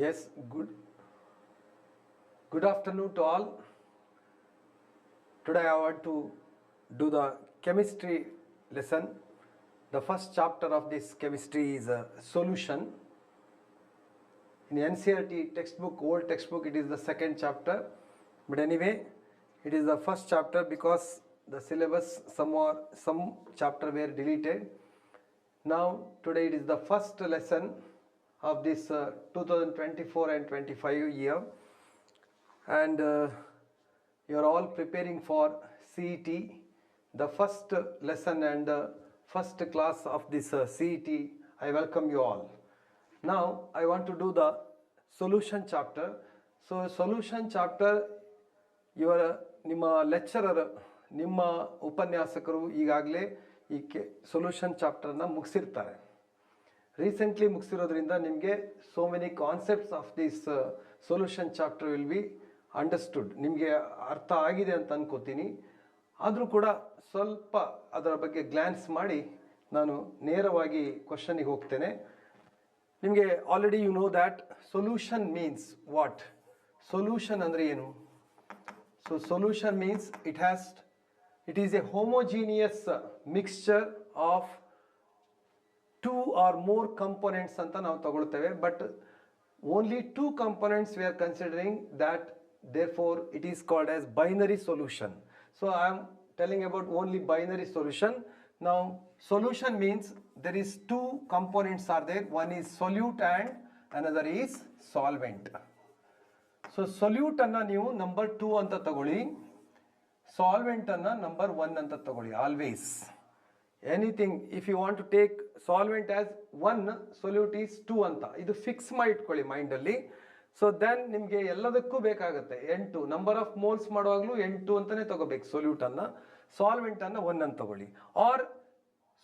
Yes, good afternoon to all. Today I want to do the chemistry lesson. The first chapter of this chemistry is a solution. In NCERT textbook, old textbook, it is the second chapter. But anyway, it is the first chapter because the syllabus, some chapter were deleted. Now today it is the first lesson of this 2024 and 25 year, and you are all preparing for CET, the first lesson and first class of this CET. I welcome you all. Now I want to do the solution chapter. So solution chapter, ಇವರ ನಿಮ್ಮ lecturer, ನಿಮ್ಮ ಉಪನ್ಯಾಸಕರು ಈಗಾಗಲೇ ಈ solution ಚಾಪ್ಟರ್ನ ಮುಗಿಸಿರ್ತಾರೆ. Recently ಮುಗಿಸಿರೋದ್ರಿಂದ ನಿಮಗೆ so many concepts of this solution chapter will be understood. ನಿಮಗೆ ಅರ್ಥ ಆಗಿದೆ ಅಂತ ಅನ್ಕೋತೀನಿ. ಆದರೂ ಕೂಡ ಸ್ವಲ್ಪ ಅದರ ಬಗ್ಗೆ ಗ್ಲ್ಯಾನ್ಸ್ ಮಾಡಿ ನಾನು ನೇರವಾಗಿ ಕ್ವಶನಿಗೆ ಹೋಗ್ತೇನೆ. ನಿಮಗೆ already you know that solution means what. Solution ಅಂದರೆ ಏನು? So solution means it is a homogeneous mixture of two or more components ಅಂತ ನಾವು ತಗೊಳ್ತೇವೆ. But only two components we are considering that, therefore it is called as binary solution. So I am telling about only binary solution. Now solution means there is two components are there. One is solute and another is solvent. So solute ಅನ್ನ ನೀವು number 2 ಅಂತ ತಗೊಳ್ಳಿ, solvent ಅನ್ನ number 1 ಅಂತ ತಗೊಳ್ಳಿ. Always anything if you want to take solvent as 1, solute is 2 ಅಂತ ಇದು fix ಮಾಡಿ ಇಟ್ಕೊಳ್ಳಿ ಮೈಂಡಲ್ಲಿ. ಸೊ ದೆನ್ ನಿಮಗೆ ಎಲ್ಲದಕ್ಕೂ ಬೇಕಾಗುತ್ತೆ 8. ನಂಬರ್ ಆಫ್ ಮೋಲ್ಸ್ ಮಾಡುವಾಗಲೂ 8 ಅಂತಾನೆ ತಗೋಬೇಕು ಸೊಲ್ಯೂಟ್ ಅನ್ನ. ಸಾಲ್ವೆಂಟ್ ಅನ್ನ 1 ಅಂತ ತಗೊಳ್ಳಿ. ಆರ್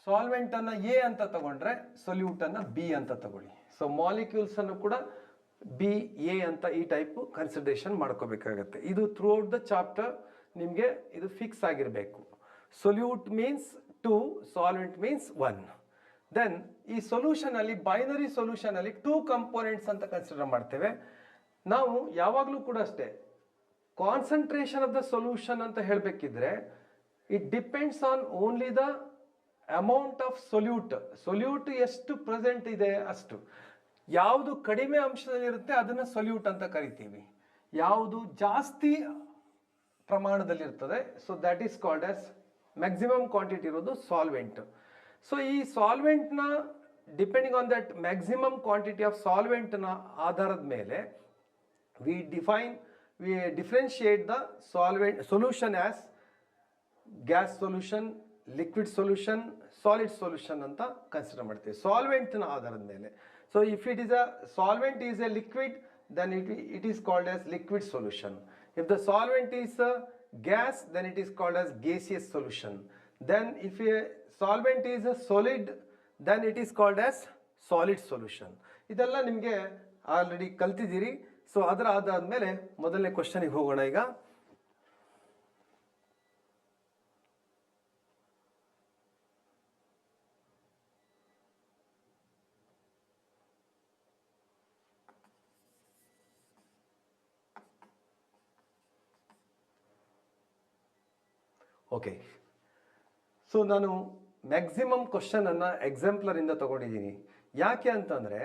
ಸಾಲ್ವೆಂಟ್ ಅನ್ನ ಎ ಅಂತ ತಗೊಂಡ್ರೆ ಸೊಲ್ಯೂಟ್ ಅನ್ನ ಬಿ ಅಂತ ತಗೊಳ್ಳಿ. ಸೊ ಮಾಲಿಕ್ಯೂಲ್ಸ್ ಅನ್ನು ಕೂಡ ಬಿ ಎ ಅಂತ ಈ ಟೈಪ್ ಕನ್ಸಿಡರೇಷನ್ ಮಾಡ್ಕೋಬೇಕಾಗತ್ತೆ. ಇದು ಥ್ರೂ ಔಟ್ ದ ಚಾಪ್ಟರ್ ನಿಮಗೆ ಇದು ಫಿಕ್ಸ್ ಆಗಿರಬೇಕು. Solute means 2, solvent means 1. Then ಈ ಸೊಲ್ಯೂಷನ್ ಅಲ್ಲಿ, ಬೈನರಿ ಸೊಲ್ಯೂಷನ್ ಅಲ್ಲಿ 2 ಕಂಪೋನೆಂಟ್ಸ್ ಅಂತ ಕನ್ಸಿಡರ್ ಮಾಡ್ತೇವೆ ನಾವು. ಯಾವಾಗಲೂ ಕೂಡ ಅಷ್ಟೇ, ಕಾನ್ಸಂಟ್ರೇಷನ್ ಆಫ್ ದ ಸೊಲ್ಯೂಷನ್ ಅಂತ ಹೇಳಬೇಕಿದ್ರೆ it depends on only the amount of solute. Solute ಎಷ್ಟು ಪ್ರೆಸೆಂಟ್ ಇದೆ ಅಷ್ಟು. ಯಾವುದು ಕಡಿಮೆ ಅಂಶದಲ್ಲಿರುತ್ತೆ ಅದನ್ನು ಸೊಲ್ಯೂಟ್ ಅಂತ ಕರಿತೀವಿ. ಯಾವುದು ಜಾಸ್ತಿ ಪ್ರಮಾಣದಲ್ಲಿರ್ತದೆ, so that is called as maximum quantity ಇರೋದು ಸಾಲ್ವೆಂಟ್. ಸೊ ಈ ಸಾಲ್ವೆಂಟ್ನ depending on that maximum quantity of ಸಾಲ್ವೆಂಟ್ನ ಆಧಾರದ ಮೇಲೆ we differentiate the solution as gas solution, liquid solution, solid solution ಅಂತ ಕನ್ಸಿಡರ್ ಮಾಡ್ತೀವಿ ಸಾಲ್ವೆಂಟ್ನ ಆಧಾರದ ಮೇಲೆ. So if it is a solvent is a liquid, then it is called as liquid solution. If the solvent is a gas, then it is called as gaseous solution. Then if a solvent is a solid, then it is called as solid solution. ಇದೆಲ್ಲ ನಿಮಗೆ already ಕಲ್ತಿದ್ದೀರಿ. So ಅದರ ಆದಾದ್ಮೇಲೆ ಮೊದಲನೇ ಕ್ವಶನಿಗೆ ಹೋಗೋಣ ಈಗ. Okay, so ನಾನು maximum question ಅನ್ನ exemplar ಇಂದ ತಗೊಂಡಿದ್ದೀನಿ. ಯಾಕೆ ಅಂತಂದ್ರೆ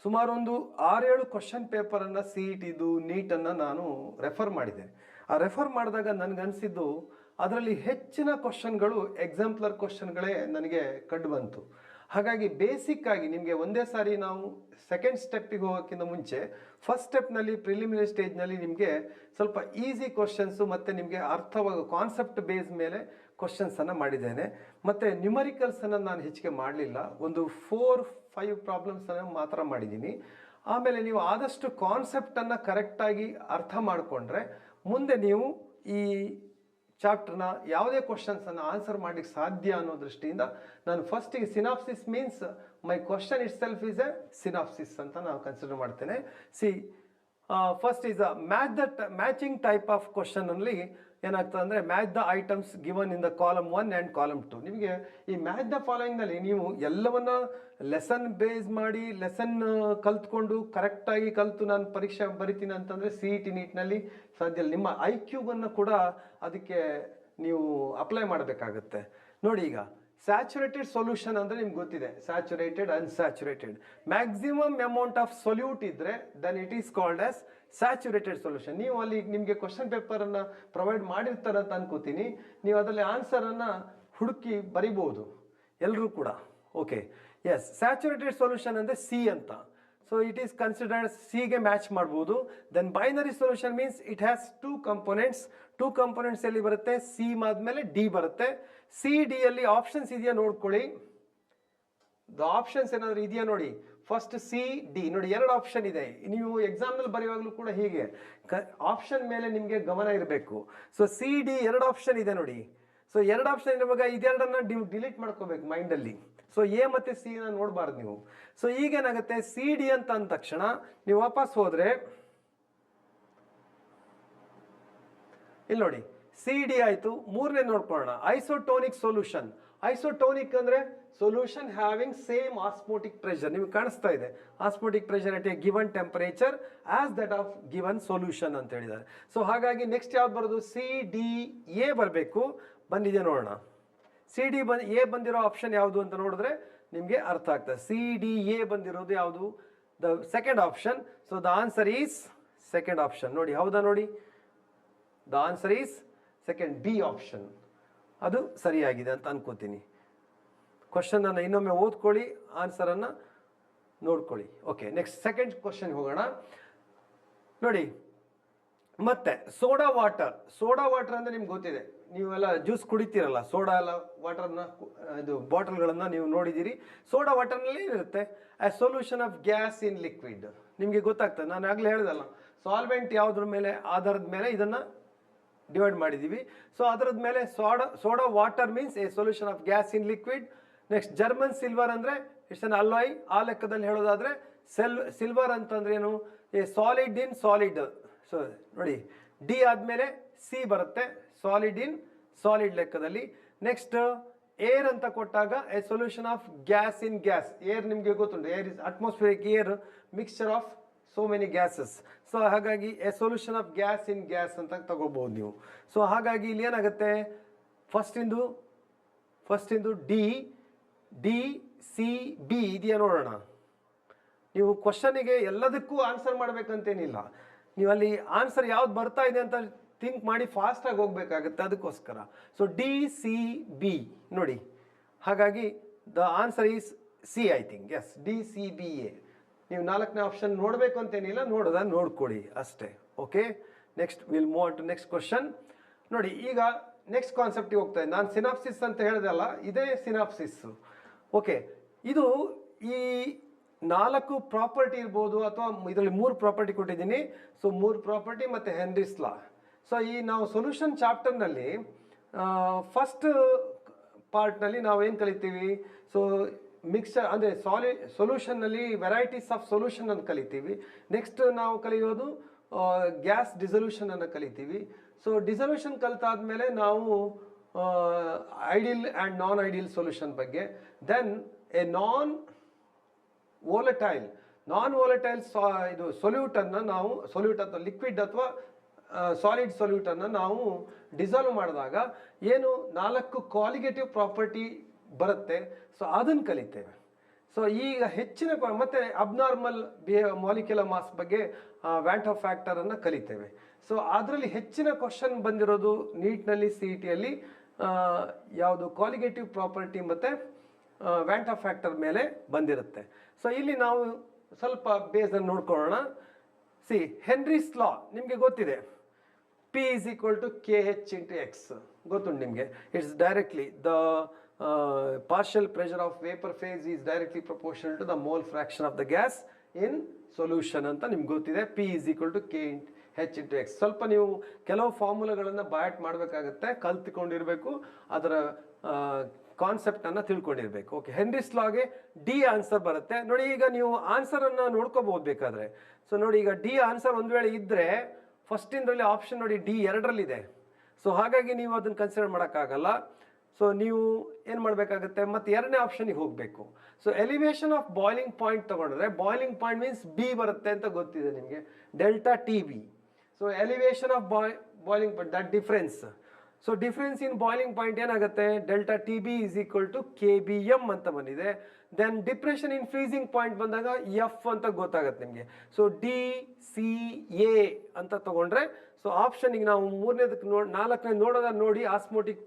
ಸುಮಾರು ಒಂದು 6-7 ಕ್ವಶನ್ ಪೇಪರ್ ಅನ್ನ CET-ದು, ನೀಟನ್ನು ನಾನು ರೆಫರ್ ಮಾಡಿದೆ. ಆ ರೆಫರ್ ಮಾಡಿದಾಗ ನನಗನ್ಸಿದ್ದು ಅದರಲ್ಲಿ ಹೆಚ್ಚಿನ ಕ್ವಶನ್ಗಳು ಎಕ್ಸಾಂಪ್ಲರ್ ಕ್ವಶನ್ಗಳೇ ನನಗೆ ಕಂಡು ಬಂತು. ಹಾಗಾಗಿ ಬೇಸಿಕ್ ಆಗಿ ನಿಮಗೆ ಒಂದೇ ಸಾರಿ ನಾವು ಸೆಕೆಂಡ್ ಸ್ಟೆಪ್ಪಿಗೆ ಹೋಗೋಕ್ಕಿಂತ ಮುಂಚೆ ಫಸ್ಟ್ ಸ್ಟೆಪ್ನಲ್ಲಿ ಪ್ರಿಲಿಮಿನರಿ ಸ್ಟೇಜ್ನಲ್ಲಿ ನಿಮಗೆ ಸ್ವಲ್ಪ ಈಸಿ ಕ್ವಶನ್ಸು ಮತ್ತು ನಿಮಗೆ ಅರ್ಥವಾಗೋ ಕಾನ್ಸೆಪ್ಟ್ ಬೇಸ್ ಮೇಲೆ ಕ್ವಶನ್ಸನ್ನು ಮಾಡಿದ್ದೇನೆ. ಮತ್ತು ನ್ಯೂಮರಿಕಲ್ಸನ್ನು ನಾನು ಹೆಚ್ಚಿಗೆ ಮಾಡಲಿಲ್ಲ. ಒಂದು 4-5 ಪ್ರಾಬ್ಲಮ್ಸನ್ನು ಮಾತ್ರ ಮಾಡಿದ್ದೀನಿ. ಆಮೇಲೆ ನೀವು ಆದಷ್ಟು ಕಾನ್ಸೆಪ್ಟನ್ನು ಕರೆಕ್ಟಾಗಿ ಅರ್ಥ ಮಾಡಿಕೊಂಡ್ರೆ ಮುಂದೆ ನೀವು ಈ ಚಾಪ್ಟರ್ನ ಯಾವುದೇ ಕ್ವಶನ್ಸನ್ನು ಆನ್ಸರ್ ಮಾಡಲಿಕ್ಕೆ ಸಾಧ್ಯ ಅನ್ನೋ ದೃಷ್ಟಿಯಿಂದ ನಾನು ಫಸ್ಟಿಗೆ synopsis means my question it self is A synopsis ಅಂತ ನಾವು ಕನ್ಸಿಡರ್ ಮಾಡ್ತೇನೆ. First is matching type of question ಅಲ್ಲಿ ಏನಾಗ್ತದೆ ಅಂದರೆ match the items given in the column 1 and column 2. ನಿಮಗೆ ಈ ಮ್ಯಾಚ್ ದ ಫಾಲೋಯಿಂಗ್ನಲ್ಲಿ ನೀವು ಎಲ್ಲವನ್ನ ಲೆಸನ್ ಬೇಸ್ ಮಾಡಿ ಲೆಸನ್ ಕಲ್ತ್ಕೊಂಡು ಕರೆಕ್ಟಾಗಿ ಕಲಿತು ನಾನು ಪರೀಕ್ಷೆ ಬರಿತೀನಿ ಅಂತಂದರೆ ಸಿ ಇ ಟಿ ನೀಟ್ನಲ್ಲಿ ಸಾಧ್ಯ ಇಲ್ಲ. ನಿಮ್ಮ IQ-ವನ್ನು ಕೂಡ ಅದಕ್ಕೆ ನೀವು ಅಪ್ಲೈ ಮಾಡಬೇಕಾಗುತ್ತೆ. ನೋಡಿ, ಈಗ ಸ್ಯಾಚುರೇಟೆಡ್ ಸೊಲ್ಯೂಷನ್ ಅಂದರೆ ನಿಮ್ಗೆ ಗೊತ್ತಿದೆ, saturated unsaturated. Maximum amount of solute ಇದ್ದರೆ then it is called as saturated solution. ನೀವು ಅಲ್ಲಿ ನಿಮಗೆ ಕ್ವಶನ್ ಪೇಪರನ್ನು ಪ್ರೊವೈಡ್ ಮಾಡಿರ್ತಾರೆ ಅಂತ ಅನ್ಕೋತೀನಿ. ನೀವು ಅದರಲ್ಲಿ ಆನ್ಸರನ್ನು ಹುಡುಕಿ ಬರಿಬೋದು ಎಲ್ಲರೂ ಕೂಡ. ಓಕೆ, ಎಸ್, ಸ್ಯಾಚುರೇಟೆಡ್ ಸೊಲ್ಯೂಷನ್ ಅಂದರೆ ಸಿ ಅಂತ. ಸೊ ಇಟ್ ಈಸ್ ಕನ್ಸಿಡರ್ಡ್ ಸಿಗೆ ಮ್ಯಾಚ್ ಮಾಡ್ಬೋದು. Then binary solution means it has two components ಎಲ್ಲಿ ಬರುತ್ತೆ, ಸಿ ಆದ್ಮೇಲೆ ಡಿ ಬರುತ್ತೆ. ಸಿ ಡಿ ಅಲ್ಲಿ ಆಪ್ಷನ್ಸ್ ಇದೆಯಾ ನೋಡ್ಕೊಳ್ಳಿ. ದ ಆಪ್ಷನ್ಸ್ ಏನಾದರೂ ಇದೆಯಾ ನೋಡಿ. ಫಸ್ಟ್ ಸಿ ಡಿ ನೋಡಿ, 2 ಆಪ್ಷನ್ ಇದೆ. ನೀವು ಎಕ್ಸಾಮ್ನಲ್ಲಿ ಬರೆಯುವಾಗಲೂ ಕೂಡ ಹೀಗೆ ಆಪ್ಷನ್ ಮೇಲೆ ನಿಮಗೆ ಗಮನ ಇರಬೇಕು. ಸೊ ಸಿ ಡಿ 2 ಆಪ್ಷನ್ ಇದೆ ನೋಡಿ. ಸೊ 2 ಆಪ್ಷನ್ ಇರುವಾಗ ಇದೆರಡನ್ನ ಡಿಲೀಟ್ ಮಾಡ್ಕೋಬೇಕು ಮೈಂಡಲ್ಲಿ. ಸೊ ಎ ಮತ್ತು ಸಿ ನ ನೋಡಬಾರ್ದು ನೀವು. ಸೊ ಈಗೇನಾಗುತ್ತೆ, ಸಿ ಡಿ ಅಂತ ಅಂದ ತಕ್ಷಣ ನೀವು ವಾಪಸ್ ಹೋದ್ರೆ ಇಲ್ಲಿ ನೋಡಿ, ಸಿ ಡಿ ಆಯಿತು. 3ನೇ ನೋಡ್ಕೊಳ್ಳೋಣ, ಐಸೋಟೋನಿಕ್ ಸೊಲ್ಯೂಷನ್. ಐಸೋಟೋನಿಕ್ ಅಂದರೆ solution having same osmotic pressure. ನಿಮ್ಗೆ ಕಾಣಿಸ್ತಾ ಇದೆ, osmotic pressure at A given temperature as that of given solution ಅಂತ ಹೇಳಿದ್ದಾರೆ. ಸೊ ಹಾಗಾಗಿ ನೆಕ್ಸ್ಟ್ ಯಾವ್ದು ಬರೋದು, ಸಿ ಡಿ ಎ ಬರಬೇಕು. ಬಂದಿದೆ ನೋಡೋಣ. ಸಿ ಡಿ ಎ ಬಂದಿರೋ ಆಪ್ಷನ್ ಯಾವುದು ಅಂತ ನೋಡಿದ್ರೆ ನಿಮಗೆ ಅರ್ಥ ಆಗ್ತದೆ. ಸಿ ಡಿ ಎ ಬಂದಿರೋದು ಯಾವುದು, the second option. So the answer is second option. ನೋಡಿ, ಹೌದಾ ನೋಡಿ, the answer is second, B option. ಅದು ಸರಿಯಾಗಿದೆ ಅಂತ ಅನ್ಕೋತೀನಿ. ಕ್ವಶನ್ ಅನ್ನು ಇನ್ನೊಮ್ಮೆ ಓದ್ಕೊಳ್ಳಿ, ಆನ್ಸರನ್ನು ನೋಡ್ಕೊಳ್ಳಿ. ಓಕೆ, ನೆಕ್ಸ್ಟ್ ಸೆಕೆಂಡ್ ಕ್ವಶನ್ ಹೋಗೋಣ. ನೋಡಿ, ಮತ್ತೆ ಸೋಡಾ ವಾಟರ್ ಅಂದರೆ ನಿಮ್ಗೆ ಗೊತ್ತಿದೆ, ನೀವೆಲ್ಲ ಜ್ಯೂಸ್ ಕುಡಿತೀರಲ್ಲ, ಸೋಡಾ ಎಲ್ಲ ವಾಟರ್ನ, ಇದು ಬಾಟಲ್ಗಳನ್ನು ನೀವು ನೋಡಿದ್ದೀರಿ. ಸೋಡಾ ವಾಟರ್ನಲ್ಲಿ ಏನಿರುತ್ತೆ, ಆ solution of gas in liquid. ನಿಮಗೆ ಗೊತ್ತಾಗ್ತದೆ, ನಾನು ಆಗಲೇ ಹೇಳ್ದಲ್ಲ, ಸಾಲ್ವೆಂಟ್ ಯಾವುದ್ರ ಮೇಲೆ ಆಧಾರದ ಮೇಲೆ ಇದನ್ನು ಡಿವೈಡ್ ಮಾಡಿದ್ದೀವಿ. ಸೊ ಅದರದ ಮೇಲೆ soda water means a solution of gas in liquid. Next German silver ಅಂದರೆ ಇಟ್ಸ್ ಅನ್ ಅಲಾಯ್. ಆ ಲೆಕ್ಕದಲ್ಲಿ ಹೇಳೋದಾದರೆ ಸಿಲ್ವರ್ ಅಂತಂದ್ರೆ ಏನು, a solid in solid. So ನೋಡಿ, ಡಿ ಆದಮೇಲೆ ಸಿ ಬರುತ್ತೆ, ಸಾಲಿಡ್ ಇನ್ ಸಾಲಿಡ್ ಲೆಕ್ಕದಲ್ಲಿ. ನೆಕ್ಸ್ಟ್ ಏರ್ ಅಂತ ಕೊಟ್ಟಾಗ a solution of gas in gas. Air ನಿಮಗೆ ಗೊತ್ತುಂಟು, air is atmospheric air mixture of so many gases. So ಹಾಗಾಗಿ a solution of gas in gas ಅಂತ ತಗೋಬಹುದು ನೀವು. ಸೊ ಹಾಗಾಗಿ ಇಲ್ಲಿ ಏನಾಗುತ್ತೆ, ಫಸ್ಟ್ ಇಂದು ಡಿ ಸಿ ಬಿ ಇದೆಯಾ ನೋಡೋಣ. ನೀವು ಕ್ವಶನಿಗೆ ಎಲ್ಲದಕ್ಕೂ ಆನ್ಸರ್ ಮಾಡಬೇಕಂತೇನಿಲ್ಲ, ನೀವು ಅಲ್ಲಿ ಆನ್ಸರ್ ಯಾವ್ದು ಬರ್ತಾ ಇದೆ ಅಂತ ಥಿಂಕ್ ಮಾಡಿ ಫಾಸ್ಟಾಗಿ ಹೋಗ್ಬೇಕಾಗುತ್ತೆ, ಅದಕ್ಕೋಸ್ಕರ. ಸೊ ಡಿ ಸಿ ಬಿ ನೋಡಿ, ಹಾಗಾಗಿ the answer is C, I think. Yes, D C B A. ನೀವು 4ನೇ ಆಪ್ಷನ್ ನೋಡಬೇಕು ಅಂತೇನಿಲ್ಲ, ನೋಡ್ಕೊಳ್ಳಿ ಅಷ್ಟೇ. Okay, next will move on to next question. ನೋಡಿ, ಈಗ ನೆಕ್ಸ್ಟ್ ಕಾನ್ಸೆಪ್ಟಿಗೆ ಹೋಗ್ತಾ ಇದೆ. ನಾನು ಸಿನಾಪ್ಸಿಸ್ ಅಂತ ಹೇಳಿದೆಲ್ಲ, ಇದೇ ಸಿನಾಪ್ಸಿಸ್. ಓಕೆ, ಇದು ಈ 4 ಪ್ರಾಪರ್ಟಿ ಇರ್ಬೋದು, ಅಥವಾ ಇದರಲ್ಲಿ 3 ಪ್ರಾಪರ್ಟಿ ಕೊಟ್ಟಿದ್ದೀನಿ. ಸೊ 3 ಪ್ರಾಪರ್ಟಿ ಮತ್ತು ಹೆನ್ರಿಸ್ ಲಾ. ಸೊ ಈ ನಾವು ಸೊಲ್ಯೂಷನ್ ಚಾಪ್ಟರ್ನಲ್ಲಿ ಫಸ್ಟ್ ಪಾರ್ಟ್ನಲ್ಲಿ ನಾವು ಏನು ಕಲಿತೀವಿ, ಸೊ ಮಿಕ್ಸ್ಚರ್ ಅಂದರೆ ಸೊಲ್ಯೂಷನ್ನಲ್ಲಿ ವೆರೈಟೀಸ್ ಆಫ್ ಸೊಲ್ಯೂಷನ್ ಅನ್ನು ಕಲಿತೀವಿ. ನೆಕ್ಸ್ಟ್ ನಾವು ಕಲಿಯೋದು ಗ್ಯಾಸ್ ಡಿಸಲ್ಯೂಷನ್ ಅನ್ನು ಕಲಿತೀವಿ. ಸೊ ಡಿಸಲ್ಯೂಷನ್ ಕಲಿತಾದ್ಮೇಲೆ ನಾವು ideal and non ideal solution ಬಗ್ಗೆ. ದೆನ್ ಎ ನಾನ್ ವೋಲಟೈಲ್ ಇದು ಸೊಲ್ಯೂಟನ್ನು ನಾವು ಅಥವಾ ಲಿಕ್ವಿಡ್ ಅಥವಾ ಸಾಲಿಡ್ ಸೊಲ್ಯೂಟನ್ನು ನಾವು ಡಿಸಾಲ್ವ್ ಮಾಡಿದಾಗ ಏನು 4 ಕ್ವಾಲಿಗೇಟಿವ್ ಪ್ರಾಪರ್ಟಿ ಬರುತ್ತೆ. ಸೊ ಅದನ್ನು ಕಲಿತೇವೆ. ಸೊ ಈಗ ಹೆಚ್ಚಿನ ಮತ್ತೆ ಅಬ್ನಾರ್ಮಲ್ ಮಾಲಿಕ್ಯುಲರ್ ಮಾಸ್ ಬಗ್ಗೆ ವ್ಯಾಂಟ್ ಆಫ್ ಫ್ಯಾಕ್ಟರನ್ನು ಕಲಿತೇವೆ. ಸೊ ಅದರಲ್ಲಿ ಹೆಚ್ಚಿನ ಕ್ವಶನ್ ಬಂದಿರೋದು ನೀಟ್ನಲ್ಲಿ ಸಿ ಇ ಟಿಯಲ್ಲಿ ಯಾವುದು ಕ್ವಾಲಿಗೇಟಿವ್ ಪ್ರಾಪರ್ಟಿ ಮತ್ತು ವ್ಯಾಂಟ್ ಆಫ್ ಫ್ಯಾಕ್ಟರ್ ಮೇಲೆ ಬಂದಿರುತ್ತೆ. ಸೊ ಇಲ್ಲಿ ನಾವು ಸ್ವಲ್ಪ ಬೇಸನ್ನು ನೋಡ್ಕೊಳ್ಳೋಣ. ಸಿ, ಹೆನ್ರಿಸ್ ಲಾ ನಿಮಗೆ ಗೊತ್ತಿದೆ, P is equal to KH into X. ಗೊತ್ತುಂಟು ನಿಮಗೆ. It's directly the partial pressure of vapor phase is directly proportional to the mole fraction of the gas in solution ಅಂತ ನಿಮ್ಗೆ ಗೊತ್ತಿದೆ. P is equal to KH into X. ಸ್ವಲ್ಪ ನೀವು ಕೆಲವು ಫಾರ್ಮುಲಾಗಳನ್ನು ಬಯಾಟ್ ಮಾಡಬೇಕಾಗುತ್ತೆ, ಕಲ್ತ್ಕೊಂಡಿರಬೇಕು. ಅದರ ಕಾನ್ಸೆಪ್ಟನ್ನು ತಿಳ್ಕೊಂಡಿರ್ಬೇಕು. ಓಕೆ, ಹೆನ್ರಿಸ್ ಲಾಗೆ ಡಿ ಆನ್ಸರ್ ಬರುತ್ತೆ ನೋಡಿ. ಈಗ ನೀವು ಆನ್ಸರನ್ನು ನೋಡ್ಕೋಬಹುದು ಬೇಕಾದರೆ. ಸೊ ನೋಡಿ, ಈಗ ಡಿ ಆನ್ಸರ್ ಒಂದು ವೇಳೆ ಇದ್ದರೆ ಫಸ್ಟಿಂದರಲ್ಲಿ ಆಪ್ಷನ್ ನೋಡಿ ಡಿ 2ರಲ್ಲಿದೆ. ಸೊ ಹಾಗಾಗಿ ನೀವು ಅದನ್ನು ಕನ್ಸಿಡರ್ ಮಾಡೋಕ್ಕಾಗಲ್ಲ. ಸೊ ನೀವು ಏನು ಮಾಡಬೇಕಾಗುತ್ತೆ, ಮತ್ತು 2ನೇ ಆಪ್ಷನಿಗೆ ಹೋಗಬೇಕು. So elevation of boiling point ತೊಗೊಂಡ್ರೆ ಬಾಯ್ಲಿಂಗ್ ಪಾಯಿಂಟ್ ಮೀನ್ಸ್ ಬಿ ಬರುತ್ತೆ ಅಂತ ಗೊತ್ತಿದೆ ನಿಮಗೆ, delta T B. So elevation of boiling point, that difference. So difference in boiling point ಏನಾಗುತ್ತೆ, delta T B is equal to K B M ಅಂತ ಬಂದಿದೆ. Then depression in freezing point ಬಂದಾಗ F ಅಂತ ಗೊತ್ತಾಗುತ್ತೆ ನಿಮಗೆ. ಸೊ ಡಿ ಸಿ ಎ ಅಂತ ತಗೊಂಡ್ರೆ, so ಆಪ್ಷನಿಗೆ ನಾವು 3ನೇದಕ್ಕೆ 4ನೇ ನೋಡೋದ ನೋಡಿ ಆಸ್ಮೋಟಿಕ್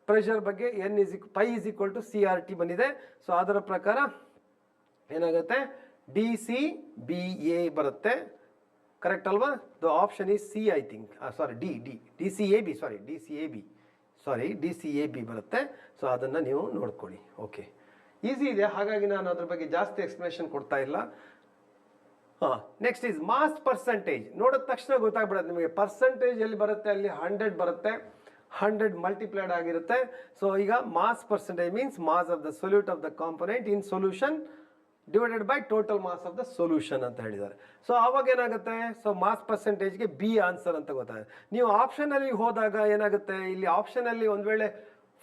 ಪ್ರೆಷರ್ ಬಗ್ಗೆ N pi is equal to C R T ಬಂದಿದೆ. ಸೊ ಅದರ ಪ್ರಕಾರ ಏನಾಗುತ್ತೆ, ಡಿ ಸಿ ಬಿ ಎ ಬರುತ್ತೆ. ಕರೆಕ್ಟ್ ಅಲ್ವಾ? The option is C, I think. Sorry, D C A B, D C A B ಬರುತ್ತೆ. So ಅದನ್ನು ನೀವು ನೋಡ್ಕೊಳ್ಳಿ. ಓಕೆ, ಈಸಿ ಇದೆ, ಹಾಗಾಗಿ ನಾನು ಅದ್ರ ಬಗ್ಗೆ ಜಾಸ್ತಿ ಎಕ್ಸ್ಪ್ಲನೇಷನ್ ಕೊಡ್ತಾ ಇಲ್ಲ. Next is mass percentage. ನೋಡಿದ ತಕ್ಷಣ ಗೊತ್ತಾಗ್ಬಿಡುತ್ತೆ ನಿಮಗೆ, ಪರ್ಸೆಂಟೇಜ್ ಎಲ್ಲಿ ಬರುತ್ತೆ ಅಲ್ಲಿ 100 ಬರುತ್ತೆ, 100 ಮಲ್ಟಿಪ್ಲೈಡ್ ಆಗಿರುತ್ತೆ. ಸೊ ಈಗ mass percentage means mass of the solute of the component in solution divided by total mass of the solution ಅಂತ ಹೇಳಿದ್ದಾರೆ. ಸೊ ಅವಾಗ ಏನಾಗುತ್ತೆ, ಸೊ ಮಾಸ್ ಪರ್ಸೆಂಟೇಜ್ಗೆ ಬಿ ಆನ್ಸರ್ ಅಂತ ಗೊತ್ತಾಗುತ್ತೆ. ನೀವು ಆಪ್ಷನಲ್ಲಿ ಹೋದಾಗ ಏನಾಗುತ್ತೆ, ಇಲ್ಲಿ ಆಪ್ಷನಲ್ಲಿ ಒಂದು ವೇಳೆ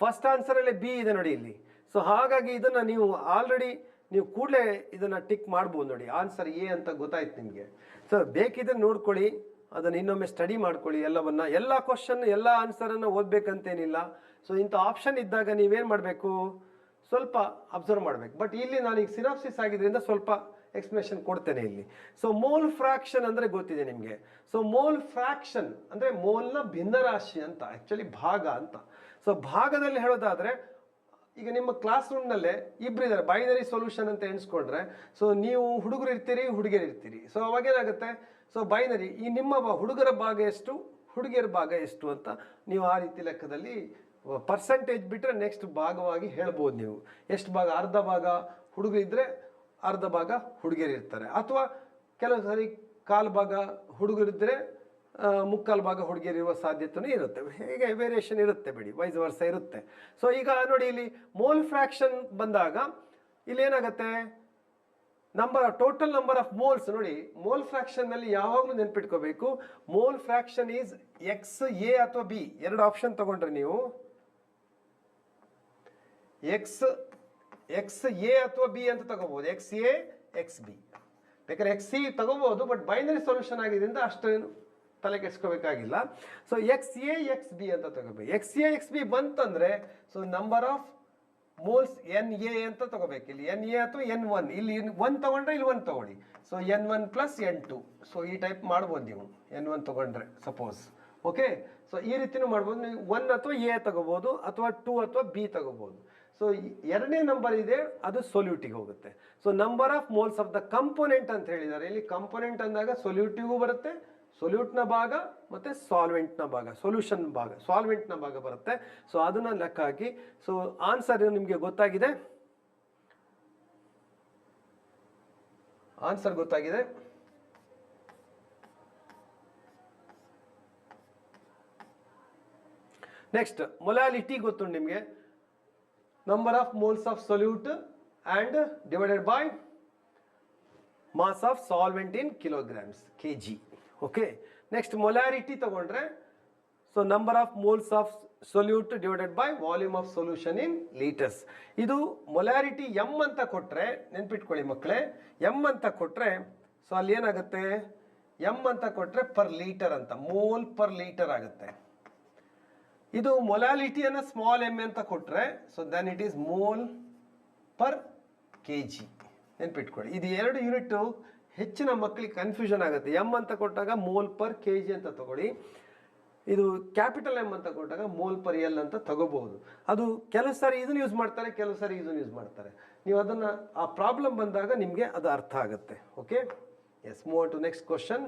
ಫಸ್ಟ್ ಆನ್ಸರಲ್ಲೇ ಬಿ ಇದೆ ನೋಡಿ ಇಲ್ಲಿ. ಸೊ ಹಾಗಾಗಿ ಇದನ್ನು ನೀವು ಆಲ್ರೆಡಿ ನೀವು ಕೂಡಲೇ ಇದನ್ನು ಟಿಕ್ ಮಾಡ್ಬೋದು ನೋಡಿ, ಆನ್ಸರ್ ಎ ಅಂತ ಗೊತ್ತಾಯ್ತು ನಿಮಗೆ. ಸೊ ಬೇಕಿದ್ರೆ ನೋಡ್ಕೊಳ್ಳಿ, ಅದನ್ನು ಇನ್ನೊಮ್ಮೆ ಸ್ಟಡಿ ಮಾಡ್ಕೊಳ್ಳಿ ಎಲ್ಲವನ್ನ. ಎಲ್ಲ ಕ್ವಶನ್ ಎಲ್ಲ ಆನ್ಸರನ್ನು ಓದಬೇಕಂತೇನಿಲ್ಲ. ಸೊ ಇಂಥ ಆಪ್ಷನ್ ಇದ್ದಾಗ ನೀವೇನು ಮಾಡಬೇಕು, ಸ್ವಲ್ಪ ಅಬ್ಸರ್ವ್ ಮಾಡಬೇಕು. ಬಟ್ ಇಲ್ಲಿ ನಾನೀಗ ಸಿನಾಪ್ಸಿಸ್ ಆಗಿದ್ದರಿಂದ ಸ್ವಲ್ಪ ಎಕ್ಸ್ಪ್ಲನೇಷನ್ ಕೊಡ್ತೇನೆ ಇಲ್ಲಿ. ಸೊ ಮೋಲ್ ಫ್ರಾಕ್ಷನ್ ಅಂದರೆ ಗೊತ್ತಿದೆ ನಿಮಗೆ. ಸೊ ಮೋಲ್ ಫ್ರಾಕ್ಷನ್ ಅಂದರೆ ಮೋಲ್ನ ಭಿನ್ನರಾಶಿ ಅಂತ, ಆ್ಯಕ್ಚುಲಿ ಭಾಗ ಅಂತ. ಸೊ ಭಾಗದಲ್ಲಿ ಹೇಳೋದಾದರೆ, ಈಗ ನಿಮ್ಮ ಕ್ಲಾಸ್ ರೂಮ್ನಲ್ಲೇ ಇಬ್ಬರು ಇದ್ದಾರೆ, ಬೈನರಿ ಸೊಲ್ಯೂಷನ್ ಅಂತ ಎಣಿಸ್ಕೊಂಡ್ರೆ, ಸೊ ನೀವು ಹುಡುಗರು ಇರ್ತೀರಿ, ಹುಡುಗಿಯರು ಇರ್ತೀರಿ. ಸೊ ಅವಾಗೇನಾಗುತ್ತೆ, ಸೊ ಬೈನರಿ ಈ ನಿಮ್ಮ ಹುಡುಗರ ಭಾಗ ಎಷ್ಟು, ಹುಡುಗಿಯರ ಭಾಗ ಎಷ್ಟು ಅಂತ ನೀವು ಆ ರೀತಿ ಲೆಕ್ಕದಲ್ಲಿ ಪರ್ಸೆಂಟೇಜ್ ಬಿಟ್ಟರೆ ನೆಕ್ಸ್ಟ್ ಭಾಗವಾಗಿ ಹೇಳ್ಬೋದು ನೀವು. ಎಷ್ಟು ಭಾಗ, ಅರ್ಧ ಭಾಗ ಹುಡುಗರಿದ್ದರೆ ಅರ್ಧ ಭಾಗ ಹುಡುಗಿಯರು ಇರ್ತಾರೆ, ಅಥವಾ ಕೆಲವು ಸಾರಿ ಕಾಲು ಭಾಗ ಹುಡುಗರಿದ್ದರೆ ಮುಕ್ಕಾಲು ಭಾಗ ಹುಡುಗಿಯರಿರುವ ಸಾಧ್ಯತೆಯೂ ಇರುತ್ತೆ. ಹೇಗೆ ವೇರಿಯೇಷನ್ ಇರುತ್ತೆ ಬಿಡಿ, ವೈಸ್ ವರ್ಷ ಇರುತ್ತೆ. ಸೊ ಈಗ ನೋಡಿ, ಇಲ್ಲಿ ಮೋಲ್ ಫ್ರಾಕ್ಷನ್ ಬಂದಾಗ ಇಲ್ಲಿ ಏನಾಗುತ್ತೆ, ಟೋಟಲ್ ನಂಬರ್ ಆಫ್ ಮೋಲ್ಸ್ ನೋಡಿ. ಮೋಲ್ ಫ್ರಾಕ್ಷನ್ನಲ್ಲಿ ಯಾವಾಗಲೂ ನೆನ್ಪಿಟ್ಕೋಬೇಕು, mole fraction is X A ಅಥವಾ ಬಿ. 2 ಆಪ್ಷನ್ ತಗೊಂಡ್ರೆ ನೀವು ಎಕ್ಸ್ ಎ ಅಥವಾ ಬಿ ಅಂತ ತಗೋಬಹುದು, ಎಕ್ಸ್ ಎ ಎಕ್ಸ್ ಬಿ. ಬೇಕಾದ್ರೆ ಎಕ್ಸ್ ಸಿ ತಗೋಬಹುದು, ಬಟ್ ಬೈನರಿ ಸೊಲ್ಯೂಷನ್ ಆಗಿದ್ದರಿಂದ ಅಷ್ಟೇನು ತಲೆ ಕೆಡ್ಸ್ಕೋಬೇಕಾಗಿಲ್ಲ. So X A X B ಅಂತ ತಗೋಬೇಕು. ಎಕ್ಸ್ ಎ ಎಕ್ಸ್ ಬಿ ಬಂತಂದ್ರೆ, so number of moles N A ಅಂತ ತಗೋಬೇಕು. ಇಲ್ಲಿ ಎನ್ ಎ ಅಥವಾ ಎನ್ 1, ಇಲ್ಲಿ 1 ತಗೊಂಡ್ರೆ ಇಲ್ಲಿ 1 ತಗೊಳ್ಳಿ. So N1 plus N2. So ಈ ಟೈಪ್ ಮಾಡ್ಬೋದು ನೀವು, N1 ತಗೊಂಡ್ರೆ ಸಪೋಸ್. ಓಕೆ, ಸೊ ಈ ರೀತಿನೂ ಮಾಡ್ಬೋದು. ನೀವು 1 ಅಥವಾ ಎ ತಗೋಬೋದು, ಅಥವಾ 2 ಅಥವಾ ಬಿ ತಗೋಬೋದು. ಸೊ 2ನೇ ನಂಬರ್ ಇದೆ, ಅದು ಸೊಲ್ಯೂಟಿಗೆ ಹೋಗುತ್ತೆ. So number of moles of the component ಅಂತ ಹೇಳಿದ್ದಾರೆ. ಇಲ್ಲಿ ಕಂಪೋನೆಂಟ್ ಅಂದಾಗ ಸೊಲ್ಯೂಟಿಗೂ ಬರುತ್ತೆ, ಸೊಲ್ಯೂಟ್ನ ಭಾಗ ಮತ್ತು ಸಾಲ್ವೆಂಟ್ನ ಭಾಗ, ಸೊಲ್ಯೂಷನ್ ಭಾಗ, ಸಾಲ್ವೆಂಟ್ನ ಭಾಗ ಬರುತ್ತೆ. ಸೊ ಅದನ್ನು ಲೆಕ್ಕ ಹಾಕಿ. ಸೊ ಆನ್ಸರ್ ನಿಮಗೆ ಗೊತ್ತಾಗಿದೆ, ಆನ್ಸರ್ ಗೊತ್ತಾಗಿದೆ. ನೆಕ್ಸ್ಟ್ ಮೊಲಾಲಿಟಿ ಗೊತ್ತುಂಟು ನಿಮಗೆ, number of moles of solute and divided by mass of solvent in kilograms kg. Okay, next molarity ತಗೊಂಡ್ರೆ, so number of moles of solute divided by volume of solution in litres. ಇದು molarity M ಅಂತ ಕೊಟ್ಟರೆ, ನೆನ್ಪಿಟ್ಕೊಳ್ಳಿ ಮಕ್ಕಳೇ, M ಅಂತ ಕೊಟ್ಟರೆ, so ಅಲ್ಲಿ ಏನಾಗುತ್ತೆ, ಎಮ್ ಅಂತ ಕೊಟ್ಟರೆ ಪರ್ ಲೀಟರ್ ಅಂತ, ಮೋಲ್ ಪರ್ ಲೀಟರ್ ಆಗುತ್ತೆ. ಇದು ಮೊಲಾಲಿಟಿಯನ್ನು ಸ್ಮಾಲ್ ಎಮ್ ಅಂತ ಕೊಟ್ಟರೆ, so then it is mole per kg. ನೆನ್ಪಿಟ್ಕೊಳ್ಳಿ, ಇದು 2 ಯೂನಿಟ್ ಹೆಚ್ಚಿನ ಮಕ್ಕಳಿಗೆ ಕನ್ಫ್ಯೂಷನ್ ಆಗುತ್ತೆ. ಎಮ್ ಅಂತ ಕೊಟ್ಟಾಗ ಮೋಲ್ ಪರ್ kg ಅಂತ ತಗೊಳ್ಳಿ, ಇದು ಕ್ಯಾಪಿಟಲ್ ಎಮ್ ಅಂತ ಕೊಟ್ಟಾಗ ಮೋಲ್ ಪರ್ ಎಲ್ ಅಂತ ತಗೋಬಹುದು. ಅದು ಕೆಲವು ಸಾರಿ ಇದನ್ನು ಯೂಸ್ ಮಾಡ್ತಾರೆ, ಕೆಲವು ಸಾರಿ ಇದನ್ನು ಯೂಸ್ ಮಾಡ್ತಾರೆ. ನೀವು ಅದನ್ನು ಆ ಪ್ರಾಬ್ಲಮ್ ಬಂದಾಗ ನಿಮಗೆ ಅದು ಅರ್ಥ ಆಗುತ್ತೆ. Okay, yes, move to next question.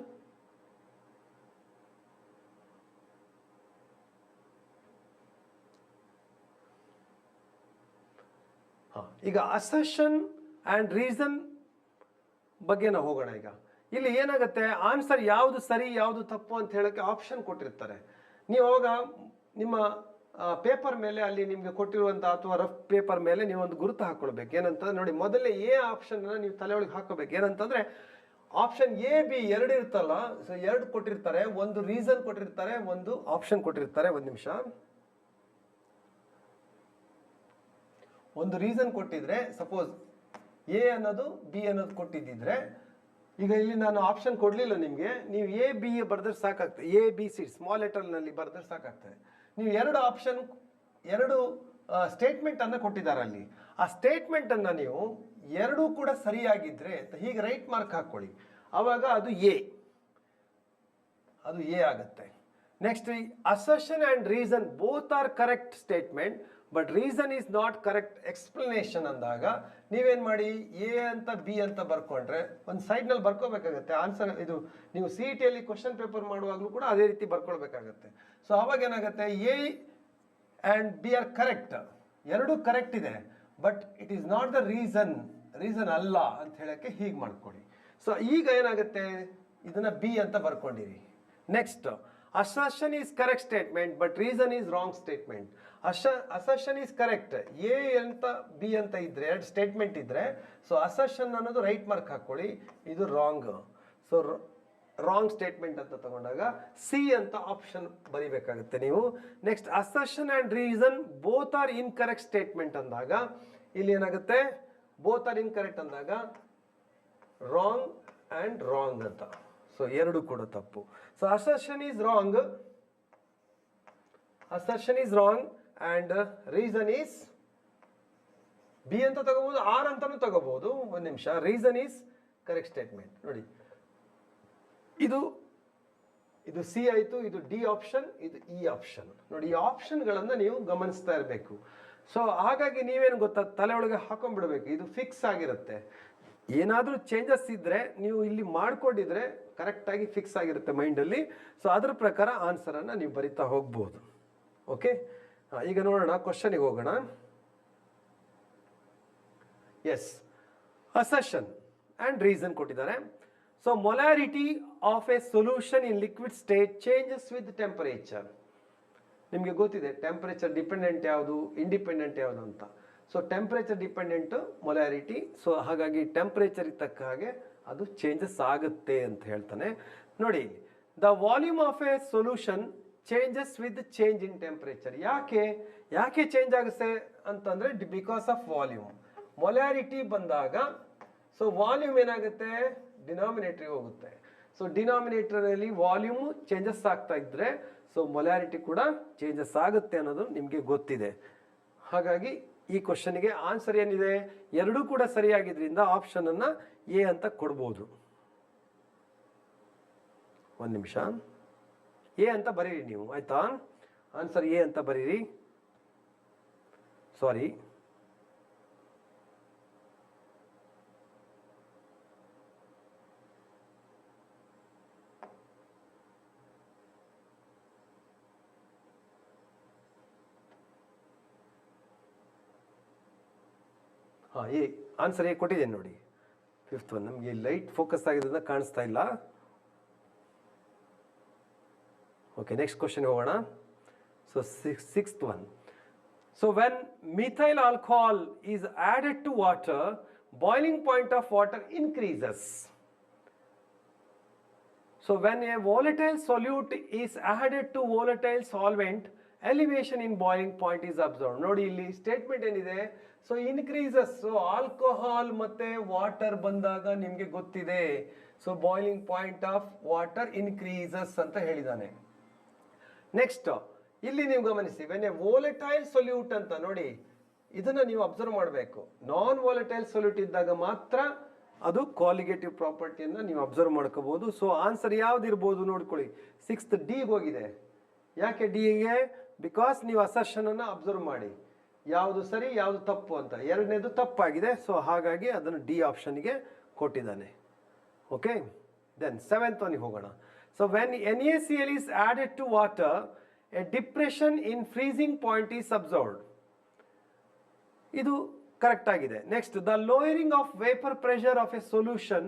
ಈಗ ಅಸರ್ಷನ್ ಆ್ಯಂಡ್ ರೀಸನ್ ಬಗ್ಗೆ ನಾವು ಹೋಗೋಣ. ಈಗ ಇಲ್ಲಿ ಏನಾಗುತ್ತೆ, ಆನ್ಸರ್ ಯಾವುದು ಸರಿ ಯಾವುದು ತಪ್ಪು ಅಂತ ಹೇಳೋಕ್ಕೆ ಆಪ್ಷನ್ ಕೊಟ್ಟಿರ್ತಾರೆ. ನೀವು ಅವಾಗ ನಿಮ್ಮ ಪೇಪರ್ ಮೇಲೆ ಅಲ್ಲಿ ನಿಮಗೆ ಕೊಟ್ಟಿರುವಂಥ ಅಥವಾ ರಫ್ ಪೇಪರ್ ಮೇಲೆ ನೀವು ಒಂದು ಗುರುತು ಹಾಕೊಳ್ಬೇಕು. ಏನಂತಂದ್ರೆ ನೋಡಿ, ಮೊದಲೇ ಎ ಆಪ್ಷನ್ ನೀವು ತಲೆ ಒಳಗೆ ಹಾಕೋಬೇಕು. ಏನಂತಂದ್ರೆ ಆಪ್ಷನ್ ಎ ಬಿ ಎರಡು ಇರ್ತಲ್ಲ, ಸೊ ಎರಡು ಕೊಟ್ಟಿರ್ತಾರೆ, ಒಂದು ರೀಸನ್ ಕೊಟ್ಟಿರ್ತಾರೆ, ಒಂದು ಆಪ್ಷನ್ ಕೊಟ್ಟಿರ್ತಾರೆ. ಒಂದು ನಿಮಿಷ. ಒಂದು ರೀಸನ್ ಕೊಟ್ಟಿದ್ರೆ, ಸಪೋಸ್ ಎ ಅನ್ನೋದು ಬಿ ಅನ್ನೋದು ಕೊಟ್ಟಿದ್ದಿದ್ರೆ, ಈಗ ಇಲ್ಲಿ ನಾನು ಆಪ್ಷನ್ ಕೊಡ್ಲಿಲ್ಲ ನಿಮಗೆ, ನೀವು ಎ ಬಿ ಬರೆದ್ರೆ ಸಾಕಾಗ್ತದೆ. ಎ ಬಿ ಸಿ ಸ್ಮಾಲ್ ಲೆಟರ್ನಲ್ಲಿ ಬರೆದ್ರೆ ಸಾಕಾಗ್ತದೆ. ನೀವು ಎರಡು ಆಪ್ಷನ್, ಎರಡು ಸ್ಟೇಟ್ಮೆಂಟ್ ಅನ್ನ ಕೊಟ್ಟಿದ್ದಾರೆ ಅಲ್ಲಿ. ಆ ಸ್ಟೇಟ್ಮೆಂಟ್ ಅನ್ನ ನೀವು ಎರಡೂ ಕೂಡ ಸರಿಯಾಗಿದ್ರೆ ಹೀಗೆ ರೈಟ್ ಮಾರ್ಕ್ ಹಾಕೊಳ್ಳಿ, ಆವಾಗ ಅದು ಎ ಆಗುತ್ತೆ. Next, assertion and reason both are correct statement but reason is not correct explanation ಅಂದಾಗ ನೀವೇನ್ ಮಾಡಿ, ಎ ಅಂತ ಬಿ ಅಂತ ಬರ್ಕೊಂಡ್ರೆ ಒಂದು ಸೈಡ್ನಲ್ಲಿ ಬರ್ಕೋಬೇಕಾಗತ್ತೆ ಆನ್ಸರ್. ಇದು ನೀವು ಸಿ ಇ ಟಿಯಲ್ಲಿ ಕ್ವಶನ್ ಪೇಪರ್ ಮಾಡುವಾಗಲೂ ಕೂಡ ಅದೇ ರೀತಿ ಬರ್ಕೊಳ್ಬೇಕಾಗತ್ತೆ. ಸೊ ಅವಾಗ ಏನಾಗುತ್ತೆ, A and B are correct, ಎರಡೂ ಕರೆಕ್ಟ್ ಇದೆ, but it is not the reason ಅಲ್ಲ ಅಂತ ಹೇಳಕ್ಕೆ ಹೀಗೆ ಮಾಡ್ಕೊಳ್ಳಿ. ಸೊ ಈಗ ಏನಾಗುತ್ತೆ, ಇದನ್ನ ಬಿ ಅಂತ ಬರ್ಕೊಂಡಿರಿ. Next, assertion is correct statement but reason is wrong statement. Assertion is correct, A ಅಂತ ಬಿ ಅಂತ ಇದ್ರೆ ಎರಡು ಸ್ಟೇಟ್ಮೆಂಟ್ ಇದ್ರೆ, ಸೊ ಅಸರ್ಷನ್ ಅನ್ನೋದು ರೈಟ್ ಮಾರ್ಕ್ ಹಾಕೊಳ್ಳಿ, ಇದು ರಾಂಗ್. ಸೊ ರಾಂಗ್ ಸ್ಟೇಟ್ಮೆಂಟ್ ಅಂತ ತಗೊಂಡಾಗ ಸಿ ಅಂತ ಆಪ್ಷನ್ ಬರಿಬೇಕಾಗುತ್ತೆ ನೀವು. Next, assertion and reason both are incorrect statement ಅಂದಾಗ ಇಲ್ಲಿ ಏನಾಗುತ್ತೆ, ಬೋತ್ ಆರ್ ಇನ್ಕರೆಕ್ಟ್ ಅಂದಾಗ ರಾಂಗ್ ಅಂಡ್ ರಾಂಗ್ ಅಂತ. ಸೊ ಎರಡು ಕೂಡ ತಪ್ಪು. So assertion is wrong and reason is B ಅಂತ ತಗೋಬಹುದು, ಆರ್ ಅಂತಾನು ತಗೋಬಹುದು. ಒಂದು ನಿಮಿಷ. Reason is correct statement. ನೋಡಿ, ಇದು ಸಿ ಆಯಿತು, ಇದು ಡಿ ಆಪ್ಷನ್, ಇದು ಇ ಆಪ್ಷನ್. ನೋಡಿ, ಈ ಆಪ್ಷನ್ಗಳನ್ನು ನೀವು ಗಮನಿಸ್ತಾ ಇರಬೇಕು. ಸೊ ಹಾಗಾಗಿ ನೀವೇನು ಗೊತ್ತಾ, ತಲೆ ಒಳಗೆ ಹಾಕೊಂಡ್ಬಿಡ್ಬೇಕು, ಇದು ಫಿಕ್ಸ್ ಆಗಿರುತ್ತೆ. ಏನಾದರೂ ಚೇಂಜಸ್ ಇದ್ದರೆ ನೀವು ಇಲ್ಲಿ ಮಾಡ್ಕೊಂಡಿದ್ರೆ ಕರೆಕ್ಟಾಗಿ ಫಿಕ್ಸ್ ಆಗಿರುತ್ತೆ ಮೈಂಡಲ್ಲಿ. ಸೊ ಅದ್ರ ಪ್ರಕಾರ ಆನ್ಸರನ್ನು ನೀವು ಬರಿತಾ ಹೋಗ್ಬೋದು. ಓಕೆ, ಈಗ ನೋಡೋಣ, ಕ್ವಶನಿಗೆ ಹೋಗೋಣ. ಎಸ್, ಅಸರ್ಷನ್ ಆ್ಯಂಡ್ ರೀಸನ್ ಕೊಟ್ಟಿದ್ದಾರೆ. So molarity of a solution in liquid state changes with temperature. ನಿಮಗೆ ಗೊತ್ತಿದೆ ಟೆಂಪರೇಚರ್ ಡಿಪೆಂಡೆಂಟ್ ಯಾವುದು, ಇಂಡಿಪೆಂಡೆಂಟ್ ಯಾವುದು ಅಂತ. So temperature dependent molarity. So ಹಾಗಾಗಿ ಟೆಂಪರೇಚರ್ ತಕ್ಕ ಹಾಗೆ ಅದು ಚೇಂಜಸ್ ಆಗುತ್ತೆ ಅಂತ ಹೇಳ್ತಾನೆ. ನೋಡಿ, the volume of a solution changes with change in temperature. ಯಾಕೆ ಚೇಂಜ್ ಆಗುತ್ತೆ ಅಂತಂದ್ರೆ ಬಿಕಾಸ್ ಆಫ್ ವಾಲ್ಯೂಮ್. ಮೊಲಾರಿಟಿ ಬಂದಾಗ ಸೊ ವಾಲ್ಯೂಮ್ ಏನಾಗುತ್ತೆ, ಡಿನಾಮಿನೇಟರ್ಗೆ ಹೋಗುತ್ತೆ. ಸೊ ಡಿನಾಮಿನೇಟರಲ್ಲಿ ವಾಲ್ಯೂಮ್ ಚೇಂಜಸ್ ಆಗ್ತಾ ಇದ್ರೆ ಸೊ ಮೊಲಾರಿಟಿ ಕೂಡ ಚೇಂಜಸ್ ಆಗುತ್ತೆ ಅನ್ನೋದು ನಿಮಗೆ ಗೊತ್ತಿದೆ. ಹಾಗಾಗಿ ಈ ಕ್ವಶನ್ಗೆ ಆನ್ಸರ್ ಏನಿದೆ, ಎರಡೂ ಕೂಡ ಸರಿಯಾಗಿದ್ರಿಂದ ಆಪ್ಷನ್ ಅನ್ನ ಎ ಅಂತ ಕೊಡ್ಬೋದು. ಒಂದು ನಿಮಿಷ, ಎ ಅಂತ ಬರೀರಿ ನೀವು, ಆಯ್ತಾ? ಆನ್ಸರ್ ಎ ಅಂತ ಬರೀರಿ. ಸಾರಿ, ಎ ಆನ್ಸರ್ ಎ ಕೊಟ್ಟಿದ್ದೇನೆ ನೋಡಿ. ಫಿಫ್ತ್ ಒನ್ ನಮಗೆ ಲೈಟ್ ಫೋಕಸ್ ಆಗಿರೋದ್ರಿಂದ ಕಾಣಿಸ್ತಾ ಇಲ್ಲ. ಓಕೆ, ನೆಕ್ಸ್ಟ್ ಕ್ವಶನ್ ಹೋಗೋಣ. So sixth one. So when methyl alcohol is added to water, boiling point of water increases. So when a volatile solute is added to volatile solvent, elevation in boiling point is observed. ನೋಡಿ ಇಲ್ಲಿ statement ಏನಿದೆ, so increases. So alcohol ಮತ್ತೆ water ಬಂದಾಗ ನಿಮಗೆ ಗೊತ್ತಿದೆ, so boiling point of water increases ಅಂತ ಹೇಳಿದಾನೆ. Next ಇಲ್ಲಿ ನೀವು ಗಮನಿಸಿ, ವೆನ್ ಎ ವೋಲಟೈಲ್ ಸೊಲ್ಯೂಟ್ ಅಂತ ನೋಡಿ, ಇದನ್ನ ನೀವು ಅಬ್ಸರ್ವ್ ಮಾಡಬೇಕು. ನಾನ್ ವೋಲಟೈಲ್ ಸೊಲ್ಯೂಟ್ ಇದ್ದಾಗ ಮಾತ್ರ ಅದು ಕಾಲಿಗೇಟಿವ್ ಪ್ರಾಪರ್ಟಿಯನ್ನು ನೀವು ಅಬ್ಸರ್ವ್ ಮಾಡ್ಕೋಬಹುದು. ಸೊ ಆನ್ಸರ್ ಯಾವ್ದಿರ್ಬೋದು ನೋಡ್ಕೊಳ್ಳಿ. ಸಿಕ್ಸ್ತ್ ಡಿಗೆ ಹೋಗಿದೆ. ಯಾಕೆ ಡಿಗೆ? ಬಿಕಾಸ್ ನೀವು ಅಸರ್ಷನ್ ಅನ್ನು ಅಬ್ಸರ್ವ್ ಮಾಡಿ, ಯಾವುದು ಸರಿ ಯಾವುದು ತಪ್ಪು ಅಂತ. ಎರಡನೇದು ತಪ್ಪಾಗಿದೆ, ಸೊ ಹಾಗಾಗಿ ಅದನ್ನು ಡಿ ಆಪ್ಷನ್ಗೆ ಕೊಟ್ಟಿದ್ದಾನೆ. ಓಕೆ, ದೆನ್ ಸೆವೆಂತ್ ಒನ್ಗೆ ಹೋಗೋಣ. So when NaCl is added to water, a depression in freezing point is observed. ಇದು ಕರೆಕ್ಟ್ ಆಗಿದೆ. Next, the lowering of vapour pressure of a solution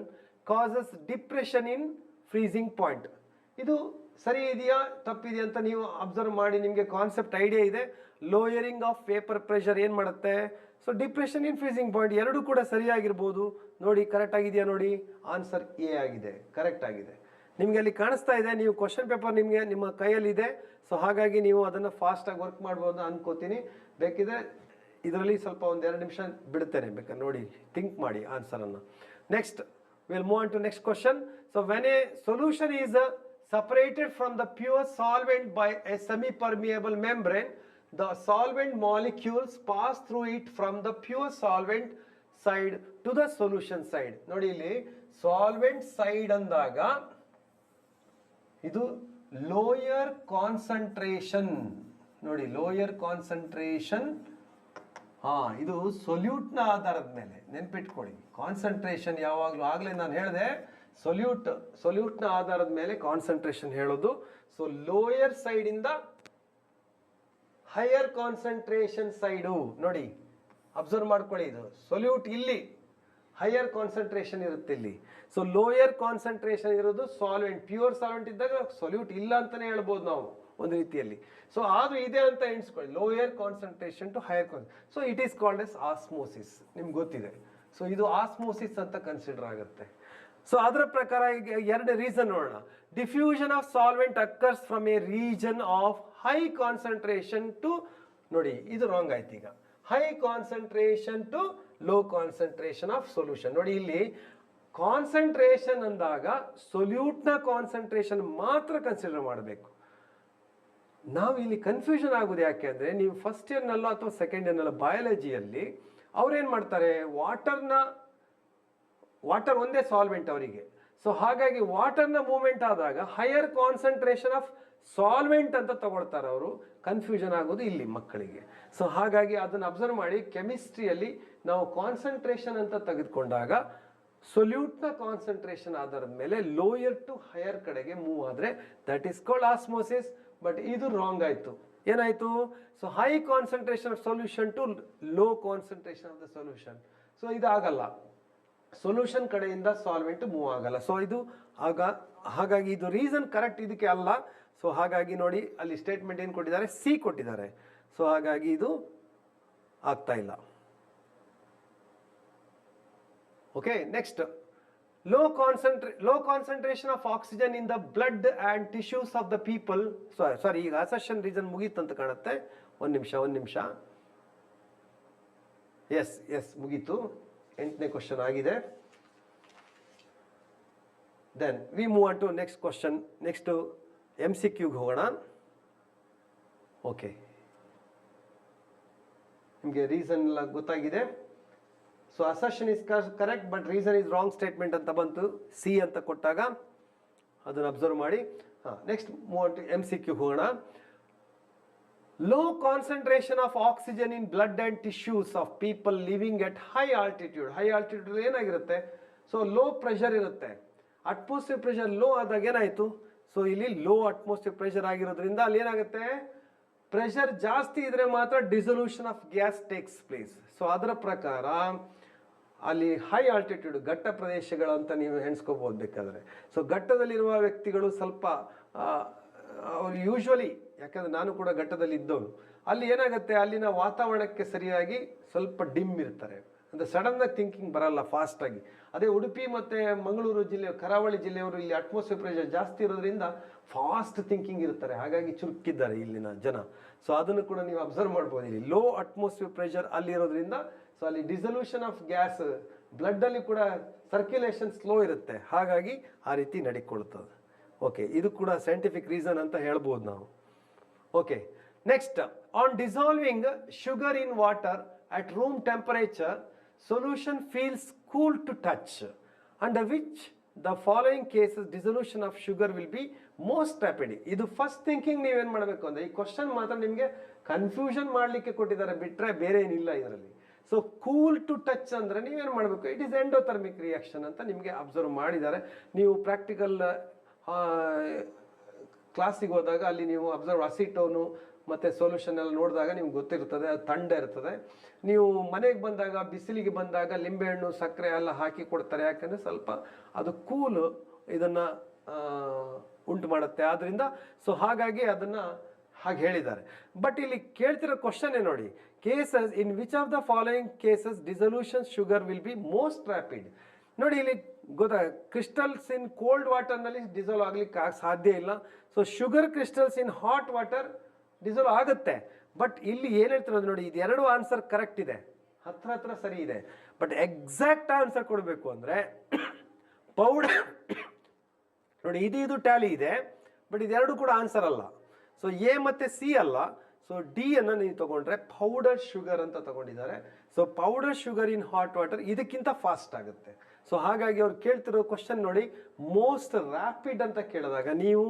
causes depression in freezing point. ಇದು ಸರಿ ಇದೆಯಾ ತಪ್ಪಿದೆಯಾ ಅಂತ ನೀವು observe ಮಾಡಿ, ನಿಮಗೆ ಕಾನ್ಸೆಪ್ಟ್ ಐಡಿಯಾ ಇದೆ. ಲೋಯರಿಂಗ್ ಆಫ್ ವೇಪರ್ ಪ್ರೆಷರ್ ಏನು ಮಾಡುತ್ತೆ? So depression in freezing point ಎರಡೂ ಕೂಡ ಸರಿಯಾಗಿರ್ಬೋದು. ನೋಡಿ ಕರೆಕ್ಟ್ ಆಗಿದೆಯಾ? ನೋಡಿ ಆನ್ಸರ್ ಎ ಆಗಿದೆ, ಕರೆಕ್ಟ್ ಆಗಿದೆ. ನಿಮಗೆ ಅಲ್ಲಿ ಕಾಣಿಸ್ತಾ ಇದೆ, ನೀವು ಕ್ವಶನ್ ಪೇಪರ್ ನಿಮಗೆ ನಿಮ್ಮ ಕೈಯಲ್ಲಿದೆ. ಸೊ ಹಾಗಾಗಿ ನೀವು ಅದನ್ನು ಫಾಸ್ಟಾಗಿ ವರ್ಕ್ ಮಾಡ್ಬೋದು ಅನ್ಕೋತೀನಿ. ಬೇಕಿದ್ರೆ ಇದರಲ್ಲಿ ಸ್ವಲ್ಪ ಒಂದೆರಡು ನಿಮಿಷ ಬಿಡ್ತೇನೆ, ಬೇಕಾದ್ರೆ ನೋಡಿ ಥಿಂಕ್ ಮಾಡಿ ಆನ್ಸರನ್ನು. Next will move on to next question. So when a solution is separated from the pure solvent by a semi-permeable membrane, the solvent molecules pass through it from the pure solvent side to the solution side. ನೋಡಿ ಇಲ್ಲಿ solvent side ಅಂದಾಗ ಇದು lower concentration. ನೋಡಿ lower concentration, ಇದು ಸೊಲ್ಯೂಟ್ನ ಆಧಾರದ ಮೇಲೆ ನೆನ್ಪಿಟ್ಕೊಳ್ಳಿ. Concentration ಯಾವಾಗಲೂ ಆಗಲೇ ನಾನು ಹೇಳಿದೆ, ಸೊಲ್ಯೂಟ್ನ ಆಧಾರದ ಮೇಲೆ ಕಾನ್ಸಂಟ್ರೇಷನ್ ಹೇಳೋದು. ಸೊ ಲೋಯರ್ ಸೈಡ್ ಇಂದ ಹೈಯರ್ ಕಾನ್ಸಂಟ್ರೇಷನ್ ಸೈಡು ನೋಡಿ ಅಬ್ಸರ್ವ್ ಮಾಡ್ಕೊಳ್ಳಿ. ಇದು ಸೊಲ್ಯೂಟ್ ಇಲ್ಲಿ ಹೈಯರ್ ಕಾನ್ಸಂಟ್ರೇಷನ್ ಇರುತ್ತೆ ಇಲ್ಲಿ. ಸೊ ಲೋಯರ್ ಕಾನ್ಸಂಟ್ರೇಷನ್ ಇರೋದು ಸಾಲ್ವೆಂಟ್, ಪ್ಯೂರ್ ಸಾಲ್ವೆಂಟ್ ಇದ್ದಾಗ ಸೊಲ್ಯೂಟ್ ಇಲ್ಲ ಅಂತಾನೆ ಹೇಳ್ಬೋದು ನಾವು ಒಂದು ರೀತಿಯಲ್ಲಿ. ಸೊ ಆದ್ರೂ ಇದೆ ಅಂತ ಎಣಿಸ್ಕೊಳ್ಳಿ, lower concentration to higher concentration. So it is called as osmosis, ನಿಮ್ಗೆ ಗೊತ್ತಿದೆ. ಸೊ ಇದು ಆಸ್ಮೋಸಿಸ್ ಅಂತ ಕನ್ಸಿಡರ್ ಆಗುತ್ತೆ. ಸೊ ಅದರ ಪ್ರಕಾರ ಈಗ ಎರಡು ರೀಸನ್ ನೋಡೋಣ. Diffusion of solvent occurs from a region of high concentration to, ನೋಡಿ ಇದು ರಾಂಗ್ ಆಯ್ತು. ಈಗ high concentration to low concentration of solution. ನೋಡಿ ಇಲ್ಲಿ ಕಾನ್ಸಂಟ್ರೇಷನ್ ಅಂದಾಗ ಸೊಲ್ಯೂಟ್ನ ಕಾನ್ಸಂಟ್ರೇಷನ್ ಮಾತ್ರ ಕನ್ಸಿಡರ್ ಮಾಡಬೇಕು. ನಾವು ಇಲ್ಲಿ ಕನ್ಫ್ಯೂಷನ್ ಆಗೋದು ಯಾಕೆ ಅಂದರೆ, ನೀವು ಫಸ್ಟ್ ಇಯರ್ನಲ್ಲೋ ಅಥವಾ ಸೆಕೆಂಡ್ ಇಯರ್ನಲ್ಲೋ ಬಯಾಲಜಿಯಲ್ಲಿ ಅವ್ರೇನು ಮಾಡ್ತಾರೆ, ವಾಟರ್ ಒಂದೇ ಸಾಲ್ವೆಂಟ್ ಅವರಿಗೆ. ಸೊ ಹಾಗಾಗಿ ವಾಟರ್ನ ಮೂವ್ಮೆಂಟ್ ಆದಾಗ ಹೈಯರ್ ಕಾನ್ಸಂಟ್ರೇಷನ್ ಆಫ್ ಸಾಲ್ವೆಂಟ್ ಅಂತ ತಗೊಳ್ತಾರೆ ಅವರು. ಕನ್ಫ್ಯೂಷನ್ ಆಗೋದು ಇಲ್ಲಿ ಮಕ್ಕಳಿಗೆ. ಸೊ ಹಾಗಾಗಿ ಅದನ್ನು ಅಬ್ಸರ್ವ್ ಮಾಡಿ. ಕೆಮಿಸ್ಟ್ರಿಯಲ್ಲಿ ನಾವು ಕಾನ್ಸಂಟ್ರೇಷನ್ ಅಂತ ತೆಗೆದುಕೊಂಡಾಗ ಸೊಲ್ಯೂಟ್ನ ಕಾನ್ಸಂಟ್ರೇಷನ್ ಆಧಾರದ ಮೇಲೆ ಲೋಯರ್ ಟು ಹೈಯರ್ ಕಡೆಗೆ ಮೂವ್ ಆದರೆ that is called osmosis. But ಇದು ರಾಂಗ್ ಆಯಿತು. ಏನಾಯಿತು? So high concentration of solution to low concentration of the solution. So ಇದು ಆಗಲ್ಲ, ಸೊಲ್ಯೂಷನ್ ಕಡೆಯಿಂದ ಸಾಲ್ವೆಂಟ್ ಮೂವ್ ಆಗಲ್ಲ. ಸೊ ಇದು ಹಾಗಾಗಿ ಇದು ರೀಸನ್ ಕರೆಕ್ಟ್ ಇದಕ್ಕೆ ಅಲ್ಲ. ಸೊ ಹಾಗಾಗಿ ನೋಡಿ ಅಲ್ಲಿ ಸ್ಟೇಟ್ಮೆಂಟ್ ಏನು ಕೊಟ್ಟಿದ್ದಾರೆ, ಸಿ ಕೊಟ್ಟಿದ್ದಾರೆ. ಸೊ ಹಾಗಾಗಿ ಇದು ಆಗ್ತಾ ಇಲ್ಲ. Okay, next low concentration of oxygen in the blood and tissues of the people. Sorry, ಈಗ ಅಸೆಷನ್ ರೀಸನ್ ಮುಗೀತು ಅಂತ ಕಾಣುತ್ತೆ. ಒಂದು ನಿಮಿಷ. ಎಸ್ ಮುಗೀತು. 8ನೇ ಕ್ವಶನ್ ಆಗಿದೆ. Then we move on to next question. Next MCQಗೆ ಹೋಗೋಣ. ಓಕೆ, ನಿಮಗೆ ರೀಸನ್ ಎಲ್ಲ ಗೊತ್ತಾಗಿದೆ. So assertion is correct but reason is wrong statement ಅಂತ ಬಂತು ಸಿ ಅಂತ ಕೊಟ್ಟಾಗ, ಅದನ್ನು ಅಬ್ಸರ್ವ್ ಮಾಡಿ. Next move on to MCQ ಹೋಗೋಣ. Low concentration of oxygen in blood and tissues of people living at high altitude. High altitude ಏನಾಗಿರುತ್ತೆ? So low pressure ಇರುತ್ತೆ. Atmosphere pressure low ಆದಾಗ ಏನಾಯಿತು? ಸೊ ಇಲ್ಲಿ ಲೋ ಅಟ್ಮಾಸ್ಫಿಯರ್ ಪ್ರೆಷರ್ ಆಗಿರೋದ್ರಿಂದ ಅಲ್ಲಿ ಏನಾಗುತ್ತೆ, pressure ಜಾಸ್ತಿ ಇದ್ರೆ ಮಾತ್ರ dissolution of gas takes place. So ಅದರ ಪ್ರಕಾರ ಅಲ್ಲಿ ಹೈ ಆಲ್ಟಿಟ್ಯೂಡ್ ಘಟ್ಟ ಪ್ರದೇಶಗಳಂತ ನೀವು ಎಣಿಸ್ಕೋಬಹುದು ಬೇಕಾದ್ರೆ. ಸೊ ಘಟ್ಟದಲ್ಲಿರುವ ವ್ಯಕ್ತಿಗಳು ಸ್ವಲ್ಪ ಅವ್ರು ಯೂಶ್ವಲಿ, ಯಾಕಂದ್ರೆ ನಾನು ಕೂಡ ಘಟ್ಟದಲ್ಲಿ ಇದ್ದವನು, ಅಲ್ಲಿ ಏನಾಗುತ್ತೆ, ಅಲ್ಲಿನ ವಾತಾವರಣಕ್ಕೆ ಸರಿಯಾಗಿ ಸ್ವಲ್ಪ ಡಿಮ್ ಇರ್ತಾರೆ. ಅಂದರೆ ಸಡನ್ನಾಗಿ ಥಿಂಕಿಂಗ್ ಬರಲ್ಲ ಫಾಸ್ಟಾಗಿ. ಅದೇ ಉಡುಪಿ ಮತ್ತು ಮಂಗಳೂರು ಜಿಲ್ಲೆ, ಕರಾವಳಿ ಜಿಲ್ಲೆಯವರು ಇಲ್ಲಿ ಅಟ್ಮಾಸ್ಫಿಯರ್ ಪ್ರೆಷರ್ ಜಾಸ್ತಿ ಇರೋದ್ರಿಂದ ಫಾಸ್ಟ್ ಥಿಂಕಿಂಗ್ ಇರ್ತಾರೆ, ಹಾಗಾಗಿ ಚುರುಕಿದ್ದಾರೆ ಇಲ್ಲಿನ ಜನ. ಸೊ ಅದನ್ನು ಕೂಡ ನೀವು ಅಬ್ಸರ್ವ್ ಮಾಡ್ಬೋದು. ಇಲ್ಲಿ ಲೋ ಅಟ್ಮಾಸ್ಫಿಯರ್ ಪ್ರೆಷರ್ ಅಲ್ಲಿರೋದ್ರಿಂದ ಸೊ ಅಲ್ಲಿ ಡಿಸಲ್ಯೂಷನ್ ಆಫ್ ಗ್ಯಾಸ್ ಬ್ಲಡ್ಡಲ್ಲಿ ಕೂಡ ಸರ್ಕ್ಯುಲೇಷನ್ ಸ್ಲೋ ಇರುತ್ತೆ, ಹಾಗಾಗಿ ಆ ರೀತಿ ನಡಿಕೊಳ್ತದೆ. ಓಕೆ, ಇದು ಕೂಡ ಸೈಂಟಿಫಿಕ್ ರೀಸನ್ ಅಂತ ಹೇಳ್ಬೋದು ನಾವು. Okay, next on dissolving sugar in water at room temperature, solution feels cool to touch, under which the following cases dissolution of sugar will be most rapid. ಇದು ಫಸ್ಟ್ ಥಿಂಕಿಂಗ್ ನೀವೇನು ಮಾಡಬೇಕು ಅಂದರೆ, ಈ question ಮಾತ್ರ ನಿಮಗೆ ಕನ್ಫ್ಯೂಷನ್ ಮಾಡಲಿಕ್ಕೆ ಕೊಟ್ಟಿದ್ದಾರೆ, ಬಿಟ್ಟರೆ ಬೇರೆ ಏನಿಲ್ಲ ಇದರಲ್ಲಿ. ಸೊ ಕೂಲ್ ಟು ಟಚ್ ಅಂದರೆ ನೀವೇನು ಮಾಡಬೇಕು, ಇಟ್ ಈಸ್ ಎಂಡೋಥರ್ಮಿಕ್ ರಿಯಾಕ್ಷನ್ ಅಂತ ನಿಮಗೆ ಅಬ್ಸರ್ವ್ ಮಾಡಿದ್ದಾರೆ. ನೀವು ಪ್ರಾಕ್ಟಿಕಲ್ ಕ್ಲಾಸಿಗೆ ಹೋದಾಗ ಅಲ್ಲಿ ನೀವು ಅಬ್ಸರ್ವ್ ಅಸಿಟೋನು ಮತ್ತು ಸೊಲ್ಯೂಷನ್ ಎಲ್ಲ ನೋಡಿದಾಗ ನಿಮ್ಗೆ ಗೊತ್ತಿರ್ತದೆ, ಅದು ಥಂಡ ಇರ್ತದೆ. ನೀವು ಮನೆಗೆ ಬಂದಾಗ, ಬಿಸಿಲಿಗೆ ಬಂದಾಗ ಲಿಂಬೆಹಣ್ಣು ಸಕ್ಕರೆ ಎಲ್ಲ ಹಾಕಿ ಕೊಡ್ತಾರೆ, ಯಾಕಂದರೆ ಸ್ವಲ್ಪ ಅದು ಕೂಲು ಇದನ್ನು ಉಂಟು ಮಾಡುತ್ತೆ. ಆದ್ರಿಂದ ಸೊ ಹಾಗಾಗಿ ಅದನ್ನ ಹಾಗೆ ಹೇಳಿದ್ದಾರೆ. ಬಟ್ ಇಲ್ಲಿ ಕೇಳ್ತಿರೋ ಕ್ವಶನ್ ನೋಡಿ, cases in which of the following cases dissolution sugar will be most rapid. ನೋಡಿ ಇಲ್ಲಿ ಗೊತ್ತಾ, ಕ್ರಿಸ್ಟಲ್ಸ್ ಇನ್ ಕೋಲ್ಡ್ ವಾಟರ್ನಲ್ಲಿ ಡಿಸಾಲ್ವ್ ಆಗ್ಲಿಕ್ಕೆ ಸಾಧ್ಯ ಇಲ್ಲ. ಸೊ ಶುಗರ್ ಕ್ರಿಸ್ಟಲ್ಸ್ ಇನ್ ಹಾಟ್ ವಾಟರ್ ಡಿಸಾಲ್ವ್ ಆಗುತ್ತೆ. ಬಟ್ ಇಲ್ಲಿ ಏನ್ ಹೇಳ್ತಿರೋದು ನೋಡಿ, ಇದು ಎರಡು ಆನ್ಸರ್ ಕರೆಕ್ಟ್ ಇದೆ, ಹತ್ರ ಸರಿ ಇದೆ. ಬಟ್ ಎಕ್ಸಾಕ್ಟ್ ಆನ್ಸರ್ ಕೊಡಬೇಕು ಅಂದ್ರೆ ಪೌಡರ್ ನೋಡಿ, ಇದು ಟ್ಯಾಲಿ ಇದೆ, ಬಟ್ ಇದೆರಡು ಕೂಡ ಆನ್ಸರ್ ಅಲ್ಲ. ಸೊ ಎ ಮತ್ತೆ ಸಿ ಅಲ್ಲ. ಸೊ ಡಿ ಅನ್ನು ನೀವು ತಗೊಂಡ್ರೆ ಪೌಡರ್ ಶುಗರ್ ಅಂತ ತಗೊಂಡಿದ್ದಾರೆ. So powder sugar in hot water ಇದಕ್ಕಿಂತ ಫಾಸ್ಟ್ ಆಗುತ್ತೆ. ಸೊ ಹಾಗಾಗಿ ಅವ್ರು ಕೇಳ್ತಿರೋ ಕ್ವಶನ್ ನೋಡಿ, ಮೋಸ್ಟ್ ರ್ಯಾಪಿಡ್ ಅಂತ ಕೇಳಿದಾಗ ನೀವು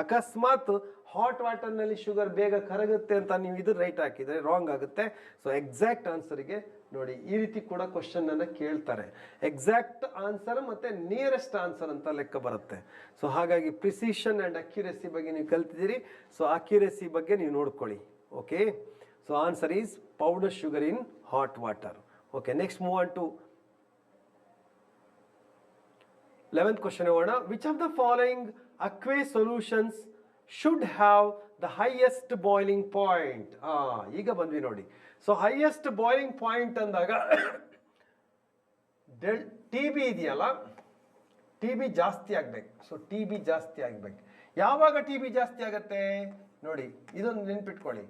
ಅಕಸ್ಮಾತ್ ಹಾಟ್ ವಾಟರ್ನಲ್ಲಿ ಶುಗರ್ ಬೇಗ ಕರಗುತ್ತೆ ಅಂತ ನೀವು ಇದು ರೈಟ್ ಹಾಕಿದರೆ ರಾಂಗ್ ಆಗುತ್ತೆ. ಸೊ ಎಕ್ಸಾಕ್ಟ್ ಆನ್ಸರ್ಗೆ ನೋಡಿ ಈ ರೀತಿ ಕೂಡ ಕ್ವಶನ್ ಅನ್ನ ಕೇಳ್ತಾರೆ. ಎಕ್ಸಾಕ್ಟ್ ಆನ್ಸರ್ ಮತ್ತೆ ನಿಯರೆಸ್ಟ್ ಆನ್ಸರ್ ಅಂತ ಲೆಕ್ಕ ಬರುತ್ತೆ. ಸೊ ಹಾಗಾಗಿ ಪ್ರಿಸಿಷನ್ ಅಂಡ್ ಅಕ್ಯುರೆಸಿ ಬಗ್ಗೆ ನೀವು ಕಲ್ತಿದ್ದೀರಿ. ಸೊ ಅಕ್ಯುರೆಸಿ ಬಗ್ಗೆ ನೀವು ನೋಡ್ಕೊಳ್ಳಿ. Okay, so answer is powder sugar in hot water. Okay, next move on to 11th question ಹೋಗೋಣ. Which of the following aqueous solutions should have the highest boiling point? ಈಗ ಬಂದ್ವಿ ನೋಡಿ. So highest boiling point ಅಂದಾಗ T B ಇದೆಯಲ್ಲ, T B ಜಾಸ್ತಿ ಆಗ್ಬೇಕು. So T B ಜಾಸ್ತಿ ಆಗ್ಬೇಕು. ಯಾವಾಗ ಟಿ ಬಿ ಜಾಸ್ತಿ ಆಗತ್ತೆ ನೋಡಿ, ಇದೊಂದು ನೆನ್ಪಿಟ್ಕೊಳ್ಳಿ.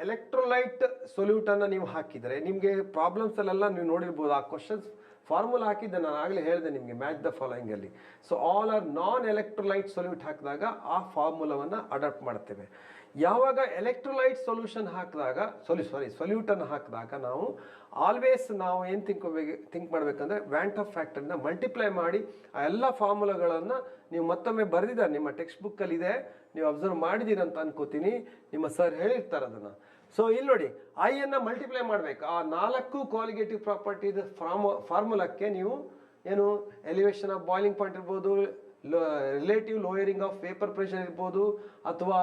ಎಲೆಕ್ಟ್ರೋಲೈಟ್ ಸೊಲ್ಯೂಟ್ ಅನ್ನ ನೀವು ಹಾಕಿದರೆ ನಿಮಗೆ ಪ್ರಾಬ್ಲಮ್ಸ್ ಅಲ್ಲೆಲ್ಲ ನೀವು ನೋಡಿರ್ಬೋದು. ಆ ಕ್ವಶನ್ಸ್ ಫಾರ್ಮುಲಾ ಹಾಕಿದ್ದೆ ನಾನು ಆಗಲೇ ಹೇಳಿದೆ ನಿಮಗೆ, ಮ್ಯಾಚ್ ದ ಫಾಲೋಯಿಂಗ್ ಅಲ್ಲಿ. So all are non electrolyte solute ಹಾಕಿದಾಗ ಆ ಫಾರ್ಮುಲಾವನ್ನು ಅಡಾಪ್ಟ್ ಮಾಡ್ತೇವೆ. ಯಾವಾಗ ಎಲೆಕ್ಟ್ರೋಲೈಟ್ ಸೊಲ್ಯೂಷನ್ ಹಾಕಿದಾಗ ಸೊಲ್ಯೂಟ್ ಅನ್ನು ಹಾಕಿದಾಗ ನಾವು ಆಲ್ವೇಸ್ ನಾವು ಏನು ಥಿಂಕ್ ಮಾಡಬೇಕಂದ್ರೆ ವ್ಯಾಂಟ್ ಆಫ್ ಫ್ಯಾಕ್ಟರ್ನ ಮಲ್ಟಿಪ್ಲೈ ಮಾಡಿ ಆ ಎಲ್ಲ ಫಾರ್ಮುಲಾಗಳನ್ನು ನೀವು ಮತ್ತೊಮ್ಮೆ ಬರೆದಿದ್ದಾರೆ, ನಿಮ್ಮ ಟೆಕ್ಸ್ಟ್ ಬುಕ್ಕಲ್ಲಿ ಇದೆ, ನೀವು ಅಬ್ಸರ್ವ್ ಮಾಡಿದ್ದೀರ ಅಂತ ಅನ್ಕೋತೀನಿ. ನಿಮ್ಮ ಸರ್ ಹೇಳಿರ್ತಾರೆ ಅದನ್ನು. ಸೊ ಇಲ್ಲಿ ನೋಡಿ, ಐ ಅನ್ನ ಮಲ್ಟಿಪ್ಲೈ ಮಾಡಬೇಕು. ಆ 4 ಕ್ವಾಲಿಟೇಟಿವ್ ಪ್ರಾಪರ್ಟೀಸ್ ಫಾರ್ಮುಲಾಕ್ಕೆ ನೀವು ಏನು ಎಲಿವೇಶನ್ ಆಫ್ ಬಾಯ್ಲಿಂಗ್ ಪಾಯಿಂಟ್ ಇರ್ಬೋದು, relative lowering of vapour pressure ಇರ್ಬೋದು, ಅಥವಾ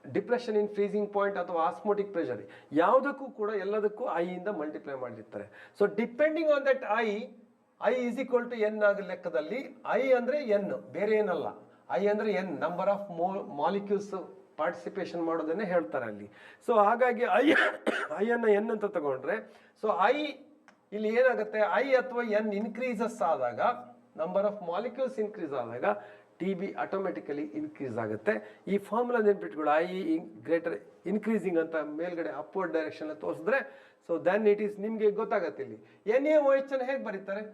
ಡಿಪ್ರೆಷನ್ ಇನ್ ಫ್ರೀಸಿಂಗ್ ಪಾಯಿಂಟ್ ಅಥವಾ ಆಸ್ಮೋಟಿಕ್ ಪ್ರೆಷರ್, ಯಾವುದಕ್ಕೂ ಕೂಡ ಎಲ್ಲದಕ್ಕೂ ಐ ಇಂದ ಮಲ್ಟಿಪ್ಲೈ ಮಾಡಿರ್ತಾರೆ. So depending on that I is equal to N ಆಗ ಲೆಕ್ಕದಲ್ಲಿ ಐ ಅಂದ್ರೆ ಎನ್, ಬೇರೆ ಏನಲ್ಲ. ಐ ಅಂದ್ರೆ N, number of molecules participation ಮಾಡೋದನ್ನೇ ಹೇಳ್ತಾರೆ ಅಲ್ಲಿ. ಸೊ ಹಾಗಾಗಿ ಐ ಅನ್ನ ಎನ್ ಅಂತ ತಗೊಂಡ್ರೆ, ಸೊ ಐ ಇಲ್ಲಿ ಏನಾಗುತ್ತೆ, ಐ ಅಥವಾ ಎನ್ ಇನ್ಕ್ರೀಸಸ್ ಆದಾಗ, ನಂಬರ್ ಆಫ್ ಮಾಲಿಕ್ಯೂಲ್ಸ್ ಇನ್ಕ್ರೀಸ್ ಆದಾಗ ಟಿ ಬಿ ಆಟೋಮೆಟಿಕಲಿ ಇನ್ಕ್ರೀಸ್ ಆಗುತ್ತೆ. ಈ ಫಾರ್ಮುಲಾ ನೆನ್ಪಿಟ್ಕೊಳ್ಳಿ, ಐ ಗ್ರೇಟರ್ ಇನ್ಕ್ರೀಸಿಂಗ್ ಅಂತ ಮೇಲ್ಗಡೆ ಅಪ್ವರ್ಡ್ ಡೈರೆಕ್ಷನ್ ತೋರಿಸಿದ್ರೆ, ಸೊ ದೆನ್ ಇಟ್ ಈಸ್ ನಿಮಗೆ ಗೊತ್ತಾಗತ್ತೆ. ಇಲ್ಲಿ NaOH ಅನ್ನು ಹೇಗೆ ಬರೀತಾರೆ,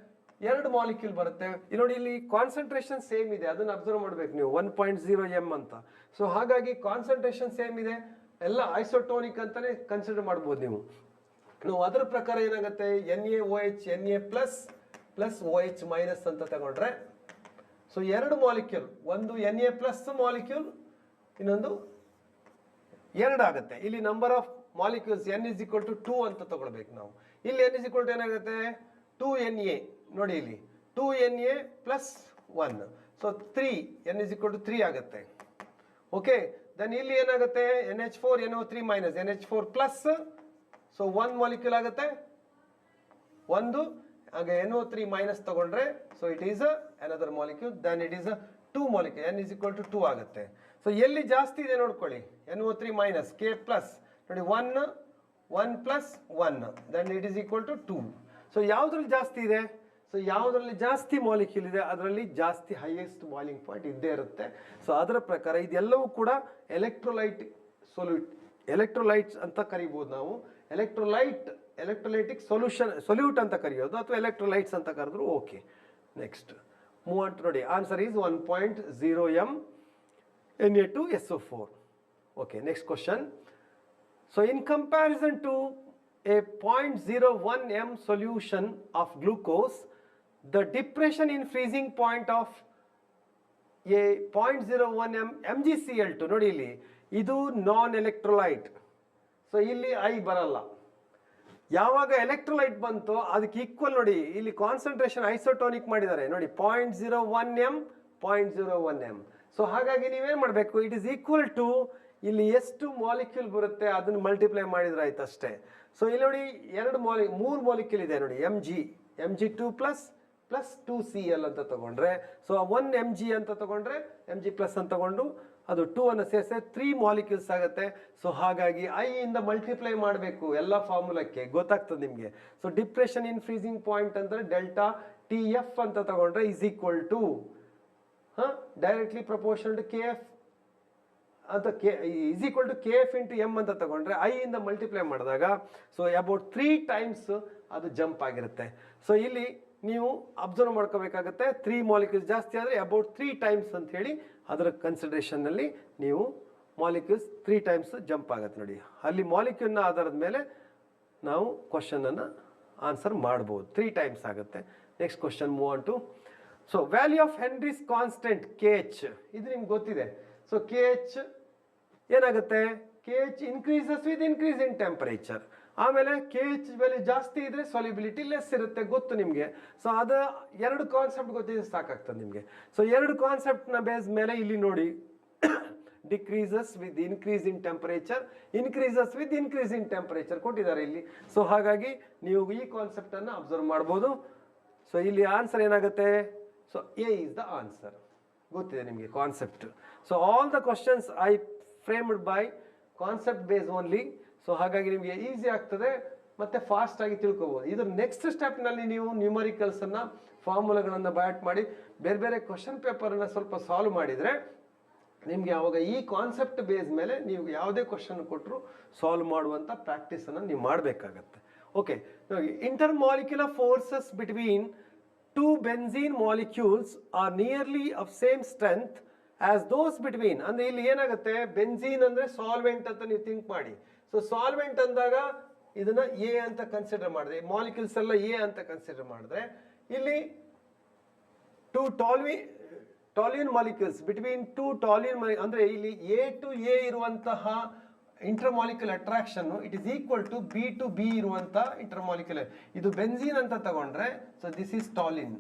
2 ಮಾಲಿಕ್ಯೂಲ್ ಬರುತ್ತೆ. ನೋಡಿ ಇಲ್ಲಿ ಕಾನ್ಸಂಟ್ರೇಷನ್ ಸೇಮ್ ಇದೆ, ಅದನ್ನ ಅಬ್ಸರ್ವ್ ಮಾಡ್ಬೇಕು ನೀವು, 1.0 m ಅಂತ. ಸೊ ಹಾಗಾಗಿ ಕಾನ್ಸಂಟ್ರೇಷನ್ ಸೇಮ್ ಇದೆ, ಎಲ್ಲ ಐಸೋಟೋನಿಕ್ ಅಂತಾನೆ ಕನ್ಸಿಡರ್ ಮಾಡ್ಬೋದು ನೀವು. ಅದರ ಪ್ರಕಾರ ಏನಾಗುತ್ತೆ, NaOH Na plus OH minus ಅಂತ ತಗೊಂಡ್ರೆ, ಸೊ 2 ಮಾಲಿಕ್ಯೂಲ್, ಒಂದು Na+ ಮಾಲಿಕ್ಯೂಲ್, ಇನ್ನೊಂದು 2 ಆಗುತ್ತೆ. ಇಲ್ಲಿ number of molecules n is equal to 2 ಅಂತ ತಗೊಳ್ಬೇಕು ನಾವು. ಇಲ್ಲಿ n is equal to ಏನಾಗುತ್ತೆ, 2Na. ನೋಡಿ ಇಲ್ಲಿ 2Na plus 1, so 3, n is equal to 3 ಆಗುತ್ತೆ. ಓಕೆ, ದೆನ್ ಇಲ್ಲಿ ಏನಾಗುತ್ತೆ, NH4 NO3 minus NH4 plus, so 1 molecule ಆಗುತ್ತೆ, ಒಂದು ಹಾಗೆ NO3 ಮೈನಸ್ ತಗೊಂಡ್ರೆ, so it is another molecule, then it is 2 molecule, n is equal to 2 ಆಗುತ್ತೆ. So ಎಲ್ಲಿ ಜಾಸ್ತಿ ಇದೆ ನೋಡ್ಕೊಳ್ಳಿ, NO3 ಮೈನಸ್ K ಪ್ಲಸ್, ನೋಡಿ 1 plus 1, then it is equal to 2. So ಯಾವುದ್ರಲ್ಲಿ ಜಾಸ್ತಿ ಇದೆ, ಸೊ ಯಾವುದರಲ್ಲಿ ಜಾಸ್ತಿ ಮಾಲಿಕ್ಯೂಲ್ ಇದೆ ಅದರಲ್ಲಿ ಜಾಸ್ತಿ ಹೈಯೆಸ್ಟ್ ಬಾಯ್ಲಿಂಗ್ ಪಾಯಿಂಟ್ ಇದ್ದೇ ಇರುತ್ತೆ. ಸೊ ಅದರ ಪ್ರಕಾರ ಇದೆಲ್ಲವೂ ಕೂಡ ಎಲೆಕ್ಟ್ರೋಲೈಟ್ಸ್ ಅಂತ ಕರಿಬಹುದು ನಾವು. ಎಲೆಕ್ಟ್ರೋಲೈಟಿಕ್ ಸೊಲ್ಯೂಟ್ ಅಂತ ಕರೆಯೋದು, ಅಥವಾ ಎಲೆಕ್ಟ್ರೋಲೈಟ್ಸ್ ಅಂತ ಕರೆದ್ರು ಓಕೆ. ನೆಕ್ಸ್ಟ್ ಮೂವ್ ಆನ್ ನೋಡಿ, answer is 1.0 m Na2SO4. Okay, next question. So in comparison to a 0.01 m solution of glucose, the depression in freezing point of a 0.01 m MgCl2, ನೋಡಿ ಇಲ್ಲಿ ಇದು ನಾನ್ electrolyte. So ಇಲ್ಲಿ I ಬರಲ್ಲ. ಯಾವಾಗ electrolyte ಬಂತು ಅದಕ್ಕೆ equal, ನೋಡಿ ಇಲ್ಲಿ ಕಾನ್ಸಂಟ್ರೇಷನ್ ಐಸೋಟೋನಿಕ್ ಮಾಡಿದ್ದಾರೆ ನೋಡಿ, 0.01 m 0.01 m. ಸೊ ಹಾಗಾಗಿ ನೀವೇನ್ ಮಾಡಬೇಕು, ಇಟ್ ಇಸ್ ಈಕ್ವಲ್ ಟು ಇಲ್ಲಿ ಎಷ್ಟು ಮಾಲಿಕ್ಯೂಲ್ ಬರುತ್ತೆ ಅದನ್ನು ಮಲ್ಟಿಪ್ಲೈ ಮಾಡಿದ್ರೆ ಆಯ್ತು ಅಷ್ಟೇ. ಸೊ ಇಲ್ಲಿ ನೋಡಿ 3 ಮಾಲಿಕ್ಯೂಲ್ ಇದೆ ನೋಡಿ, Mg2 ಪ್ಲಸ್ ಪ್ಲಸ್ 2Cl ಅಂತ ತಗೊಂಡ್ರೆ, ಸೊ 1 mg ಅಂತ ತಗೊಂಡ್ರೆ mg ಪ್ಲಸ್ ಅಂತ ತಗೊಂಡು ಅದು 2 ಅನ್ನು ಸೇರಿಸಿ 3 ಮಾಲಿಕ್ಯೂಲ್ಸ್ ಆಗುತ್ತೆ. ಸೊ ಹಾಗಾಗಿ ಐ ಇಂದ ಮಲ್ಟಿಪ್ಲೈ ಮಾಡಬೇಕು ಎಲ್ಲ ಫಾರ್ಮುಲಕ್ಕೆ, ಗೊತ್ತಾಗ್ತದೆ ನಿಮಗೆ. So depression in freezing point ಅಂದರೆ ಡೆಲ್ಟಾ TF ಅಂತ ತಗೊಂಡ್ರೆ is equal to directly proportional to KF ಅಂತ is equal to KF into M ಅಂತ ತಗೊಂಡ್ರೆ ಐ ಇಂದ ಮಲ್ಟಿಪ್ಲೈ ಮಾಡಿದಾಗ ಸೊ ಅಬೌಟ್ 3 ಟೈಮ್ಸ್ ಅದು ಜಂಪ್ ಆಗಿರುತ್ತೆ. ಸೊ ಇಲ್ಲಿ ನೀವು ಅಬ್ಸರ್ವ್ ಮಾಡ್ಕೋಬೇಕಾಗುತ್ತೆ, 3 ಮಾಲಿಕ್ಯೂಲ್ಸ್ ಜಾಸ್ತಿ ಆದರೆ ಅಬೌಟ್ 3 ಟೈಮ್ಸ್ ಅಂತ ಹೇಳಿ ಅದರ ಕನ್ಸಿಡರೇಷನ್ನಲ್ಲಿ ನೀವು ಮಾಲಿಕ್ಯೂಲ್ಸ್ 3 ಟೈಮ್ಸ್ ಜಂಪ್ ಆಗುತ್ತೆ ನೋಡಿ. ಅಲ್ಲಿ ಮಾಲಿಕ್ಯೂಲ್ನ ಆಧಾರದ ಮೇಲೆ ನಾವು ಕ್ವಶನನ್ನು ಆನ್ಸರ್ ಮಾಡ್ಬೋದು. 3 ಟೈಮ್ಸ್ ಆಗುತ್ತೆ. Next question move on to so value of Henry's constant KH. ಇದು ನಿಮ್ಗೆ ಗೊತ್ತಿದೆ. ಸೊ KH ಏನಾಗುತ್ತೆ, KH increases with increase in temperature. ಆಮೇಲೆ KH ವ್ಯಾಲ್ಯೂ ಜಾಸ್ತಿ ಇದ್ರೆ ಸಾಲ್ಯುಬಿಲಿಟಿ ಲೆಸ್ ಇರುತ್ತೆ, ಗೊತ್ತು ನಿಮಗೆ. ಸೊ ಅದು 2 ಕಾನ್ಸೆಪ್ಟ್ ಗೊತ್ತಿದ್ರೆ ಸಾಕಾಗ್ತದೆ ನಿಮಗೆ. ಸೊ 2 ಕಾನ್ಸೆಪ್ಟ್ನ ಬೇಸ್ ಮೇಲೆ ಇಲ್ಲಿ ನೋಡಿ decreases with increase in temperature, increases with increase in temperature ಕೊಟ್ಟಿದ್ದಾರೆ ಇಲ್ಲಿ. ಸೊ ಹಾಗಾಗಿ ನೀವು ಈ ಕಾನ್ಸೆಪ್ಟನ್ನು ಅಬ್ಸರ್ವ್ ಮಾಡ್ಬೋದು. ಸೊ ಇಲ್ಲಿ ಆನ್ಸರ್ ಏನಾಗುತ್ತೆ, so A is the answer. ಗೊತ್ತಿದೆ ನಿಮಗೆ concept. So all the questions I framed by concept base only. So ಹಾಗಾಗಿ ನಿಮಗೆ ಈಸಿ ಆಗ್ತದೆ ಮತ್ತೆ ಫಾಸ್ಟ್ ಆಗಿ ತಿಳ್ಕೊಬೋದು. ಇದ್ರ ನೆಕ್ಸ್ಟ್ ಸ್ಟೆಪ್ನಲ್ಲಿ ನೀವು ನ್ಯೂಮರಿಕಲ್ಸನ್ನು ಫಾರ್ಮುಲಾಗಳನ್ನು ಬ್ಯಾಟ್ ಮಾಡಿ ಬೇರೆ ಬೇರೆ ಕ್ವಶನ್ ಪೇಪರನ್ನು ಸ್ವಲ್ಪ ಸಾಲ್ವ್ ಮಾಡಿದರೆ ನಿಮಗೆ ಆವಾಗ ಈ ಕಾನ್ಸೆಪ್ಟ್ ಬೇಸ್ ಮೇಲೆ ನೀವು ಯಾವುದೇ ಕ್ವಶನ್ ಕೊಟ್ಟರು ಸಾಲ್ವ್ ಮಾಡುವಂಥ ಪ್ರಾಕ್ಟೀಸನ್ನು ನೀವು ಮಾಡಬೇಕಾಗತ್ತೆ. Okay, inter molecular forces between 2 benzene molecules are nearly of same strength as those between. ಅಂದರೆ ಇಲ್ಲಿ ಏನಾಗುತ್ತೆ, ಬೆನ್ಝೀನ್ ಅಂದರೆ ಸಾಲ್ವೆಂಟ್ ಅಂತ ನೀವು ಥಿಂಕ್ ಮಾಡಿ. ಸೊ ಸಾಲ್ವೆಂಟ್ ಅಂದಾಗ ಇದನ್ನ ಎ ಅಂತ ಕನ್ಸಿಡರ್ ಮಾಡಿದ್ರೆ, ಮಾಲಿಕ್ಯೂಲ್ಸ್ ಎಲ್ಲ ಎ ಅಂತ ಕನ್ಸಿಡರ್ ಮಾಡಿದ್ರೆ, ಇಲ್ಲಿ 2 toluene ಮಾಲಿಕ್ಯೂಲ್ಸ್ ಬಿಟ್ವೀನ್ 2 toluene ಅಂದರೆ ಇಲ್ಲಿ A to A ಇರುವಂತಹ intermolecular attraction it is equal to B to B ಇರುವಂಥ ಇಂಟರ್ಮಾಲಿಕ್ಯುಲರ್. ಇದು ಬೆನ್ಝೀನ್ ಅಂತ ತಗೊಂಡ್ರೆ so this is toluene.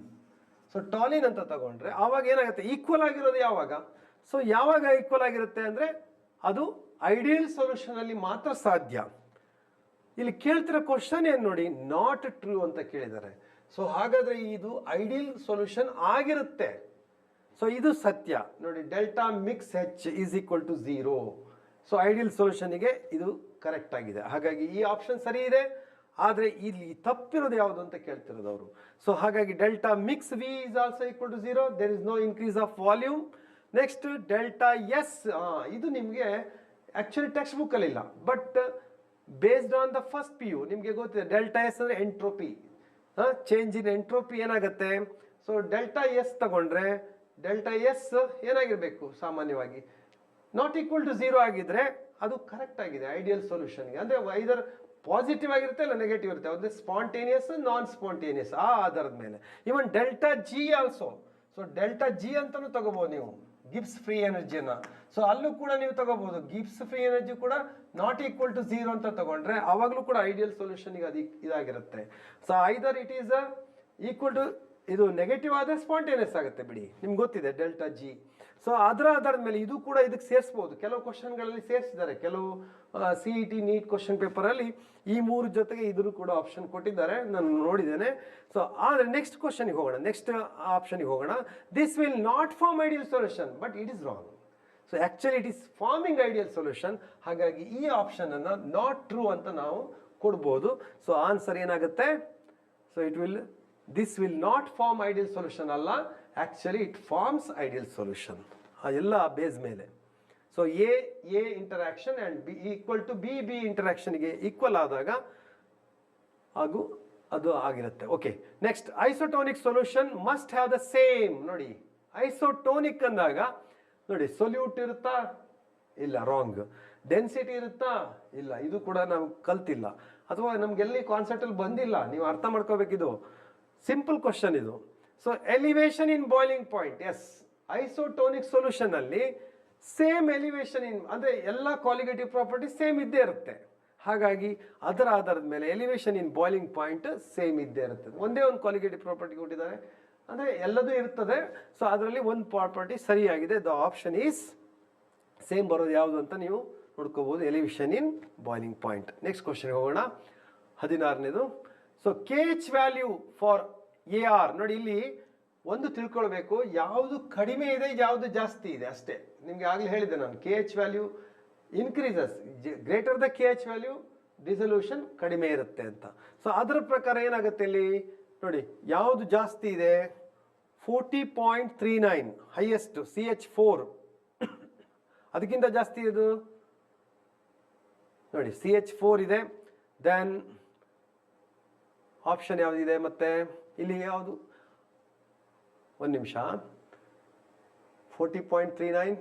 So toluene ಅಂತ ತಗೊಂಡ್ರೆ ಆವಾಗ ಏನಾಗುತ್ತೆ, ಈಕ್ವಲ್ ಆಗಿರೋದು ಯಾವಾಗ, ಸೊ ಯಾವಾಗ ಈಕ್ವಲ್ ಆಗಿರುತ್ತೆ ಅಂದರೆ ಅದು ಐಡಿಯಲ್ ಸೊಲ್ಯೂಷನ್ ಅಲ್ಲಿ ಮಾತ್ರ ಸಾಧ್ಯ. ಇಲ್ಲಿ ಕೇಳ್ತಿರೋ ಕ್ವಶನ್ ಏನು ನೋಡಿ, ನಾಟ್ ಟ್ರೂ ಅಂತ ಕೇಳಿದ್ದಾರೆ. ಸೊ ಹಾಗಾದ್ರೆ ಇದು ಐಡಿಯಲ್ ಸೊಲ್ಯೂಷನ್ ಆಗಿರುತ್ತೆ. ಸೊ ಇದು ಸತ್ಯ ನೋಡಿ, delta mix H is equal to 0. So ideal ಸೊಲ್ಯೂಷನ್ಗೆ ಇದು ಕರೆಕ್ಟ್ ಆಗಿದೆ. ಹಾಗಾಗಿ ಈ ಆಪ್ಷನ್ ಸರಿ ಇದೆ. ಆದರೆ ಇಲ್ಲಿ ತಪ್ಪಿರೋದು ಯಾವುದು ಅಂತ ಕೇಳ್ತಿರೋದು ಅವರು. ಸೊ ಹಾಗಾಗಿ delta mix V is also equal to 0. There is no increase of volume. Next delta S, ಇದು ನಿಮಗೆ ಆ್ಯಕ್ಚುಲಿ ಟೆಕ್ಸ್ಟ್ ಬುಕ್ಕಲ್ಲಿ ಇಲ್ಲ, but based on the first PU ನಿಮಗೆ ಗೊತ್ತಿದೆ. ಡೆಲ್ಟಾ S ಅಂದರೆ ಎಂಟ್ರೋಪಿ, ಚೇಂಜ್ ಇನ್ ಎಂಟ್ರೋಪಿ ಏನಾಗುತ್ತೆ. So delta S ತಗೊಂಡ್ರೆ delta S ಏನಾಗಿರಬೇಕು, ಸಾಮಾನ್ಯವಾಗಿ ನಾಟ್ ಈಕ್ವಲ್ ಟು 0 ಆಗಿದ್ರೆ ಅದು ಕರೆಕ್ಟ್ ಆಗಿದೆ ಐಡಿಯಲ್ ಸೊಲ್ಯೂಷನ್ಗೆ. ಅಂದರೆ ಐದರ್ ಪಾಸಿಟಿವ್ ಆಗಿರುತ್ತೆ ಇಲ್ಲ ನೆಗೆಟಿವ್ ಇರುತ್ತೆ, ಒಂದು ಸ್ಪಾಂಟೇನಿಯಸ್ ನಾನ್ ಸ್ಪಾಂಟೇನಿಯಸ್ ಆ ಆಧಾರದ ಮೇಲೆ. Even delta G also. So delta G ಅಂತಲೂ ತಗೋಬಹುದು ನೀವು ಗಿಬ್ಸ್ ಫ್ರೀ ಎನರ್ಜಿಯನ್ನು. ಸೊ ಅಲ್ಲೂ ಕೂಡ ನೀವು ತಗೋಬಹುದು ಗಿಬ್ಸ್ ಫ್ರೀ ಎನರ್ಜಿ ಕೂಡ ನಾಟ್ ಈಕ್ವಲ್ ಟು 0 ಅಂತ ತಗೊಂಡ್ರೆ ಆವಾಗಲೂ ಕೂಡ ಐಡಿಯಲ್ ಸೊಲ್ಯೂಷನ್ಗೆ ಅದು ಇದಾಗಿರುತ್ತೆ. So either it is equal to, ಇದು ನೆಗೆಟಿವ್ ಆದರೆ ಸ್ಪಾಂಟೇನಿಯಸ್ ಆಗುತ್ತೆ ಬಿಡಿ, ನಿಮ್ಗೆ ಗೊತ್ತಿದೆ ಡೆಲ್ಟಾ G. ಸೊ ಅದರ ಆಧಾರದ ಮೇಲೆ ಇದು ಕೂಡ ಇದಕ್ಕೆ ಸೇರಿಸ್ಬೋದು. ಕೆಲವು ಕ್ವಶನ್ಗಳಲ್ಲಿ ಸೇರಿಸಿದ್ದಾರೆ, ಕೆಲವು CET ನೀಟ್ ಕ್ವಶನ್ ಪೇಪರಲ್ಲಿ ಈ 3 ಜೊತೆಗೆ ಇದನ್ನು ಕೂಡ ಆಪ್ಷನ್ ಕೊಟ್ಟಿದ್ದಾರೆ, ನಾನು ನೋಡಿದ್ದೇನೆ. ಸೊ ಆದರೆ ನೆಕ್ಸ್ಟ್ ಕ್ವಶನ್ಗೆ ಹೋಗೋಣ, ನೆಕ್ಸ್ಟ್ ಆಪ್ಷನ್ಗೆ ಹೋಗೋಣ. This will not form ideal solution but it is wrong. So actually it is forming ideal solution. ಹಾಗಾಗಿ ಈ ಆಪ್ಷನನ್ನು ನಾಟ್ ಟ್ರೂ ಅಂತ ನಾವು ಕೊಡ್ಬೋದು. ಸೊ ಆನ್ಸರ್ ಏನಾಗುತ್ತೆ, so this will not form ideal solution ಅಲ್ಲ, actually it forms ideal solution. ಎಲ್ಲ base ಮೇಲೆ. So A interaction and B equal to B ಇಂಟರಾಕ್ಷನ್ಗೆ ಈಕ್ವಲ್ ಆದಾಗ ಅದು ಆಗಿರುತ್ತೆ. Okay, next isotonic solution must have the same. ನೋಡಿ isotonic ಅಂದಾಗ ನೋಡಿ ಸೊಲ್ಯೂಟ್ ಇರುತ್ತಾ, ಇಲ್ಲ, ರಾಂಗ್. ಡೆನ್ಸಿಟಿ ಇರುತ್ತಾ, ಇಲ್ಲ, ಇದು ಕೂಡ ನಾವು ಕಲ್ತಿಲ್ಲ ಅಥವಾ ನಮ್ಗೆಲ್ಲಿ ಕಾನ್ಸೆಪ್ಟಲ್ಲಿ ಬಂದಿಲ್ಲ. ನೀವು ಅರ್ಥ ಮಾಡ್ಕೋಬೇಕಿದು, ಸಿಂಪಲ್ ಕ್ವಶನ್ ಇದು. So elevation in boiling point, yes, isotonic solution ಅಲ್ಲಿ ಸೇಮ್ ಎಲಿವೇಶನ್ ಇನ್ ಅಂದರೆ ಎಲ್ಲ ಕಾಲಿಗೇಟಿವ್ ಪ್ರಾಪರ್ಟಿ ಸೇಮ್ ಇದ್ದೇ ಇರುತ್ತೆ. ಹಾಗಾಗಿ ಅದರ ಆಧಾರದ ಮೇಲೆ elevation in boiling point same ಇದ್ದೇ ಇರ್ತದೆ. ಒಂದೇ ಒಂದು ಕಾಲಿಗೇಟಿವ್ ಪ್ರಾಪರ್ಟಿ ಕೊಟ್ಟಿದ್ದಾರೆ, ಅಂದರೆ ಎಲ್ಲದೂ ಇರ್ತದೆ. ಸೊ ಅದರಲ್ಲಿ ಒಂದು ಪ್ರಾಪರ್ಟಿ ಸರಿಯಾಗಿದೆ. ದ ಆಪ್ಷನ್ ಈಸ್ ಸೇಮ್ ಬರೋದು ಯಾವುದು ಅಂತ ನೀವು ನೋಡ್ಕೋಬಹುದು, elevation in boiling point. Next ಕ್ವಶನ್ಗೆ ಹೋಗೋಣ, 16ನೇದು. So KH value for AR ನೋಡಿ ಇಲ್ಲಿ ಒಂದು ತಿಳ್ಕೊಳ್ಬೇಕು, ಯಾವುದು ಕಡಿಮೆ ಇದೆ ಯಾವುದು ಜಾಸ್ತಿ ಇದೆ ಅಷ್ಟೇ. ನಿಮ್ಗೆ ಆಗಲೇ ಹೇಳಿದೆ ನಾನು, KH value increases, greater the KH value dissolution ಕಡಿಮೆ ಇರುತ್ತೆ ಅಂತ. ಸೊ ಅದರ ಪ್ರಕಾರ ಏನಾಗುತ್ತೆ ಇಲ್ಲಿ ನೋಡಿ, ಯಾವುದು ಜಾಸ್ತಿ ಇದೆ 40.39 ಹೈಯೆಸ್ಟ್ CH4 ಅದಕ್ಕಿಂತ ಜಾಸ್ತಿ ಇದು ನೋಡಿ CH4 ಇದೆ. ದೆನ್ ಆಪ್ಷನ್ ಯಾವುದಿದೆ ಮತ್ತೆ ಇಲ್ಲಿ ಯಾವುದು, ಒಂದು ನಿಮಿಷ, 40.39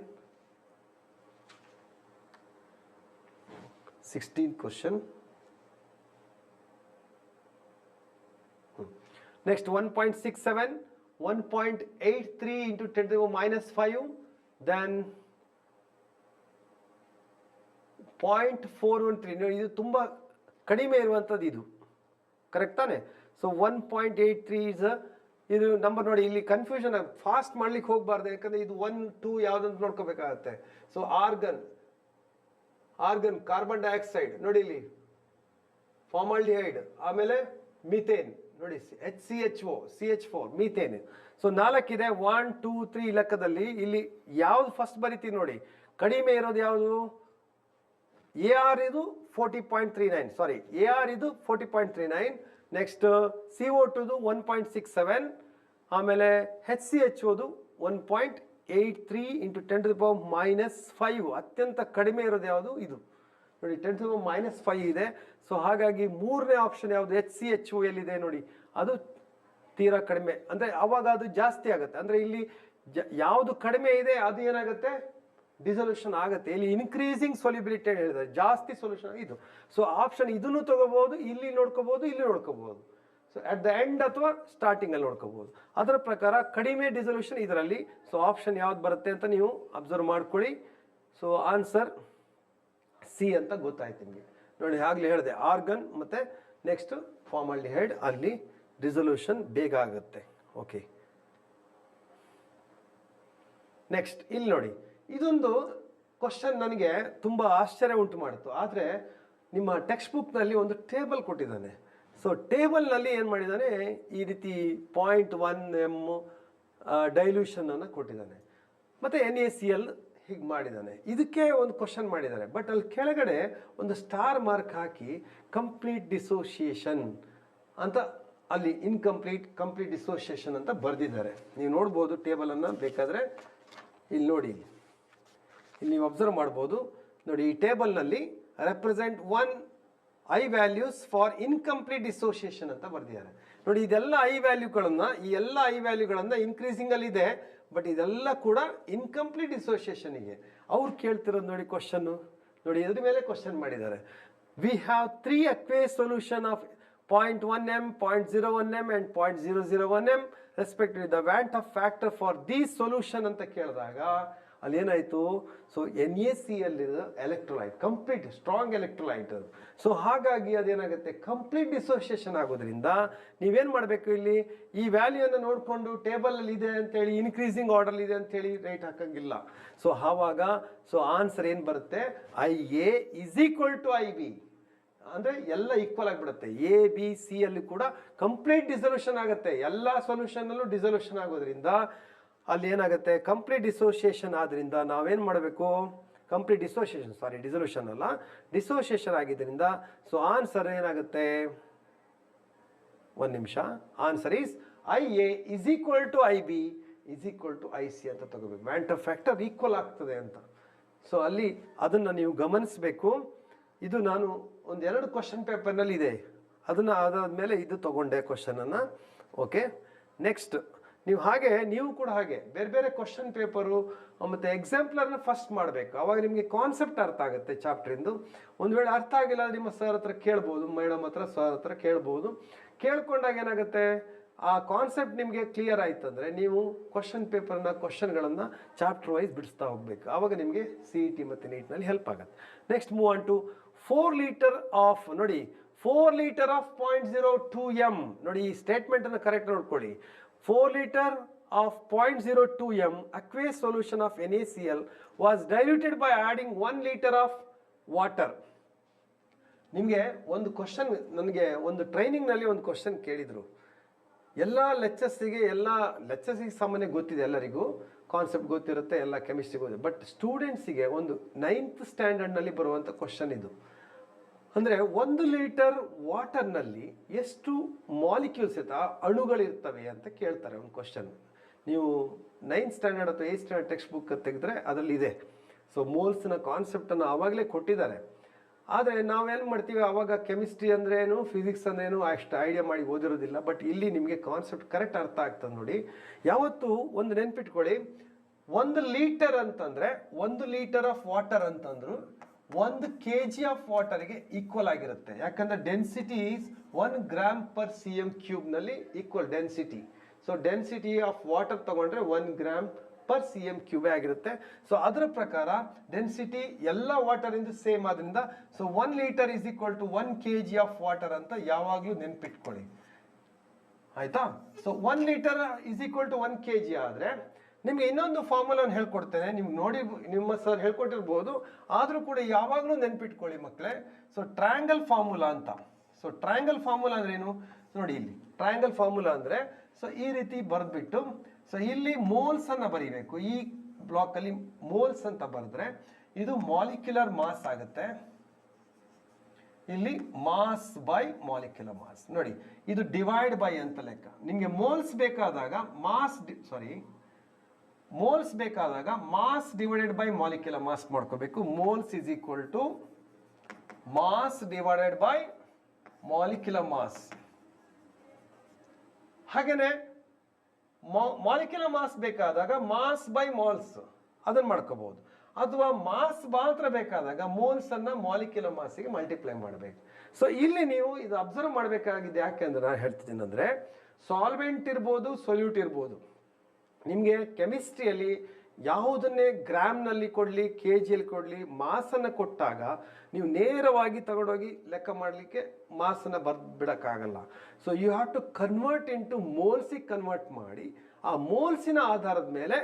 16th question. Next 1.67, 1.83 into 10 to the minus 5, then 0.413. ಇದು ತುಂಬ ಕಡಿಮೆ ಇರುವಂಥದ್ದು, ಇದು ಕರೆಕ್ಟ್ ತಾನೆ? ಸೊ 1.83 ಇಸ್ ಇದು ನಂಬರ್ ನೋಡಿ, ಇಲ್ಲಿ ಕನ್ಫ್ಯೂಷನ್ ಫಾಸ್ಟ್ ಮಾಡ್ಲಿಕ್ಕೆ ಹೋಗಬಾರ್ದು, ಯಾಕಂದ್ರೆ ಇದು 1 2 ಯಾವುದಂತ ನೋಡ್ಕೋಬೇಕಾಗತ್ತೆ. ಸೊ ಆರ್ಗನ್ ಕಾರ್ಬನ್ ಡೈಆಕ್ಸೈಡ್ ನೋಡಿ ಇಲ್ಲಿ, ಫಾರ್ಮಾಲ್ಡಿಹೈಡ್, ಆಮೇಲೆ ಮಿಥೇನ್ ನೋಡಿ HCHO CH4 ಮೀಥೇನ್. ಸೊ 4 ಇದೆ, 1 2 3 ಲೆಕ್ಕದಲ್ಲಿ ಇಲ್ಲಿ ಯಾವ್ದು ಫಸ್ಟ್ ಬರಿತೀವಿ ನೋಡಿ, ಕಡಿಮೆ ಇರೋದು ಯಾವುದು? AR ಇದು 40.39, ಸಾರಿ AR ಇದು 40.39. ನೆಕ್ಸ್ಟ್ CO2 1.67, ಆಮೇಲೆ HCHOದು 1.83 into 10 to the power minus 5. ಅತ್ಯಂತ ಕಡಿಮೆ ಇರೋದು ಯಾವುದು? ಇದು ನೋಡಿ 10 to the power minus 5 ಇದೆ. ಸೊ ಹಾಗಾಗಿ ಮೂರನೇ ಆಪ್ಷನ್ ಯಾವುದು? HCHO ಎಲ್ಲಿದೆ ನೋಡಿ, ಅದು ತೀರಾ ಕಡಿಮೆ, ಅಂದರೆ ಅವಾಗ ಅದು ಜಾಸ್ತಿ ಆಗುತ್ತೆ. ಅಂದರೆ ಇಲ್ಲಿ ಯಾವುದು ಕಡಿಮೆ ಇದೆ ಅದು ಏನಾಗುತ್ತೆ? ಡಿಸಲ್ಯೂಷನ್ ಆಗುತ್ತೆ. ಇಲ್ಲಿ ಇನ್ಕ್ರೀಸಿಂಗ್ ಸೊಲ್ಯುಬಿಲಿಟಿ ಅಂತ ಹೇಳಿದ್ದಾರೆ, ಜಾಸ್ತಿ ಸೊಲ್ಯೂಷನ್ ಇದು. ಸೊ ಆಪ್ಷನ್ ಇದನ್ನು ತಗೋಬಹುದು, ಇಲ್ಲಿ ನೋಡ್ಕೋಬಹುದು, ಇಲ್ಲಿ ನೋಡ್ಕೋಬಹುದು. ಸೊ ಅಟ್ ದ ಎಂಡ್ ಅಥವಾ ಸ್ಟಾರ್ಟಿಂಗ್ ಅಲ್ಲಿ ನೋಡ್ಕೋಬಹುದು. ಅದರ ಪ್ರಕಾರ ಕಡಿಮೆ ಡಿಸಲ್ಯೂಷನ್ ಇದರಲ್ಲಿ. ಸೊ ಆಪ್ಷನ್ ಯಾವ್ದು ಬರುತ್ತೆ ಅಂತ ನೀವು ಅಬ್ಸರ್ವ್ ಮಾಡ್ಕೊಳ್ಳಿ. ಸೊ ಆನ್ಸರ್ ಸಿ ಅಂತ ಗೊತ್ತಾಯ್ತು ನಿಮಗೆ ನೋಡಿ. ಆಗ್ಲೇ ಹೇಳಿದೆ, ಆರ್ಗನ್ ಮತ್ತೆ ನೆಕ್ಸ್ಟ್ ಫಾರ್ಮಾಲ್ಡಿಹೈಡ್, ಅಲ್ಲಿ ಡಿಸಲ್ಯೂಷನ್ ಬೇಗ ಆಗುತ್ತೆ. ಓಕೆ, ನೆಕ್ಸ್ಟ್ ಇಲ್ಲಿ ನೋಡಿ, ಇದೊಂದು ಕ್ವಶನ್ ನನಗೆ ತುಂಬ ಆಶ್ಚರ್ಯ ಉಂಟು ಮಾಡಿತು. ಆದರೆ ನಿಮ್ಮ ಟೆಕ್ಸ್ಟ್ ಬುಕ್ನಲ್ಲಿ ಒಂದು ಟೇಬಲ್ ಕೊಟ್ಟಿದ್ದಾನೆ. ಸೊ ಟೇಬಲ್ನಲ್ಲಿ ಏನು ಮಾಡಿದ್ದಾನೆ, ಈ ರೀತಿ 0.1 m ಡೈಲ್ಯೂಷನನ್ನು ಕೊಟ್ಟಿದ್ದಾನೆ, ಮತ್ತು NaCl ಹೀಗೆ ಮಾಡಿದ್ದಾನೆ. ಇದಕ್ಕೆ ಒಂದು ಕ್ವಶನ್ ಮಾಡಿದ್ದಾರೆ, ಬಟ್ ಅಲ್ಲಿ ಕೆಳಗಡೆ ಒಂದು ಸ್ಟಾರ್ ಮಾರ್ಕ್ ಹಾಕಿ ಕಂಪ್ಲೀಟ್ ಡಿಸೋಸಿಯೇಷನ್ ಅಂತ, ಅಲ್ಲಿ ಕಂಪ್ಲೀಟ್ ಡಿಸೋಸಿಯೇಷನ್ ಅಂತ ಬರೆದಿದ್ದಾರೆ. ನೀವು ನೋಡ್ಬೋದು ಟೇಬಲನ್ನು ಬೇಕಾದರೆ, ಇಲ್ಲಿ ನೋಡಿ, ಇಲ್ಲಿ ನೀವು ಅಬ್ಸರ್ವ್ ಮಾಡ್ಬೋದು ನೋಡಿ. ಈ ಟೇಬಲ್ನಲ್ಲಿ represent 1 I values for incomplete dissociation ಅಂತ ಬರೆದಿದ್ದಾರೆ ನೋಡಿ. ಇದೆಲ್ಲ I ವ್ಯಾಲ್ಯೂಗಳನ್ನು, ಈ ಎಲ್ಲ I ವ್ಯಾಲ್ಯೂಗಳನ್ನು ಇನ್ಕ್ರೀಸಿಂಗ್ ಅಲ್ಲಿ ಇದೆ, ಬಟ್ ಇದೆಲ್ಲ ಕೂಡ ಇನ್ಕಂಪ್ಲೀಟ್ ಡಿಸೋಸಿಯೇಷನ್ಗೆ ಅವ್ರು ಕೇಳ್ತಿರೋದು ನೋಡಿ. ಕ್ವಶನ್ನು ನೋಡಿ, ಇದ್ರ ಮೇಲೆ ಕ್ವಶನ್ ಮಾಡಿದ್ದಾರೆ. We have 3 aqueous solution of 0.1 m, 0.01 m and 0.001 m respectively. The Van't Hoff factor for these solution ಅಂತ ಕೇಳಿದಾಗ ಅಲ್ಲಿ ಏನಾಯಿತು? So NaCl electrolyte, complete strong electrolyte. So ಹಾಗಾಗಿ ಅದೇನಾಗುತ್ತೆ, ಕಂಪ್ಲೀಟ್ ಡಿಸೋಸಿಯೇಷನ್ ಆಗೋದ್ರಿಂದ ನೀವೇನು ಮಾಡಬೇಕು, ಇಲ್ಲಿ ಈ ವ್ಯಾಲ್ಯೂಯನ್ನು ನೋಡಿಕೊಂಡು ಟೇಬಲಲ್ಲಿ ಇದೆ ಅಂತೇಳಿ ಇನ್ಕ್ರೀಸಿಂಗ್ ಆರ್ಡರ್ ಇದೆ ಅಂತೇಳಿ ರೈಟ್ ಹಾಕಂಗಿಲ್ಲ. ಸೊ ಆವಾಗ ಸೊ ಆನ್ಸರ್ ಏನು ಬರುತ್ತೆ? IA is equal to IB, ಅಂದರೆ ಎಲ್ಲ ಈಕ್ವಲ್ ಆಗಿಬಿಡುತ್ತೆ. ABC ಅಲ್ಲಿ ಕೂಡ ಕಂಪ್ಲೀಟ್ ಡಿಸಲ್ಯೂಷನ್ ಆಗುತ್ತೆ. ಎಲ್ಲ ಸೊಲ್ಯೂಷನ್ನಲ್ಲೂ ಡಿಸಲ್ಯೂಷನ್ ಆಗೋದ್ರಿಂದ ಅಲ್ಲಿ ಏನಾಗುತ್ತೆ, ಕಂಪ್ಲೀಟ್ ಡಿಸೋಸಿಯೇಷನ್ ಆದ್ರಿಂದ ನಾವೇನು ಮಾಡಬೇಕು? ಕಂಪ್ಲೀಟ್ ಡಿಸಲ್ಯೂಷನ್ ಅಲ್ಲ, ಡಿಸೋಸಿಯೇಷನ್ ಆಗಿದ್ದರಿಂದ ಸೊ ಆನ್ಸರ್ ಏನಾಗುತ್ತೆ? ಒಂದು ನಿಮಿಷ, answer is IA is equal to IB is equal to IC ಅಂತ ತಗೋಬೇಕು. ವ್ಯಾಂಟ್ ಆಫ್ ಫ್ಯಾಕ್ಟರ್ ಈಕ್ವಲ್ ಆಗ್ತದೆ ಅಂತ. ಸೊ ಅಲ್ಲಿ ಅದನ್ನು ನೀವು ಗಮನಿಸಬೇಕು. ಇದು ನಾನು ಒಂದು 2 ಕ್ವಶನ್ ಪೇಪರ್ನಲ್ಲಿ ಇದೆ, ಅದನ್ನು ಅದಾದಮೇಲೆ ಇದು ತಗೊಂಡೆ ಕ್ವಶನನ್ನು. ಓಕೆ, ನೆಕ್ಸ್ಟ್ ನೀವು ಕೂಡ ಹಾಗೆ ಬೇರೆ ಬೇರೆ ಕ್ವಶನ್ ಪೇಪರು ಮತ್ತು ಎಕ್ಸಾಂಪ್ಲರ್ನ ಫಸ್ಟ್ ಮಾಡಬೇಕು. ಆವಾಗ ನಿಮಗೆ ಕಾನ್ಸೆಪ್ಟ್ ಅರ್ಥ ಆಗುತ್ತೆ ಚಾಪ್ಟ್ರಿಂದು. ಒಂದು ವೇಳೆ ಅರ್ಥ ಆಗಿಲ್ಲ ನಿಮ್ಮ ಸರ್ ಹತ್ರ ಕೇಳ್ಬೋದು, ಮೇಡಮ್ ಹತ್ರ, ಸರ್ ಹತ್ರ ಕೇಳ್ಬೋದು. ಕೇಳ್ಕೊಂಡಾಗ ಏನಾಗುತ್ತೆ, ಆ ಕಾನ್ಸೆಪ್ಟ್ ನಿಮಗೆ ಕ್ಲಿಯರ್ ಆಯ್ತು ಅಂದರೆ ನೀವು ಕ್ವಶನ್ಗಳನ್ನು ಚಾಪ್ಟರ್ ವೈಸ್ ಬಿಡಿಸ್ತಾ ಹೋಗ್ಬೇಕು. ಆವಾಗ ನಿಮಗೆ CET ಮತ್ತು NEETನಲ್ಲಿ ಹೆಲ್ಪ್ ಆಗುತ್ತೆ. Next move on to 4 litre of ನೋಡಿ, 4 ಲೀಟರ್ ಆಫ್ 0.02 m ನೋಡಿ. ಈ ಸ್ಟೇಟ್ಮೆಂಟನ್ನು ಕರೆಕ್ಟ್ ನೋಡ್ಕೊಳ್ಳಿ. 4 litre of 0.02 m aqueous solution of NaCl was diluted by adding 1 liter of water. ನಿಮಗೆ ಒಂದು ಕ್ವಶನ್, ನನಗೆ ಒಂದು ಟ್ರೈನಿಂಗ್ನಲ್ಲಿ ಒಂದು ಕ್ವಶನ್ ಕೇಳಿದರು, ಎಲ್ಲ ಲೆಕ್ಚರ್ಸಿಗೆ ಸಾಮಾನ್ಯ ಗೊತ್ತಿದೆ, ಎಲ್ಲರಿಗೂ ಕಾನ್ಸೆಪ್ಟ್ ಗೊತ್ತಿರುತ್ತೆ, ಎಲ್ಲ ಕೆಮಿಸ್ಟ್ರಿ ಗೊತ್ತಿದೆ. ಬಟ್ ಸ್ಟೂಡೆಂಟ್ಸಿಗೆ ಒಂದು 9th ಸ್ಟ್ಯಾಂಡರ್ಡ್ನಲ್ಲಿ ಬರುವಂಥ ಕ್ವಶನ್ ಇದು. ಅಂದರೆ 1 ಲೀಟರ್ ವಾಟರ್ನಲ್ಲಿ ಎಷ್ಟು ಮಾಲಿಕ್ಯೂಲ್ಸ್ ಅಣುಗಳಿರ್ತವೆ ಅಂತ ಕೇಳ್ತಾರೆ ಒಂದು ಕ್ವಶನ್. ನೀವು 9th ಸ್ಟ್ಯಾಂಡರ್ಡ್ ಅಥವಾ 8th ಸ್ಟ್ಯಾಂಡರ್ಡ್ ಟೆಕ್ಸ್ಟ್ ಬುಕ್ ತೆಗೆದ್ರೆ ಅದರಲ್ಲಿ ಇದೆ. ಸೊ ಮೋಲ್ಸ್ನ ಕಾನ್ಸೆಪ್ಟನ್ನು ಆವಾಗಲೇ ಕೊಟ್ಟಿದ್ದಾರೆ. ಆದರೆ ನಾವೇನು ಮಾಡ್ತೀವಿ, ಆವಾಗ ಕೆಮಿಸ್ಟ್ರಿ ಅಂದ್ರೇನು, ಫಿಸಿಕ್ಸ್ ಅಂದ್ರೇನು ಅಷ್ಟು ಐಡಿಯಾ ಮಾಡಿ ಓದಿರೋದಿಲ್ಲ. ಬಟ್ ಇಲ್ಲಿ ನಿಮಗೆ ಕಾನ್ಸೆಪ್ಟ್ ಕರೆಕ್ಟ್ ಅರ್ಥ ಆಗ್ತದೆ ನೋಡಿ. ಯಾವತ್ತು ಒಂದು ನೆನ್ಪಿಟ್ಕೊಳ್ಳಿ, 1 ಲೀಟರ್ ಅಂತಂದರೆ 1 ಲೀಟರ್ ಆಫ್ ವಾಟರ್ ಅಂತಂದ್ರು 1 kg ಆಫ್ ವಾಟರ್ಗೆ ಈಕ್ವಲ್ ಆಗಿರುತ್ತೆ. ಯಾಕಂದರೆ density is 1 gram per cm³ ನಲ್ಲಿ equal density. So density of water ತಗೊಂಡ್ರೆ 1 ಗ್ರಾಮ್ ಪರ್ cm³ ಆಗಿರುತ್ತೆ. ಸೊ ಅದರ ಪ್ರಕಾರ ಡೆನ್ಸಿಟಿ ಎಲ್ಲ ವಾಟರ್ ಇಂದ ಸೇಮ್ ಆದ್ರಿಂದ so 1 litre is equal to 1 kg of water ಅಂತ ಯಾವಾಗಲೂ ನೆನ್ಪಿಟ್ಕೊಳ್ಳಿ, ಆಯ್ತಾ. So 1 litre is equal to 1 kg ಆದರೆ ನಿಮ್ಗೆ ಇನ್ನೊಂದು ಫಾರ್ಮುಲಾವನ್ನು ಹೇಳ್ಕೊಡ್ತೇನೆ. ನಿಮ್ಗೆ ನೋಡಿ ನಿಮ್ಮ ಸರ್ ಹೇಳ್ಕೊಟ್ಟಿರ್ಬೋದು, ಆದರೂ ಕೂಡ ಯಾವಾಗಲೂ ನೆನ್ಪಿಟ್ಕೊಳ್ಳಿ ಮಕ್ಕಳೇ. ಸೊ ಟ್ರಯಾಂಗಲ್ ಫಾರ್ಮುಲಾ ಅಂತ. ಸೊ ಟ್ರಯಾಂಗಲ್ ಫಾರ್ಮುಲಾ ಅಂದ್ರೆ ಏನು ನೋಡಿ, ಇಲ್ಲಿ ಟ್ರಯಾಂಗಲ್ ಫಾರ್ಮುಲಾ ಅಂದರೆ ಸೊ ಈ ರೀತಿ ಬರೆದ್ಬಿಟ್ಟು ಸೊ ಇಲ್ಲಿ ಮೋಲ್ಸ್ ಅನ್ನ ಬರೀಬೇಕು. ಈ ಬ್ಲಾಕ್ ಅಲ್ಲಿ ಮೋಲ್ಸ್ ಅಂತ ಬರೆದ್ರೆ ಇದು ಮಾಲಿಕ್ಯುಲರ್ ಮಾಸ್ ಆಗುತ್ತೆ. ಇಲ್ಲಿ ಮಾಸ್ ಬೈ ಮಾಲಿಕ್ಯುಲರ್ ಮಾಸ್ ನೋಡಿ, ಇದು ಡಿವೈಡ್ ಬೈ ಅಂತ ಲೆಕ್ಕ. ನಿಮಗೆ ಮೋಲ್ಸ್ ಬೇಕಾದಾಗ mass divided by molecular mass ಮಾಡ್ಕೋಬೇಕು. Moles is equal to mass divided by molecular mass. ಹಾಗೇನೆ ಮಾಲಿಕ್ಯುಲರ್ ಮಾಸ್ ಬೇಕಾದಾಗ ಮಾಸ್ ಬೈ ಮಾಲ್ಸ್ ಅದನ್ನ ಮಾಡ್ಕೋಬಹುದು. ಅಥವಾ ಮಾಸ್ ಮಾತ್ರ ಬೇಕಾದಾಗ ಮೋಲ್ಸ್ ಅನ್ನ ಮಾಲಿಕ್ಯುಲರ್ ಮಾಸ್ಗೆ ಮಲ್ಟಿಪ್ಲೈ ಮಾಡಬೇಕು. ಸೊ ಇಲ್ಲಿ ನೀವು ಇದು ಅಬ್ಸರ್ವ್ ಮಾಡಬೇಕಾಗಿದೆ. ಯಾಕೆಂದ್ರೆ ನಾನು ಹೇಳ್ತಿದ್ದೀನಿ ಅಂದ್ರೆ ಸಾಲ್ವೆಂಟ್ ಇರ್ಬೋದು, ಸೊಲ್ಯೂಟ್ ಇರ್ಬೋದು. ನಿಮಗೆ ಕೆಮಿಸ್ಟ್ರಿಯಲ್ಲಿ ಯಾವುದನ್ನೇ ಗ್ರಾಮ್ನಲ್ಲಿ ಕೊಡಲಿ, ಕೆ ಜಿಯಲ್ಲಿ ಕೊಡಲಿ, ಮಾಸನ್ನು ಕೊಟ್ಟಾಗ ನೀವು ನೇರವಾಗಿ ತಗೊಂಡೋಗಿ ಲೆಕ್ಕ ಮಾಡಲಿಕ್ಕೆ ಮಾಸನ್ನು ಬಿಡೋಕ್ಕಾಗಲ್ಲ. So you have to convert into ಮೋಲ್ಸಿಗೆ ಕನ್ವರ್ಟ್ ಮಾಡಿ ಆ ಮೋಲ್ಸಿನ ಆಧಾರದ ಮೇಲೆ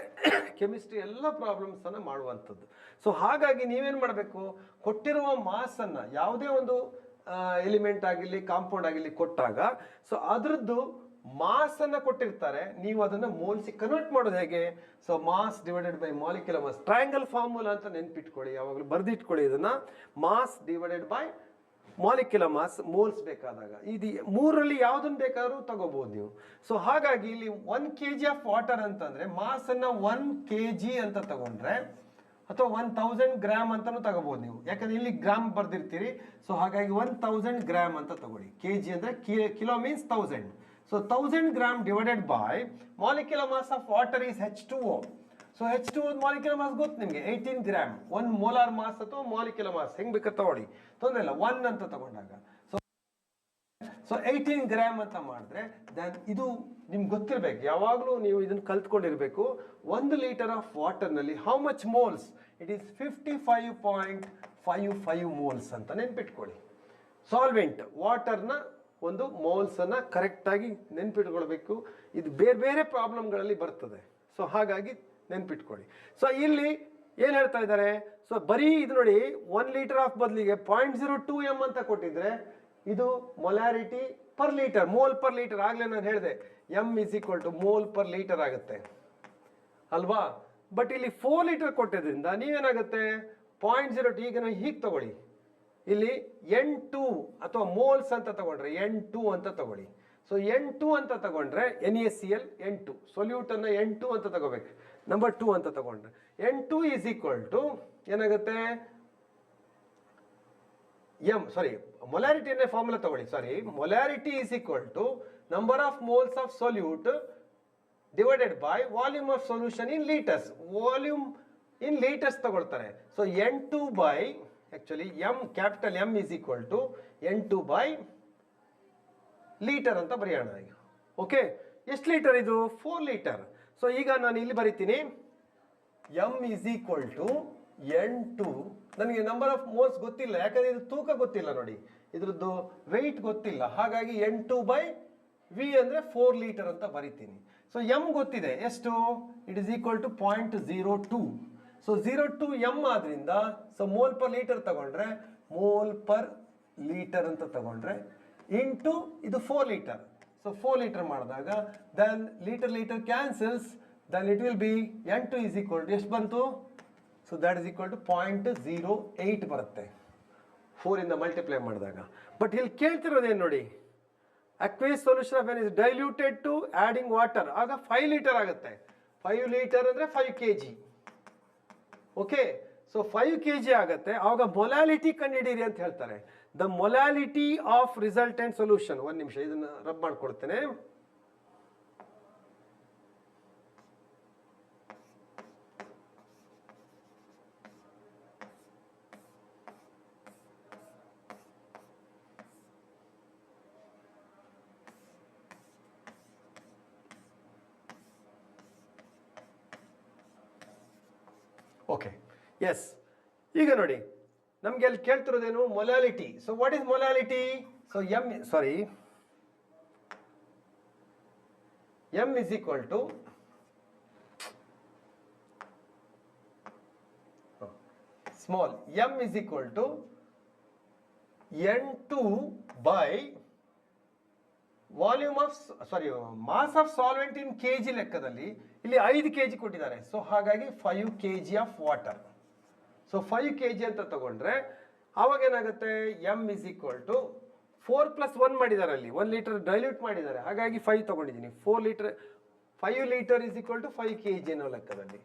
ಕೆಮಿಸ್ಟ್ರಿ ಎಲ್ಲ ಪ್ರಾಬ್ಲಮ್ಸನ್ನು ಮಾಡುವಂಥದ್ದು. ಸೊ ಹಾಗಾಗಿ ನೀವೇನು ಮಾಡಬೇಕು, ಕೊಟ್ಟಿರುವ ಮಾಸನ್ನು ಯಾವುದೇ ಒಂದು ಎಲಿಮೆಂಟ್ ಆಗಿರಲಿ, ಕಾಂಪೌಂಡ್ ಆಗಿರಲಿ ಕೊಟ್ಟಾಗ ಸೊ ಅದರದ್ದು ಮಾಸ್ ಅನ್ನ ಕೊಟ್ಟಿರ್ತಾರೆ, ನೀವು ಅದನ್ನ ಮೋಲ್ಸಿಗೆ ಕನ್ವರ್ಟ್ ಮಾಡೋದು ಹೇಗೆ? So mass divided by molecular mass. Triangle formula ಅಂತ ನೆನ್ಪಿಟ್ಕೊಳ್ಳಿ, ಯಾವಾಗಲೂ ಬರ್ದಿಟ್ಕೊಳ್ಳಿ ಇದನ್ನ. Mass divided by molecular mass, moles ಬೇಕಾದಾಗ. ಇದು ಮೂರರಲ್ಲಿ ಯಾವ್ದನ್ನ ಬೇಕಾದ್ರೂ ತಗೋಬಹುದು ನೀವು. ಸೊ ಹಾಗಾಗಿ ಇಲ್ಲಿ 1 kg ಆಫ್ ವಾಟರ್ ಅಂತಂದ್ರೆ ಮಾಸ್ ಅನ್ನ 1 kg ಅಂತ ತಗೊಂಡ್ರೆ ಅಥವಾ 1000 ಗ್ರಾಮ್ ಅಂತಾನು ತಗೋಬಹುದು ನೀವು, ಯಾಕಂದ್ರೆ ಇಲ್ಲಿ ಗ್ರಾಮ್ ಬರ್ದಿರ್ತೀರಿ. ಸೊ ಹಾಗಾಗಿ 1000 ಗ್ರಾಮ್ ಅಂತ ತಗೊಳ್ಳಿ. kg ಅಂದ್ರೆ kilo means 1000. So 1000 gram divided by molecular mass of water is H2O. So H2O molecular mass ಗೊತ್ತು ನಿಮಗೆ 18 ಗ್ರಾಮ್. 1 ಮೋಲಾರ್ ಮಾಸ್ ಅಥವಾ ಮಾಲಿಕ್ಯುಲರ್ ಮಾಸ್ ಹೆಂಗ್ ಬೇಕಾದ್ರೆ ತಗೊಳ್ಳಿ, ತೊಂದರೆ ಇಲ್ಲ. 1 ಅಂತ ತಗೊಂಡಾಗ ಸೊ 18 ಗ್ರಾಮ್ ಅಂತ ಮಾಡಿದ್ರೆ ದೆನ್ ಇದು ನಿಮ್ಗೆ ಗೊತ್ತಿರಬೇಕು, ಯಾವಾಗಲೂ ನೀವು ಇದನ್ನು ಕಲ್ತ್ಕೊಂಡಿರ್ಬೇಕು. 1 ಲೀಟರ್ ಆಫ್ ವಾಟರ್ನಲ್ಲಿ how much moles? It is 55.55 moles ಅಂತ ನೆನ್ಪಿಟ್ಕೊಳ್ಳಿ. ಸಾಲ್ವೆಂಟ್ ವಾಟರ್ನ ಒಂದು ಮೋಲ್ಸ್ ಅನ್ನ ಕರೆಕ್ಟ್ ಆಗಿ ನೆನ್ಪಿಟ್ಕೊಳ್ಬೇಕು. ಇದು ಬೇರೆ ಬೇರೆ ಪ್ರಾಬ್ಲಮ್ಗಳಲ್ಲಿ ಬರ್ತದೆ. ಸೊ ಹಾಗಾಗಿ ನೆನ್ಪಿಟ್ಕೊಳ್ಳಿ. ಸೊ ಇಲ್ಲಿ ಏನ್ ಹೇಳ್ತಾ ಇದ್ದಾರೆ, ಸೊ ಬರೀ ಇದು ನೋಡಿ 1 ಲೀಟರ್ ಆಫ್ ಬದಲಿಗೆ 0.02 m ಅಂತ ಕೊಟ್ಟಿದ್ರೆ ಇದು molarity per litre, mole per litre. ಆಗ್ಲೇ ನಾನು ಹೇಳಿದೆ m is equal to mole per litre ಆಗುತ್ತೆ ಅಲ್ವಾ. ಬಟ್ ಇಲ್ಲಿ 4 ಲೀಟರ್ ಕೊಟ್ಟಿದ್ರಿಂದ ನೀವೇನಾಗುತ್ತೆ 0.02. ಈಗ ನಾವು ಹೀಗೆ ತಗೊಳ್ಳಿ, ಇಲ್ಲಿ N2 ಅಥವಾ ಮೋಲ್ಸ್ ಅಂತ ತಗೊಂಡ್ರೆ N2 ಅಂತ ತಗೊಳ್ಳಿ. ಸೊ N2 ಅಂತ ತಗೊಂಡ್ರೆ NaCl N2, ಸೊಲ್ಯೂಟ್ ಅನ್ನ N2 ಅಂತ ತಗೋಬೇಕು, ನಂಬರ್ 2 ಅಂತ ತಗೊಂಡ್ರೆ N2 ಈಸ್ ಈಕ್ವಲ್ ಟು ಏನಾಗುತ್ತೆ ಮೊಲಾರಿಟಿಯನ್ನೇ ಫಾರ್ಮುಲಾ ತಗೊಳ್ಳಿ. Molarity is equal to number of moles of solute divided by volume of solution in litres. Volume in litres ತಗೊಳ್ತಾರೆ. So N2 by actually capital M is equal to N2 by litre ಅಂತ ಬರೆಯೋಣ ಈಗ. Okay, ಎಷ್ಟು litre ಇದು? 4 litre. So ಈಗ ನಾನು ಇಲ್ಲಿ ಬರಿತೀನಿ M is equal to N2. ನನಗೆ ನಂಬರ್ ಆಫ್ ಮೋಲ್ಸ್ ಗೊತ್ತಿಲ್ಲ, ಯಾಕಂದ್ರೆ ಇದು ತೂಕ ಗೊತ್ತಿಲ್ಲ ನೋಡಿ, ಇದ್ರದ್ದು ವೆಯ್ಟ್ ಗೊತ್ತಿಲ್ಲ. ಹಾಗಾಗಿ N2 by V ಅಂದ್ರೆ 4 ಲೀಟರ್ ಅಂತ ಬರಿತೀನಿ. ಸೊ M ಗೊತ್ತಿದೆ ಎಷ್ಟು? It is equal to 0.02. So 0.2 m ಆದ್ರಿಂದ ಸೊ ಮೋಲ್ ಪರ್ ಲೀಟರ್ ತಗೊಂಡ್ರೆ ಮೋಲ್ ಪರ್ ಲೀಟರ್ ಅಂತ ತಗೊಂಡ್ರೆ ಇಂಟು ಇದು 4 ಲೀಟರ್. ಸೊ ಸೊ 4 ಲೀಟರ್ ಮಾಡಿದಾಗ then litre cancels, then it will be N2 is equal to ಎಷ್ಟು ಬಂತು? So that is equal to 0.08 ಬರುತ್ತೆ 4 ಇಂದ ಮಲ್ಟಿಪ್ಲೈ ಮಾಡಿದಾಗ. ಬಟ್ ಇಲ್ಲಿ ಕೇಳ್ತಿರೋದೇನು ನೋಡಿ, aqueous solution of is diluted to adding water, ಆಗ 5 ಲೀಟರ್ ಆಗುತ್ತೆ. 5 ಲೀಟರ್ ಅಂದರೆ 5 kg. ಓಕೆ, ಸೊ 5 kg ಆಗುತ್ತೆ. ಆವಾಗ ಮೊಲಾಲಿಟಿ ಕಂಡುಹಿಡೀರಿ ಅಂತ ಹೇಳ್ತಾರೆ. The molality of resultant solution. ಒಂದು ನಿಮಿಷ ಇದನ್ನು ರಬ್ ಮಾಡ್ಕೊಡ್ತೇನೆ. Okay, S. ಈಗ ನೋಡಿ, ನಮ್ಗೆ ಅಲ್ಲಿ ಕೇಳ್ತಿರೋದೇನು? Molality. So what is molality? So M is equal to small m is equal to N2 by volume of mass of solvent in kg ಲೆಕ್ಕದಲ್ಲಿ ಇಲ್ಲಿ 5 kg ಕೊಟ್ಟಿದ್ದಾರೆ. ಸೊ ಹಾಗಾಗಿ 5 kg of water. So 5 kg ಅಂತ ತಗೊಂಡ್ರೆ ಆವಾಗ ಏನಾಗುತ್ತೆ? M is equal to 4 + 1 ಮಾಡಿದ್ದಾರೆ, ಅಲ್ಲಿ 1 ಲೀಟರ್ ಡೈಲ್ಯೂಟ್ ಮಾಡಿದ್ದಾರೆ, ಹಾಗಾಗಿ 5 ತಗೊಂಡಿದ್ದೀನಿ. 5 litre is equal to 5 kg ಅನ್ನೋ ಲೆಕ್ಕದಲ್ಲಿ.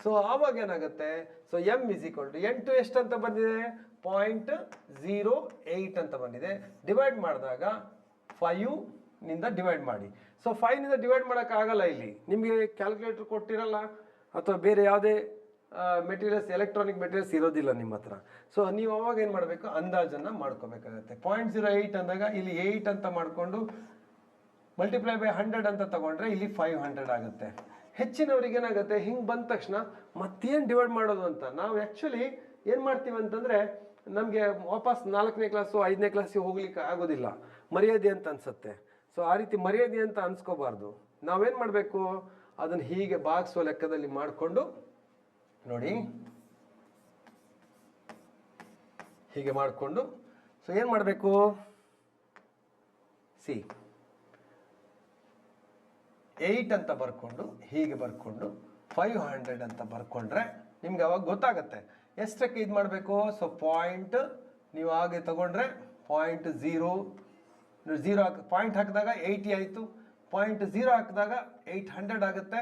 ಸೊ ಆವಾಗ ಏನಾಗುತ್ತೆ? So M is equal to N2 ಎಷ್ಟು ಅಂತ ಬಂದಿದೆ? 0.08 ಅಂತ ಬಂದಿದೆ. ಡಿವೈಡ್ ಮಾಡಿದಾಗ 5 ನಿಂದ ಡಿವೈಡ್ ಮಾಡಿ. ಸೊ 5 ನಿಂದ ಡಿವೈಡ್ ಮಾಡೋಕ್ಕಾಗಲ್ಲ, ಇಲ್ಲಿ ನಿಮಗೆ ಕ್ಯಾಲ್ಕುಲೇಟರ್ ಕೊಟ್ಟಿರಲ್ಲ ಅಥವಾ ಬೇರೆ ಯಾವುದೇ ಮೆಟೀರಿಯಲ್ಸ್, ಎಲೆಕ್ಟ್ರಾನಿಕ್ ಮೆಟೀರಿಯಲ್ಸ್ ಇರೋದಿಲ್ಲ ನಿಮ್ಮ ಹತ್ರ. ಸೊ ನೀವು ಅವಾಗ ಏನು ಮಾಡಬೇಕು? ಅಂದಾಜನ್ನು ಮಾಡ್ಕೋಬೇಕಾಗತ್ತೆ. 0.08 ಅಂದಾಗ ಇಲ್ಲಿ 8 ಅಂತ ಮಾಡಿಕೊಂಡು ಮಲ್ಟಿಪ್ಲೈ ಬೈ 100 ಅಂತ ತಗೊಂಡ್ರೆ ಇಲ್ಲಿ 500 ಆಗುತ್ತೆ. ಹೆಚ್ಚಿನವ್ರಿಗೆ ಏನಾಗುತ್ತೆ, ಹಿಂಗೆ ಬಂದ ತಕ್ಷಣ ಮತ್ತೇನು ಡಿವೈಡ್ ಮಾಡೋದು ಅಂತ. ನಾವು ಆ್ಯಕ್ಚುಲಿ ಏನು ಮಾಡ್ತೀವಿ ಅಂತಂದರೆ, ನಮಗೆ ವಾಪಸ್ 4ನೇ ಕ್ಲಾಸು 5ನೇ ಕ್ಲಾಸಿಗೆ ಹೋಗ್ಲಿಕ್ಕೆ ಆಗೋದಿಲ್ಲ, ಮರ್ಯಾದೆ ಅಂತ ಅನ್ಸುತ್ತೆ. ಸೊ ಆ ರೀತಿ ಮರ್ಯಾದೆ ಅಂತ ಅನ್ಸ್ಕೋಬಾರ್ದು. ನಾವೇನು ಮಾಡಬೇಕು? ಅದನ್ನು ಹೀಗೆ ಭಾಗಿಸೋ ಲೆಕ್ಕದಲ್ಲಿ ಮಾಡಿಕೊಂಡು ನೋಡಿ, ಹೀಗೆ ಮಾಡಿಕೊಂಡು ಸೊ ಏನು ಮಾಡಬೇಕು? 8 ಅಂತ ಬರ್ಕೊಂಡು ಹೀಗೆ ಬರ್ಕೊಂಡು 500 ಅಂತ ಬರ್ಕೊಂಡ್ರೆ ನಿಮ್ಗೆ ಅವಾಗ ಗೊತ್ತಾಗತ್ತೆ ಎಷ್ಟಕ್ಕೆ ಇದು ಮಾಡಬೇಕು. ಸೊ ಪಾಯಿಂಟ್ ನೀವು ಹಾಗೆ ತಗೊಂಡ್ರೆ 0.0 ಪಾಯಿಂಟ್ ಹಾಕಿದಾಗ 80 ಆಯಿತು, 0.0 ಹಾಕಿದಾಗ 800 ಆಗುತ್ತೆ.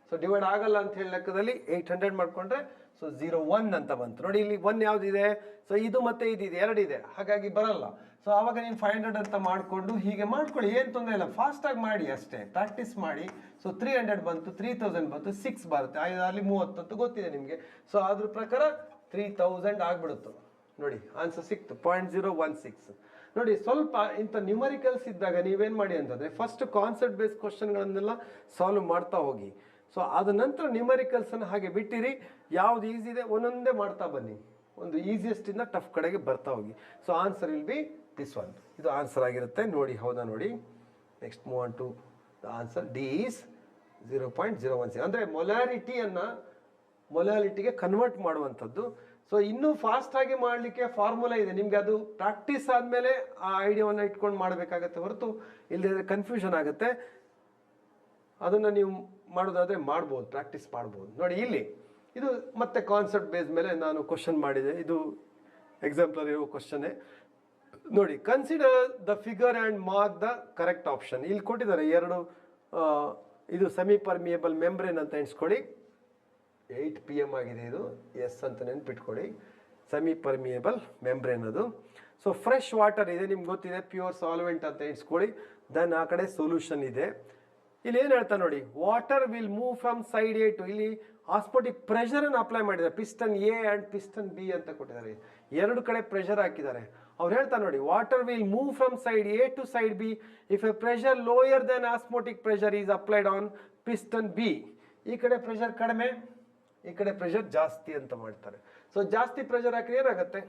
ಸೊ ಡಿವೈಡ್ ಆಗಲ್ಲ ಅಂತ ಹೇಳಿ ಲೆಕ್ಕದಲ್ಲಿ 800 ಮಾಡಿಕೊಂಡ್ರೆ ಸೊ 0.1 ಅಂತ ಬಂತು. ನೋಡಿ ಇಲ್ಲಿ 1 ಯಾವುದಿದೆ? ಸೊ ಇದು ಮತ್ತೆ ಇದಿದೆ, 2 ಇದೆ, ಹಾಗಾಗಿ ಬರಲ್ಲ. ಸೊ ಆವಾಗ ನೀನು 500 ಅಂತ ಮಾಡಿಕೊಂಡು ಹೀಗೆ ಮಾಡ್ಕೊಳ್ಳಿ, ಏನು ತೊಂದರೆ ಇಲ್ಲ, ಫಾಸ್ಟಾಗಿ ಮಾಡಿ ಅಷ್ಟೇ, ಪ್ರಾಕ್ಟೀಸ್ ಮಾಡಿ. ಸೊ 300 ಬಂತು, 3000 ಬಂತು, 6 ಬರುತ್ತೆ, 5 30 ಅಂತ ಗೊತ್ತಿದೆ ನಿಮಗೆ. ಸೊ ಅದ್ರ ಪ್ರಕಾರ 3000 ಆಗ್ಬಿಡುತ್ತೆ. ನೋಡಿ ಆನ್ಸರ್ ಸಿಕ್ತು, 0.016. ನೋಡಿ ಸ್ವಲ್ಪ ಇಂಥ ನ್ಯೂಮರಿಕಲ್ಸ್ ಇದ್ದಾಗ ನೀವೇನು ಮಾಡಿ ಅಂತಂದರೆ, ಫಸ್ಟ್ ಕಾನ್ಸೆಪ್ಟ್ ಬೇಸ್ ಕ್ವಶನ್ಗಳನ್ನೆಲ್ಲ ಸಾಲ್ವ್ ಮಾಡ್ತಾ ಹೋಗಿ. ಸೊ ಅದ ನಂತರ ನ್ಯೂಮರಿಕಲ್ಸನ್ನು ಹಾಗೆ ಬಿಟ್ಟಿರಿ, ಯಾವ್ದು ಈಸಿ ಇದೆ ಒಂದೊಂದೇ ಮಾಡ್ತಾ ಬನ್ನಿ, ಒಂದು ಈಸಿಯೆಸ್ಟಿಂದ ಟಫ್ ಕಡೆಗೆ ಬರ್ತಾ ಹೋಗಿ. So answer will be this one. ಇದು ಆನ್ಸರ್ ಆಗಿರುತ್ತೆ. ನೋಡಿ, ಹೌದಾ? ನೋಡಿ, next move on to the answer. D is 0.016 ಅಂದರೆ ಮೊಲಾಲಿಟಿಗೆ ಕನ್ವರ್ಟ್ ಮಾಡುವಂಥದ್ದು. ಸೊ ಇನ್ನೂ ಫಾಸ್ಟಾಗಿ ಮಾಡಲಿಕ್ಕೆ ಫಾರ್ಮುಲಾ ಇದೆ ನಿಮಗೆ, ಅದು ಪ್ರಾಕ್ಟೀಸ್ ಆದಮೇಲೆ ಆ ಐಡಿಯಾವನ್ನು ಇಟ್ಕೊಂಡು ಮಾಡಬೇಕಾಗತ್ತೆ ಹೊರತು ಇಲ್ಲದೆ ಕನ್ಫ್ಯೂಷನ್ ಆಗುತ್ತೆ. ಅದನ್ನು ನೀವು ಮಾಡೋದಾದರೆ ಮಾಡ್ಬೋದು, ಪ್ರಾಕ್ಟೀಸ್ ಮಾಡ್ಬೋದು. ನೋಡಿ ಇಲ್ಲಿ ಇದು ಮತ್ತೆ ಕಾನ್ಸೆಪ್ಟ್ ಬೇಸ್ ಮೇಲೆ ನಾನು ಕ್ವಶನ್ ಮಾಡಿದೆ, ಇದು ಎಕ್ಸಾಂಪಲ್ ಇರೋ ಕ್ವಶನ್ನೇ. ನೋಡಿ, consider the figure and mark the correct option. ಇಲ್ಲಿ ಕೊಟ್ಟಿದ್ದಾರೆ 2 ಇದು ಸೆಮಿ ಪರ್ಮಿಯಬಲ್ ಮೆಂಬ್ರೇನ್ ಅಂತ ಎಣಿಸ್ಕೊಳ್ಳಿ. 8 PM ಆಗಿದೆ, ಇದು ಎಸ್ ಅಂತ ನೆನ್ಪಿಟ್ಕೊಳ್ಳಿ. ಸೆಮಿ ಪರ್ಮಿಯಬಲ್ ಮೆಂಬ್ರೇನ್ ಅದು. ಸೊ ಫ್ರೆಶ್ ವಾಟರ್ ಇದೆ, ನಿಮ್ಗೆ ಗೊತ್ತಿದೆ, ಪ್ಯೂರ್ ಸಾಲ್ವೆಂಟ್ ಅಂತ ಎಣಿಸ್ಕೊಳ್ಳಿ. ದೆನ್ ಆ ಕಡೆ ಸೊಲ್ಯೂಷನ್ ಇದೆ. ಇಲ್ಲಿ ಏನು ಹೇಳ್ತಾ ನೋಡಿ, water will move from side A to, ಇಲ್ಲಿ ಆಸ್ಮೋಟಿಕ್ ಪ್ರೆಷರನ್ನು ಅಪ್ಲೈ ಮಾಡಿದ್ದಾರೆ. Piston A and piston B ಅಂತ ಕೊಟ್ಟಿದ್ದಾರೆ, 2 ಕಡೆ ಪ್ರೆಷರ್ ಹಾಕಿದ್ದಾರೆ. ಅವ್ರು ಹೇಳ್ತಾ ನೋಡಿ, water will move from side A to side B if A pressure lower then osmotic pressure is applied on piston B. ಈ ಕಡೆ ಪ್ರೆಷರ್ ಕಡಿಮೆ, ಈ ಕಡೆ ಪ್ರೆಷರ್ ಜಾಸ್ತಿ ಅಂತ ಮಾಡ್ತಾರೆ. ಸೊ ಜಾಸ್ತಿ ಪ್ರೆಷರ್ ಹಾಕಿದ್ರೆ ಏನಾಗುತ್ತೆ?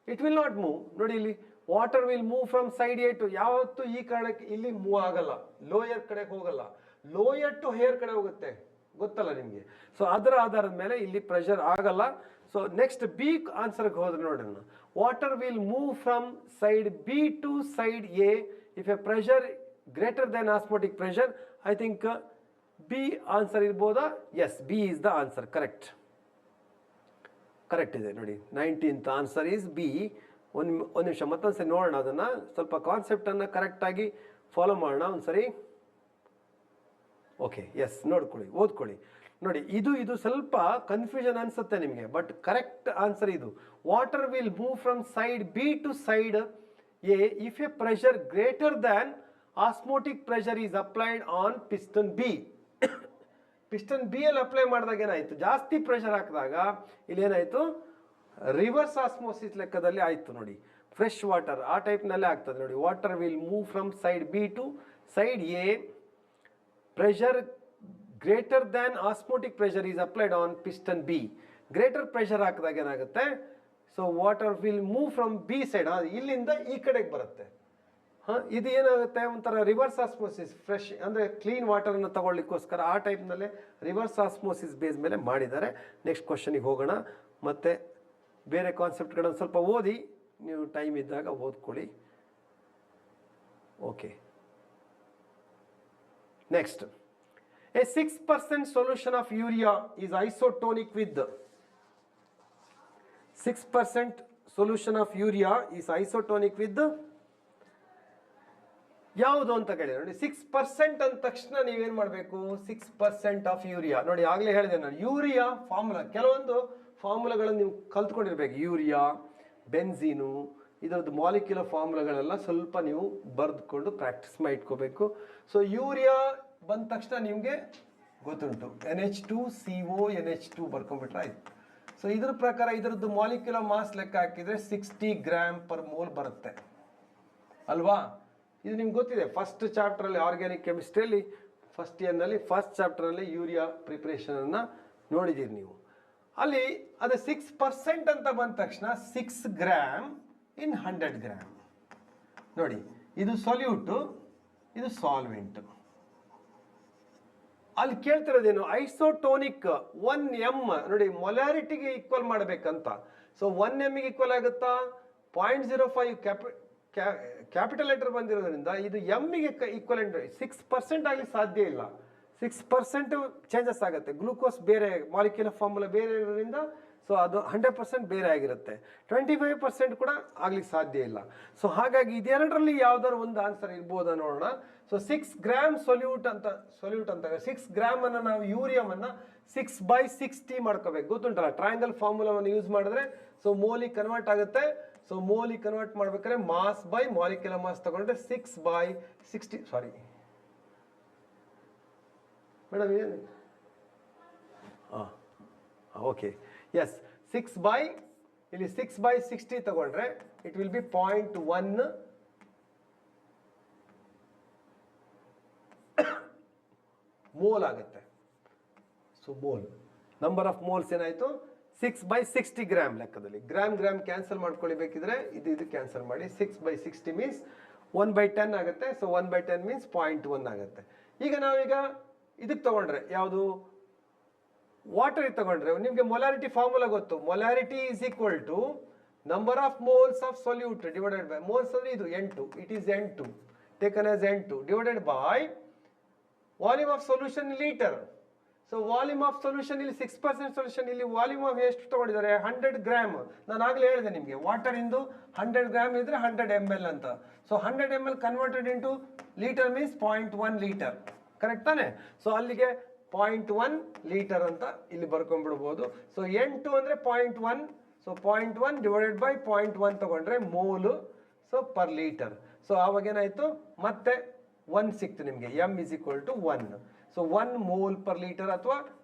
It will not move. ನೋಡಿ ಇಲ್ಲಿ water will move from side A to, ಯಾವತ್ತು ಈ ಕಡೆಗೆ ಇಲ್ಲಿ ಮೂವ್ ಆಗಲ್ಲ, ಲೋಯರ್ ಕಡೆಗೆ ಹೋಗಲ್ಲ, ಲೋಯರ್ ಟು ಹೇರ್ ಕಡೆ ಹೋಗುತ್ತೆ, ಗೊತ್ತಲ್ಲ ನಿಮಗೆ. ಸೊ ಅದರ ಆಧಾರದ ಮೇಲೆ ಇಲ್ಲಿ ಪ್ರೆಷರ್ ಆಗಲ್ಲ. ಸೊ ನೆಕ್ಸ್ಟ್ ಬಿ ಆನ್ಸರ್ಗೆ ಹೋದ್ರೆ ನೋಡೋಣ, water will move from side B to side A if A pressure greater then osmotic pressure. I think B answer ಇರ್ಬೋದಾ? Yes, B is the answer. Correct ಇದೆ ನೋಡಿ. 19th answer is B. ಒಂದು ನಿಮಿಷ ಮತ್ತೊಂದ್ಸರಿ ನೋಡೋಣ, ಅದನ್ನು ಸ್ವಲ್ಪ ಕಾನ್ಸೆಪ್ಟನ್ನು ಕರೆಕ್ಟಾಗಿ ಫಾಲೋ ಮಾಡೋಣ ಒಂದ್ಸರಿ. ಓಕೆ, ಎಸ್, ನೋಡ್ಕೊಳ್ಳಿ, ಓದ್ಕೊಳ್ಳಿ. ನೋಡಿ, ಇದು ಸ್ವಲ್ಪ ಕನ್ಫ್ಯೂಷನ್ ಅನ್ಸುತ್ತೆ ನಿಮಗೆ, ಬಟ್ ಕರೆಕ್ಟ್ ಆನ್ಸರ್ ಇದು. Water will move from side B to side A if A pressure greater than osmotic pressure is applied on piston B. Piston B ಅಲ್ಲಿ ಅಪ್ಲೈ ಮಾಡಿದಾಗ ಏನಾಯಿತು, ಜಾಸ್ತಿ ಪ್ರೆಷರ್ ಹಾಕಿದಾಗ ಇಲ್ಲಿ ಏನಾಯಿತು, ರಿವರ್ಸ್ ಆಸ್ಮೋಸಿಸ್ ಲೆಕ್ಕದಲ್ಲಿ ಆಯಿತು ನೋಡಿ. ಫ್ರೆಶ್ ವಾಟರ್ ಆ ಟೈಪ್ನಲ್ಲೇ ಆಗ್ತದೆ ನೋಡಿ. Water will move from side B to side A, pressure greater than osmotic pressure is applied on piston B. Greater pressure ಹಾಕಿದಾಗ ಏನಾಗುತ್ತೆ, so water will move from B side, ಇಲ್ಲಿಂದ ಈ ಕಡೆಗೆ ಬರುತ್ತೆ. ಇದು ಏನಾಗುತ್ತೆ, ಒಂಥರ ರಿವರ್ಸ್ ಆಸ್ಮೋಸಿಸ್, ಫ್ರೆಶ್ ಅಂದರೆ ಕ್ಲೀನ್ ವಾಟರನ್ನು ತಗೊಳ್ಳಿಕ್ಕೋಸ್ಕರ ಆ ಟೈಪ್ನಲ್ಲೇ ರಿವರ್ಸ್ ಆಸ್ಮೋಸಿಸ್ ಬೇಸ್ ಮೇಲೆ ಮಾಡಿದ್ದಾರೆ. ನೆಕ್ಸ್ಟ್ ಕ್ವಶನಿಗೆ ಹೋಗೋಣ. ಮತ್ತು ಬೇರೆ ಕಾನ್ಸೆಪ್ಟ್ಗಳನ್ನು ಸ್ವಲ್ಪ ಓದಿ, ನೀವು ಟೈಮ್ ಇದ್ದಾಗ ಓದ್ಕೊಳ್ಳಿ. Okay, next. A 6% solution of urea is isotonic with 6% solution of urea is isotonic with ಯಾವುದು ಅಂತ ಕೇಳಿದ್ರೆ ನೋಡಿ. 6% ಅಂದ ತಕ್ಷಣ ನೀವೇನು ಮಾಡಬೇಕು, 6% ಆಫ್ ಯೂರಿಯಾ. ನೋಡಿ, ಆಗಲೇ ಹೇಳಿದೆ ನಾನು, ಯೂರಿಯಾ ಫಾರ್ಮುಲಾ, ಕೆಲವೊಂದು ಫಾರ್ಮುಲಾಗಳನ್ನು ನೀವು ಕಲ್ತ್ಕೊಂಡಿರ್ಬೇಕು. ಯೂರಿಯಾ, ಬೆನ್ಝೀನು, ಇದರದ್ದು ಮಾಲಿಕ್ಯುಲರ್ ಫಾರ್ಮುಲಾಗಳೆಲ್ಲ ಸ್ವಲ್ಪ ನೀವು ಬರೆದುಕೊಂಡು ಪ್ರಾಕ್ಟೀಸ್ ಮಾಡಿ ಇಟ್ಕೋಬೇಕು. ಸೊ ಯೂರಿಯಾ ಬಂದ ತಕ್ಷಣ ನಿಮಗೆ ಗೊತ್ತುಂಟು, NH2CO NH2 ಬರ್ಕೊಂಡ್ಬಿಟ್ರೆ ಆಯ್ತು. ಸೊ ಇದ್ರ ಪ್ರಕಾರ ಇದರದ್ದು ಮಾಲಿಕ್ಯುಲರ್ ಮಾಸ್ ಲೆಕ್ಕ ಹಾಕಿದರೆ 60 ಗ್ರಾಮ್ ಪರ್ ಮೋಲ್ ಬರುತ್ತೆ ಅಲ್ವಾ? ಇದು ನಿಮ್ಗೆ ಗೊತ್ತಿದೆ. ಫಸ್ಟ್ ಚಾಪ್ಟ್ರಲ್ಲಿ ಆರ್ಗ್ಯಾನಿಕ್ ಕೆಮಿಸ್ಟ್ರಿಯಲ್ಲಿ ಫಸ್ಟ್ ಇಯರ್ನಲ್ಲಿ ಫಸ್ಟ್ ಚಾಪ್ಟ್ರಲ್ಲಿ ಯೂರಿಯಾ ಪ್ರಿಪ್ರೇಷನನ್ನು ನೋಡಿದ್ದೀರಿ ನೀವು. ಅಲ್ಲಿ ಅದು 6% ಅಂತ ಬಂದ ತಕ್ಷಣ 6 ಗ್ರಾಮ್ ಇನ್ 100 ಗ್ರಾಮ್. ನೋಡಿ, ಇದು ಸೊಲ್ಯೂಟು, ಇದು ಸಾಲ್ವೆಂಟು. ಅಲ್ಲಿ ಕೇಳ್ತಿರೋದೇನು, ಐಸೋಟೋನಿಕ್ 1m. ನೋಡಿ, ಮೊಲಾರಿಟಿಗೆ ಈಕ್ವಲ್ ಮಾಡಬೇಕಂತ. ಸೊ 1m ಈಕ್ವಲ್ ಆಗುತ್ತಾ 0.05 ಕ್ಯಾಪಿಟಲ್ ಲೆಟರ್ ಬಂದಿರೋದ್ರಿಂದ ಇದು ಎಮ್ಮಿಗೆ ಈಕ್ವಲೆಂಟ್. 6% ಆಗಲಿಕ್ಕೆ ಸಾಧ್ಯ ಇಲ್ಲ. 6% ಚೇಂಜಸ್ ಆಗುತ್ತೆ. ಗ್ಲೂಕೋಸ್ ಬೇರೆ, ಮಾಲಿಕ್ಯುಲರ್ ಫಾರ್ಮುಲಾ ಬೇರೆ ಇರೋದ್ರಿಂದ ಸೊ ಅದು 100% ಬೇರೆ ಆಗಿರುತ್ತೆ. 25% ಕೂಡ ಆಗ್ಲಿಕ್ಕೆ ಸಾಧ್ಯ ಇಲ್ಲ. ಸೊ ಹಾಗಾಗಿ ಇದೆರಡರಲ್ಲಿ ಯಾವ್ದಾದ್ರು ಒಂದು ಆನ್ಸರ್ ಇರ್ಬೋದಾ ನೋಡೋಣ. ಸೊ 6 ಗ್ರಾಮ್ ಸೊಲ್ಯೂಟ್ ಅಂತ 6 ಗ್ರಾಮ್ ಅನ್ನು ನಾವು ಯೂರಿಯಮನ್ನು 6/60 ಮಾಡ್ಕೋಬೇಕು. ಗೊತ್ತುಂಟಲ್ಲ, ಟ್ರಯಾಂಗಲ್ ಫಾರ್ಮುಲಾವನ್ನು ಯೂಸ್ ಮಾಡಿದ್ರೆ ಸೊ ಮೋಲಿಗೆ ಕನ್ವರ್ಟ್ ಆಗುತ್ತೆ. ಸೊ ಮೋಲಿಗೆ ಕನ್ವರ್ಟ್ ಮಾಡ್ಬೇಕಾದ್ರೆ ಮಾಸ್ ಬೈ ಮಾಲಿಕ್ಯುಲರ್ ಮಾಸ್ ತಗೊಂಡ್ರೆ 6/60. ಸಾರಿ ಮೇಡಮ್, ಏನು? ಓಕೆ, ಎಸ್, 6/60 ತಗೊಂಡ್ರೆ ಇಟ್ ವಿಲ್ ಬಿ 0.1 ಮೋಲ್ ಆಗುತ್ತೆ. So mole number of moles ಏನಾಯಿತು, 6/60 ಗ್ರಾಮ್ ಲೆಕ್ಕದಲ್ಲಿ. ಗ್ರಾಮ್ ಕ್ಯಾನ್ಸಲ್ ಮಾಡ್ಕೊಳ್ಳಿ ಬೇಕಿದ್ರೆ, ಇದು ಕ್ಯಾನ್ಸಲ್ ಮಾಡಿ. 6/60 ಮೀನ್ಸ್ 1/10 ಆಗುತ್ತೆ. ಸೊ 1/10 ಮೀನ್ಸ್ 0.1 ಆಗುತ್ತೆ. ಈಗ ನಾವೀಗ ಇದಕ್ಕೆ ತಗೊಂಡ್ರೆ, ಯಾವುದು, ವಾಟರ್ ತಗೊಂಡ್ರೆ ನಿಮಗೆ ಮೊಲಾರಿಟಿ ಫಾರ್ಮುಲಾ ಗೊತ್ತು. Molarity is equal to number of moles of solute divided by, moles ಅಂದರೆ ಇದು N2, it is N2 taken as N2 divided by volume of solution litre. So volume of solution ಇಲ್ಲಿ 6% solution, ಇಲ್ಲಿ volume of ಎಷ್ಟು ತಗೊಂಡಿದ್ದಾರೆ, 100 gram. ನಾನು ಆಗಲೇ ಹೇಳಿದೆ ನಿಮಗೆ, ವಾಟರ್ ಇಂದು 100 ಗ್ರಾಮ್ ಇದ್ರೆ 100 ml ಅಂತ. So 100 ml converted into litre means 0.1 litre. Correct ತಾನೆ? ಸೊ ಅಲ್ಲಿಗೆ 0.1 ಲೀಟರ್ ಅಂತ ಇಲ್ಲಿ ಬರ್ಕೊಂಡ್ಬಿಡ್ಬೋದು. ಸೊ N2 ಅಂದರೆ 0.1. ಸೊ 0.1 ಡಿವೈಡೆಡ್ ಬೈ 0.1 ತಗೊಂಡ್ರೆ mole, so per litre. So ಆವಾಗ ಏನಾಯಿತು, ಮತ್ತೆ 1 ಸಿಕ್ತು ನಿಮಗೆ. M is equal to 1. So 1 mole per litre ಅಥವಾ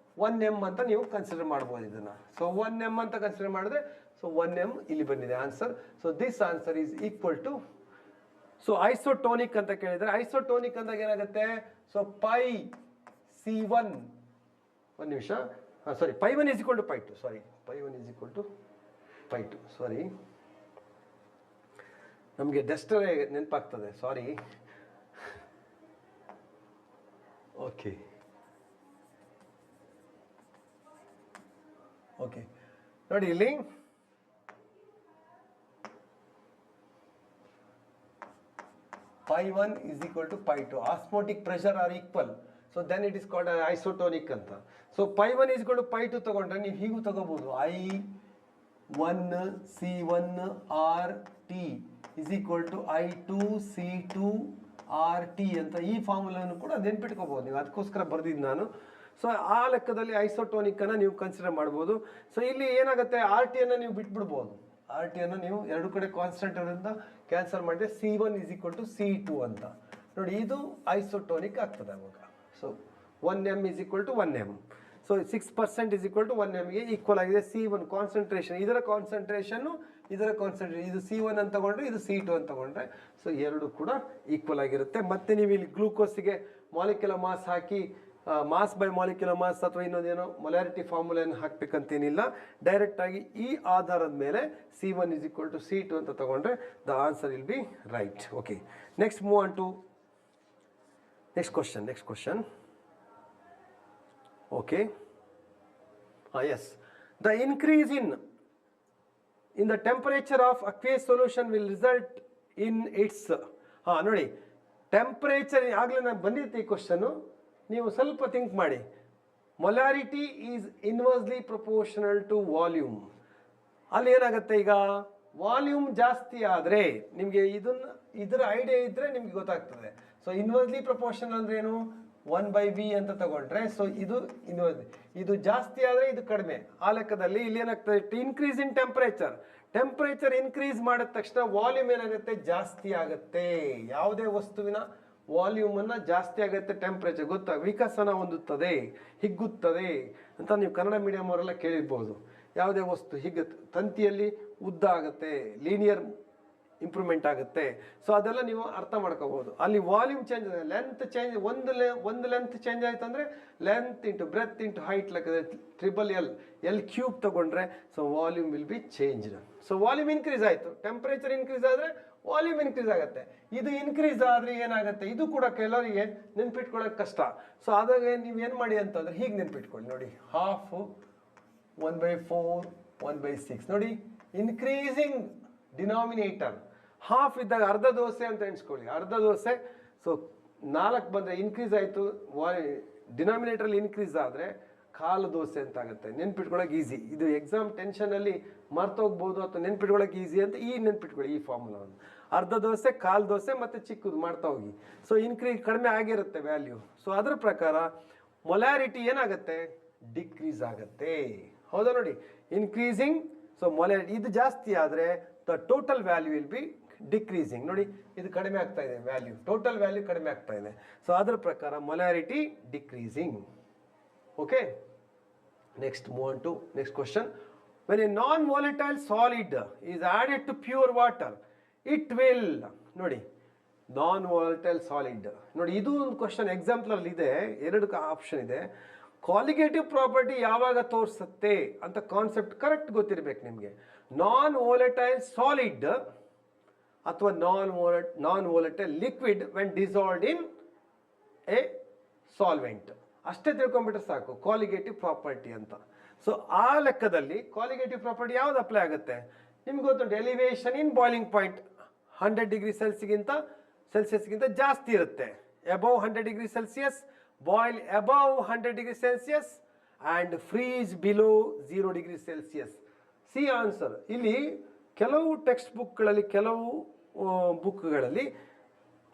1m ಅಂತ ನೀವು ಕನ್ಸಿಡರ್ ಮಾಡ್ಬೋದು ಇದನ್ನು. ಸೊ 1m ಅಂತ ಕನ್ಸಿಡರ್ ಮಾಡಿದ್ರೆ ಸೊ 1m ಇಲ್ಲಿ ಬಂದಿದೆ answer. So this answer is equal to, so isotonic ಅಂತ ಕೇಳಿದರೆ, ಐಸೋಟೋನಿಕ್ ಅಂದಾಗ ಏನಾಗುತ್ತೆ, ಸೊ πC1, ಒಂದು ನಿಮಿಷ, sorry, π1 is equal to π2, sorry, π1 is equal to π2, sorry, ನಮಗೆ ಡಸ್ಟರೇ ನೆನಪಾಗ್ತದೆ, ಸಾರಿ. ಓಕೆ ಓಕೆ ನೋಡಿ, ಇಲ್ಲಿ pi1 is equal to pi2. Osmotic pressure are equal. So then it is called an isotonic ಅಂತ. So pi1 is equal to pi2 ತಗೊಂಡ್ರೆ ನೀವು ಹೀಗೂ ತಗೋಬಹುದು. I1 C1 RT is equal to I2 C2 RT ಅಂತ ಈ ಫಾರ್ಮುಲಾನು ಕೂಡ ನೆನ್ಪಿಟ್ಕೋಬಹುದು ನೀವು. ಅದಕ್ಕೋಸ್ಕರ ಬರ್ದಿದ್ದು ನಾನು. ಸೊ ಆ ಲೆಕ್ಕದಲ್ಲಿ ಐಸೋಟೋನಿಕ್ ಅನ್ನು ನೀವು ಕನ್ಸಿಡರ್ ಮಾಡ್ಬೋದು. ಸೊ ಇಲ್ಲಿ ಏನಾಗುತ್ತೆ, ಆರ್ ಟಿ ಅನ್ನು ನೀವು ಬಿಟ್ಬಿಡ್ಬೋದು. ಆರ್ ಟಿ ಅನ್ನು ನೀವು ಎರಡು ಕಡೆ ಕಾನ್ಸ್ಟೆಂಟ್ ಇರೋದ್ರಿಂದ ಕ್ಯಾನ್ಸಲ್ ಮಾಡಿದ್ರೆ C1 is equal to C2 ಅಂತ ನೋಡಿ, ಇದು ಐಸೋಟೋನಿಕ್ ಆಗ್ತದೆ ಅವಾಗ. So 1m is equal to 1m. So 6% is equal to 1mಗೆ ಈಕ್ವಲ್ ಆಗಿದೆ. C1 ಕಾನ್ಸಂಟ್ರೇಷನ್, ಇದರ ಕಾನ್ಸಂಟ್ರೇಷನ್ನು ಇದರ ಕಾನ್ಸಂಟ್ರೇಷನ್, ಇದು C1 ಅಂತ ತಗೊಂಡ್ರೆ ಇದು C2 ಅಂತ ತಗೊಂಡ್ರೆ ಸೊ ಎರಡು ಕೂಡ ಈಕ್ವಲ್ ಆಗಿರುತ್ತೆ. ಮತ್ತೆ ನೀವು ಇಲ್ಲಿ ಗ್ಲೂಕೋಸಿಗೆ ಮಾಲಿಕ್ಯುಲರ್ ಮಾಸ್ ಹಾಕಿ ಮಾಸ್ ಬೈ ಮಾಲಿಕ್ಯುಲರ್ ಮಾಸ್ ಅಥವಾ ಇನ್ನೊಂದೇನೋ ಮೊಲಾರಿಟಿ ಫಾರ್ಮುಲಾಯನ್ನು ಹಾಕ್ಬೇಕಂತೇನಿಲ್ಲ. ಡೈರೆಕ್ಟ್ ಆಗಿ ಈ ಆಧಾರದ ಮೇಲೆ C1 is equal to C2 ಅಂತ ತಗೊಂಡ್ರೆ the answer will be right. Okay, next move on to next question. Okay. Yes. The increase in the temperature of aqueous solution will result in its ನೋಡಿ, temperature ಆಗಲೇ ನಾನು ಬಂದಿತ್ತು ಈ ಕ್ವಶನ್ನು, ನೀವು ಸ್ವಲ್ಪ ಥಿಂಕ್ ಮಾಡಿ. Molarity is inversely proportional to volume. ಅಲ್ಲಿ ಏನಾಗುತ್ತೆ, ಈಗ ವಾಲ್ಯೂಮ್ ಜಾಸ್ತಿ ಆದರೆ ನಿಮಗೆ ಇದರ ಐಡಿಯಾ ಇದ್ದರೆ ನಿಮ್ಗೆ ಗೊತ್ತಾಗ್ತದೆ. ಸೊ ಇನ್ವರ್ಸ್ಲಿ ಪ್ರಪೋರ್ಷನಲ್ ಅಂದ್ರೆ ಏನು, 1/v ಅಂತ ತಗೊಂಡ್ರೆ ಸೊ ಇದು ಜಾಸ್ತಿ ಆದರೆ ಇದು ಕಡಿಮೆ. ಆ ಲೆಕ್ಕದಲ್ಲಿ ಇಲ್ಲಿ ಏನಾಗ್ತದೆ, ಇನ್ಕ್ರೀಸ್ ಇನ್ ಟೆಂಪರೇಚರ್ ಇನ್ಕ್ರೀಸ್ ಮಾಡಿದ ತಕ್ಷಣ ವಾಲ್ಯೂಮ್ ಏನಾಗುತ್ತೆ, ಜಾಸ್ತಿ ಆಗುತ್ತೆ. ಯಾವುದೇ ವಸ್ತುವಿನ ವಾಲ್ಯೂಮ್ ಅನ್ನ ಜಾಸ್ತಿ ಆಗುತ್ತೆ ಟೆಂಪರೇಚರ್, ವಿಕಸನ ಹೊಂದುತ್ತದೆ, ಹಿಗ್ಗುತ್ತದೆ ಅಂತ ನೀವು ಕನ್ನಡ ಮೀಡಿಯಂ ಅವರೆಲ್ಲ ಕೇಳಿರ್ಬೋದು. ಯಾವುದೇ ವಸ್ತು ಹಿಗ್ಗುತ್ತೆ, ತಂತಿಯಲ್ಲಿ ಉದ್ದ ಆಗುತ್ತೆ, ಲೀನಿಯರ್ ಇಂಪ್ರೂವ್ಮೆಂಟ್ ಆಗುತ್ತೆ. ಸೊ ಅದೆಲ್ಲ ನೀವು ಅರ್ಥ ಮಾಡ್ಕೋಬಹುದು. ಅಲ್ಲಿ ವಾಲ್ಯೂಮ್ ಚೇಂಜ್, ಲೆಂತ್ ಚೇಂಜ್, ಒಂದು ಲೆಂತ್ ಚೇಂಜ್ ಆಯ್ತು ಅಂದರೆ length into breath into height ಲೆಕ್ಕದ L³ ತಗೊಂಡ್ರೆ so volume will be changed. So volume increase ಆಯಿತು, ಟೆಂಪರೇಚರ್ ಇನ್ಕ್ರೀಸ್ ಆದರೆ ವಾಲ್ಯೂಮ್ ಇನ್ಕ್ರೀಸ್ ಆಗುತ್ತೆ. ಇದು ಇನ್ಕ್ರೀಸ್ ಆದರೆ ಏನಾಗುತ್ತೆ, ಇದು ಕೂಡ ಕೆಲವರಿಗೆ ನೆನ್ಪಿಟ್ಕೊಳ್ಳೋಕೆ ಕಷ್ಟ. ಸೊ ಆದಾಗ ನೀವೇನು ಮಾಡಿ ಅಂತಂದ್ರೆ ಹೀಗೆ ನೆನ್ಪಿಟ್ಕೊಳ್ಳಿ ನೋಡಿ, ಹಾಫ್ 1/4 1/6 ನೋಡಿ, ಇನ್ಕ್ರೀಸಿಂಗ್ ಡಿನಾಮಿನೇಟರ್. ಹಾಫ್ ಇದ್ದಾಗ ಅರ್ಧ ದೋಸೆ ಅಂತ ಎಣಿಸ್ಕೊಳ್ಳಿ, ಅರ್ಧ ದೋಸೆ. ಸೊ 4 ಬಂದರೆ ಇನ್ಕ್ರೀಸ್ ಆಯಿತು, ಡಿನಾಮಿನೇಟರಲ್ಲಿ ಇನ್ಕ್ರೀಸ್ ಆದರೆ ಕಾಲು ದೋಸೆ ಅಂತ ಆಗುತ್ತೆ. ನೆನ್ಪಿಟ್ಕೊಳ್ಳೋಕೆ ಈಸಿ. ಇದು ಎಕ್ಸಾಮ್ ಟೆನ್ಷನಲ್ಲಿ ಮರ್ತೋಗ್ಬೋದು ಅಥವಾ ನೆನ್ಪಿಟ್ಕೊಳ್ಳೋಕೆ ಈಸಿ ಅಂತ ಈ ನೆನ್ಪಿಟ್ಕೊಳ್ಳಿ ಈ ಫಾರ್ಮುಲಾವನ್ನು. ಅರ್ಧ ದೋಸೆ, ಕಾಲು ದೋಸೆ ಮತ್ತು ಚಿಕ್ಕದು ಮಾಡ್ತಾ ಹೋಗಿ. ಸೊ ಇನ್ಕ್ರೀಸ್ ಕಡಿಮೆ ಆಗಿರುತ್ತೆ ವ್ಯಾಲ್ಯೂ. ಸೊ ಅದರ ಪ್ರಕಾರ ಮೊಲಾರಿಟಿ ಏನಾಗುತ್ತೆ, ಡಿಕ್ರೀಸ್ ಆಗುತ್ತೆ. ಹೌದಾ ನೋಡಿ, ಇನ್ಕ್ರೀಸಿಂಗ್. ಸೊ ಮೊಲಾರಿಟಿ ಇದು ಜಾಸ್ತಿ ಆದರೆ the total value will be decreasing. ನೋಡಿ, ಇದು ಕಡಿಮೆ ಆಗ್ತಾ ಇದೆ ವ್ಯಾಲ್ಯೂ, ಟೋಟಲ್ ವ್ಯಾಲ್ಯೂ ಕಡಿಮೆ ಆಗ್ತಾ ಇದೆ. ಸೊ ಅದರ ಪ್ರಕಾರ molarity decreasing. Okay, next move on to next question. When a non volatile solid is added to pure water it will. ನೋಡಿ, ನಾನ್ ವಾಲಟೈಲ್ ಸಾಲಿಡ್ ನೋಡಿ, ಇದು ಒಂದು ಕ್ವಶನ್ ಎಕ್ಸಾಂಪಲ್ ಇದೆ, 2 ಆಪ್ಷನ್ ಇದೆ. ಕಾಲಿಗೇಟಿವ್ ಪ್ರಾಪರ್ಟಿ ಯಾವಾಗ ತೋರಿಸುತ್ತೆ ಅಂತ ಕಾನ್ಸೆಪ್ಟ್ ಕರೆಕ್ಟ್ ಗೊತ್ತಿರಬೇಕು ನಿಮಗೆ. ನಾನ್ ವಾಲಟೈಲ್ ಸಾಲಿಡ್ ಅಥವಾ non volatile liquid when dissolved in a solvent, ಅಷ್ಟೇ ತಿಳ್ಕೊಂಡ್ಬಿಟ್ರೆ ಸಾಕು ಕಾಲಿಗೇಟಿವ್ ಪ್ರಾಪರ್ಟಿ ಅಂತ. ಸೊ ಆ ಲೆಕ್ಕದಲ್ಲಿ ಕಾಲಿಗೇಟಿವ್ ಪ್ರಾಪರ್ಟಿ ಯಾವ್ದು ಅಪ್ಲೈ ಆಗುತ್ತೆ ನಿಮ್ಗೆ ಗೊತ್ತುಂಟು. Elevation in boiling point 100 degree ಸೆಲ್ಸಿಯಸ್ಗಿಂತ ಜಾಸ್ತಿ ಇರುತ್ತೆ. Above 100 degree Celsius, boil above 100 degree Celsius and freeze below 0 degree Celsius. C answer. ಇಲ್ಲಿ ಕೆಲವು ಟೆಕ್ಸ್ಟ್ ಬುಕ್ಗಳಲ್ಲಿ, ಕೆಲವು ಬುಕ್ಗಳಲ್ಲಿ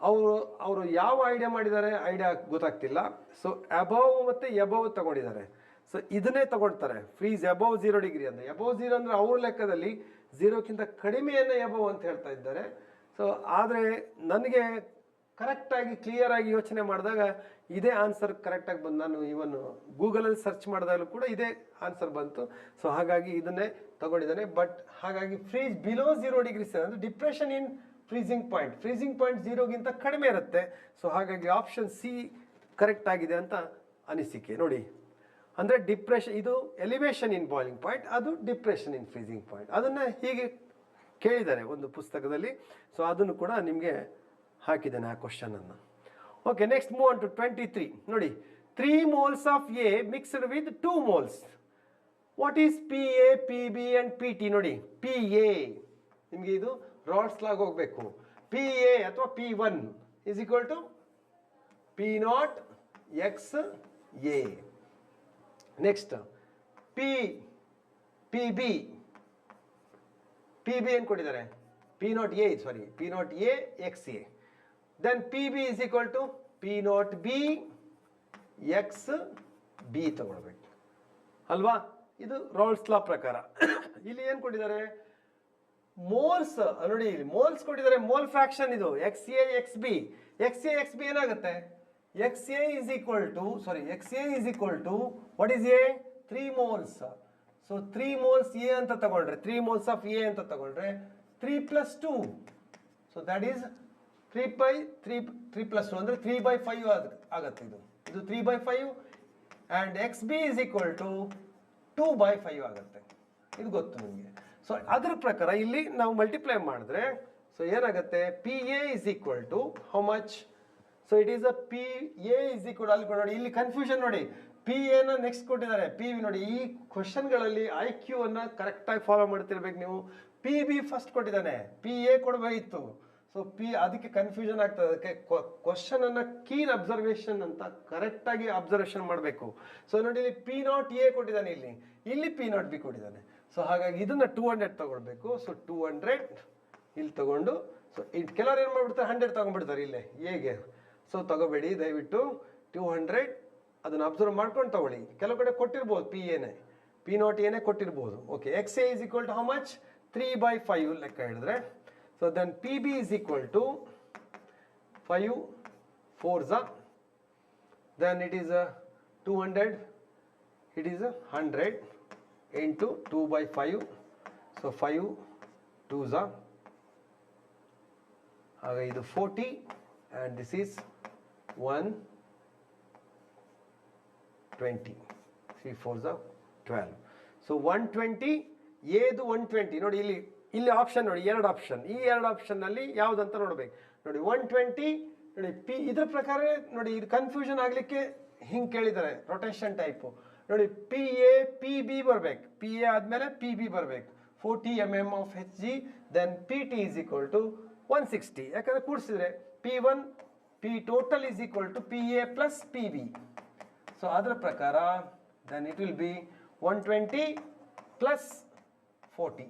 ಅವರು ಯಾವ ಐಡಿಯಾ ಮಾಡಿದ್ದಾರೆ ಐಡಿಯಾ ಗೊತ್ತಾಗ್ತಿಲ್ಲ. ಸೊ ಅಬೌವ್ ಮತ್ತು ಎಬೌವ್ ತಗೊಂಡಿದ್ದಾರೆ. ಸೊ ಇದನ್ನೇ ತಗೊಳ್ತಾರೆ, ಫ್ರೀಜ್ ಅಬೌವ್ 0 ಡಿಗ್ರಿ ಅಂದರೆ. ಅಬೌವ್ 0 ಅಂದರೆ ಅವ್ರ ಲೆಕ್ಕದಲ್ಲಿ 0ಕ್ಕಿಂತ ಕಡಿಮೆಯನ್ನು ಎಬೌವ್ ಅಂತ ಹೇಳ್ತಾ ಇದ್ದಾರೆ. ಸೊ ಆದರೆ ನನಗೆ ಕರೆಕ್ಟಾಗಿ ಕ್ಲಿಯರಾಗಿ ಯೋಚನೆ ಮಾಡಿದಾಗ ಇದೇ ಆನ್ಸರ್ ಕರೆಕ್ಟಾಗಿ ಬಂದು, ನಾನು ಇವನ್ ಗೂಗಲಲ್ಲಿ ಸರ್ಚ್ ಮಾಡಿದಾಗಲೂ ಕೂಡ ಇದೇ ಆನ್ಸರ್ ಬಂತು. ಸೊ ಹಾಗಾಗಿ ಇದನ್ನೇ ತಗೊಂಡಿದ್ದಾನೆ. ಬಟ್ ಹಾಗಾಗಿ ಫ್ರೀಜ್ ಬಿಲೋ 0 ಡಿಗ್ರಿ ಅಂದರೆ ಡಿಪ್ರೆಷನ್ ಇನ್ ಫ್ರೀಸಿಂಗ್ ಪಾಯಿಂಟ್ 0ಗಿಂತ ಕಡಿಮೆ ಇರುತ್ತೆ. ಸೊ ಹಾಗಾಗಿ ಆಪ್ಷನ್ ಸಿ ಕರೆಕ್ಟ್ ಆಗಿದೆ ಅಂತ ಅನಿಸಿಕೆ. ನೋಡಿ, ಅಂದರೆ ಡಿಪ್ರೆಷನ್, ಇದು ಎಲಿವೇಶನ್ ಇನ್ ಬಾಯ್ಲಿಂಗ್ ಪಾಯಿಂಟ್, ಅದು ಡಿಪ್ರೆಷನ್ ಇನ್ ಫ್ರೀಸಿಂಗ್ ಪಾಯಿಂಟ್. ಅದನ್ನು ಹೀಗೆ ಕೇಳಿದ್ದಾರೆ ಒಂದು ಪುಸ್ತಕದಲ್ಲಿ. ಸೊ ಅದನ್ನು ಕೂಡ ನಿಮಗೆ ಹಾಕಿದ್ದೇನೆ ಆ ಕ್ವಶನನ್ನು. Okay, next move on to 23. ನೋಡಿ, 3 moles of a mixed with 2 moles. What is PA, PB and PT? ನೋಡಿ, PA ನಿಮಗೆ ಇದು ರಾಡ್ಸ್ ಲಾಗ್ ಹೋಗಬೇಕು. PA ಅಥವಾ P1 is equal to P naught X A. Next, PB ಏನು ಕೊಟ್ಟಿದ್ದಾರೆ? P naught A, sorry, P naught A X A. Then PB is equal to P naught B X B ತಗೊಳ್ಬೇಕು ಅಲ್ವಾ? ಇದು ರಾಲ್ಸ್ ಲಾ ಪ್ರಕಾರ. ಇಲ್ಲಿ ಏನು ಕೊಟ್ಟಿದ್ದಾರೆ? ಮೋಲ್ಸ್ ನೋಡಿ, ಇಲ್ಲಿ ಮೋಲ್ಸ್ ಕೊಟ್ಟಿದ್ದಾರೆ. ಮೋಲ್ ಫ್ರಾಕ್ಷನ್ ಇದು X A X B. X A X B ಏನಾಗುತ್ತೆ? X A is equal to what is A? 3 moles. So 3 moles A ಅಂತ ತಗೊಂಡ್ರೆ, 3 moles ಆಫ್ ಎ ಅಂತ ತಗೊಂಡ್ರೆ 3 + 2. ಸೊ ದಟ್ ಈಸ್ 3 + 2 ಅಂದ್ರೆ 3/5 ಆಗುತ್ತೆ. ಇದು 3/5 and X B is equal to 2/5 ಆಗುತ್ತೆ. ಇದು ಗೊತ್ತು ನಿಮಗೆ. ಸೊ ಅದರ ಪ್ರಕಾರ ಇಲ್ಲಿ ನಾವು ಮಲ್ಟಿಪ್ಲೈ ಮಾಡಿದ್ರೆ ಸೊ ಏನಾಗುತ್ತೆ? P A is equal to how much? So it is uh P A is equal, ಅಲ್ಲಿ ನೋಡಿ ಇಲ್ಲಿ ಕನ್ಫ್ಯೂಷನ್ ನೋಡಿ. ಪಿ ಎನ ನೆಕ್ಸ್ಟ್ ಕೊಟ್ಟಿದ್ದಾರೆ, ಪಿ ವಿ ನೋಡಿ. ಈ ಕ್ವಶನ್ಗಳಲ್ಲಿ ಐ ಕ್ಯೂ ಅನ್ನ ಕರೆಕ್ಟಾಗಿ ಫಾಲೋ ಮಾಡ್ತಿರ್ಬೇಕು ನೀವು. ಪಿ ಬಿ ಫಸ್ಟ್ ಕೊಟ್ಟಿದ್ದಾನೆ, ಪಿ ಎ ಕೊಡಬೇಕಿತ್ತು. ಸೊ ಅದಕ್ಕೆ ಕನ್ಫ್ಯೂಷನ್ ಆಗ್ತದೆ. ಅದಕ್ಕೆ ಕ್ವಶನ್ ಅನ್ನ ಕೀನ್ ಅಬ್ಸರ್ವೇಷನ್ ಅಂತ ಕರೆಕ್ಟಾಗಿ ಅಬ್ಸರ್ವೇಷನ್ ಮಾಡಬೇಕು. ಸೊ ನೋಡಿ ಇಲ್ಲಿ ಪಿ ನಾಟ್ ಎ ಕೊಟ್ಟಿದ್ದಾನೆ, ಇಲ್ಲಿ ಪಿ ನಾಟ್ ಬಿ ಕೊಟ್ಟಿದ್ದಾನೆ. ಸೊ ಹಾಗಾಗಿ ಇದನ್ನ 200 ತಗೊಳ್ಬೇಕು. ಸೊ 200 ಇಲ್ಲಿ ತಗೊಂಡು, ಸೊ ಕೆಲವರು ಏನು ಮಾಡ್ಬಿಡ್ತಾರೆ? 100 ತಗೊಂಡ್ಬಿಡ್ತಾರೆ ಇಲ್ಲೇ ಹೇಗೆ. ಸೊ ತಗೋಬೇಡಿ ದಯವಿಟ್ಟು. 200 ಅದನ್ನ ಅಬ್ಸರ್ವ್ ಮಾಡ್ಕೊಂಡು ತಗೊಳ್ಳಿ. ಕೆಲವು ಕಡೆ ಕೊಟ್ಟಿರ್ಬೋದು ಪಿ ನಾಟ್ ಎನೇ ಕೊಟ್ಟಿರ್ಬೋದು. Okay, X A is equal to how much? 3/5 ಲೆಕ್ಕ ಹಿಡಿದ್ರೆ. So then P B is equal to 5 4s, then it is 200, it is 100 into 2/5. So 5 2s, ಆಗ ಇದು 40 and this is 120. 3 4s 12. So 120 ಏದು 120 ನೋಡಿ. ಇಲ್ಲಿ option ನೋಡಿ, 2 option. ಈ 2 option ನಲ್ಲಿ ಯಾವ್ದಂತ ನೋಡ್ಬೇಕು ನೋಡಿ. 120 ನೋಡಿ ಪಿ. ಇದ್ರ ಪ್ರಕಾರ ನೋಡಿ ಇದು ಕನ್ಫ್ಯೂಷನ್ ಆಗ್ಲಿಕ್ಕೆ ಹಿಂಗೆ ಕೇಳಿದ್ದಾರೆ ರೊಟೇಷನ್ ಟೈಪು ನೋಡಿ. ಪಿ ಎ ಪಿ ಬಿ ಬರ್ಬೇಕು, ಪಿ ಎ ಆದ್ಮೇಲೆ ಪಿ ಬಿ ಬರ್ಬೇಕು. 40 mm of H G, then P T is equal to 160. ಯಾಕಂದ್ರೆ ಕೂಡಿಸಿದ್ರೆ P1 P total is equal to PA plus PB. So ಅದರ ಪ್ರಕಾರ then it will be 120 plus 40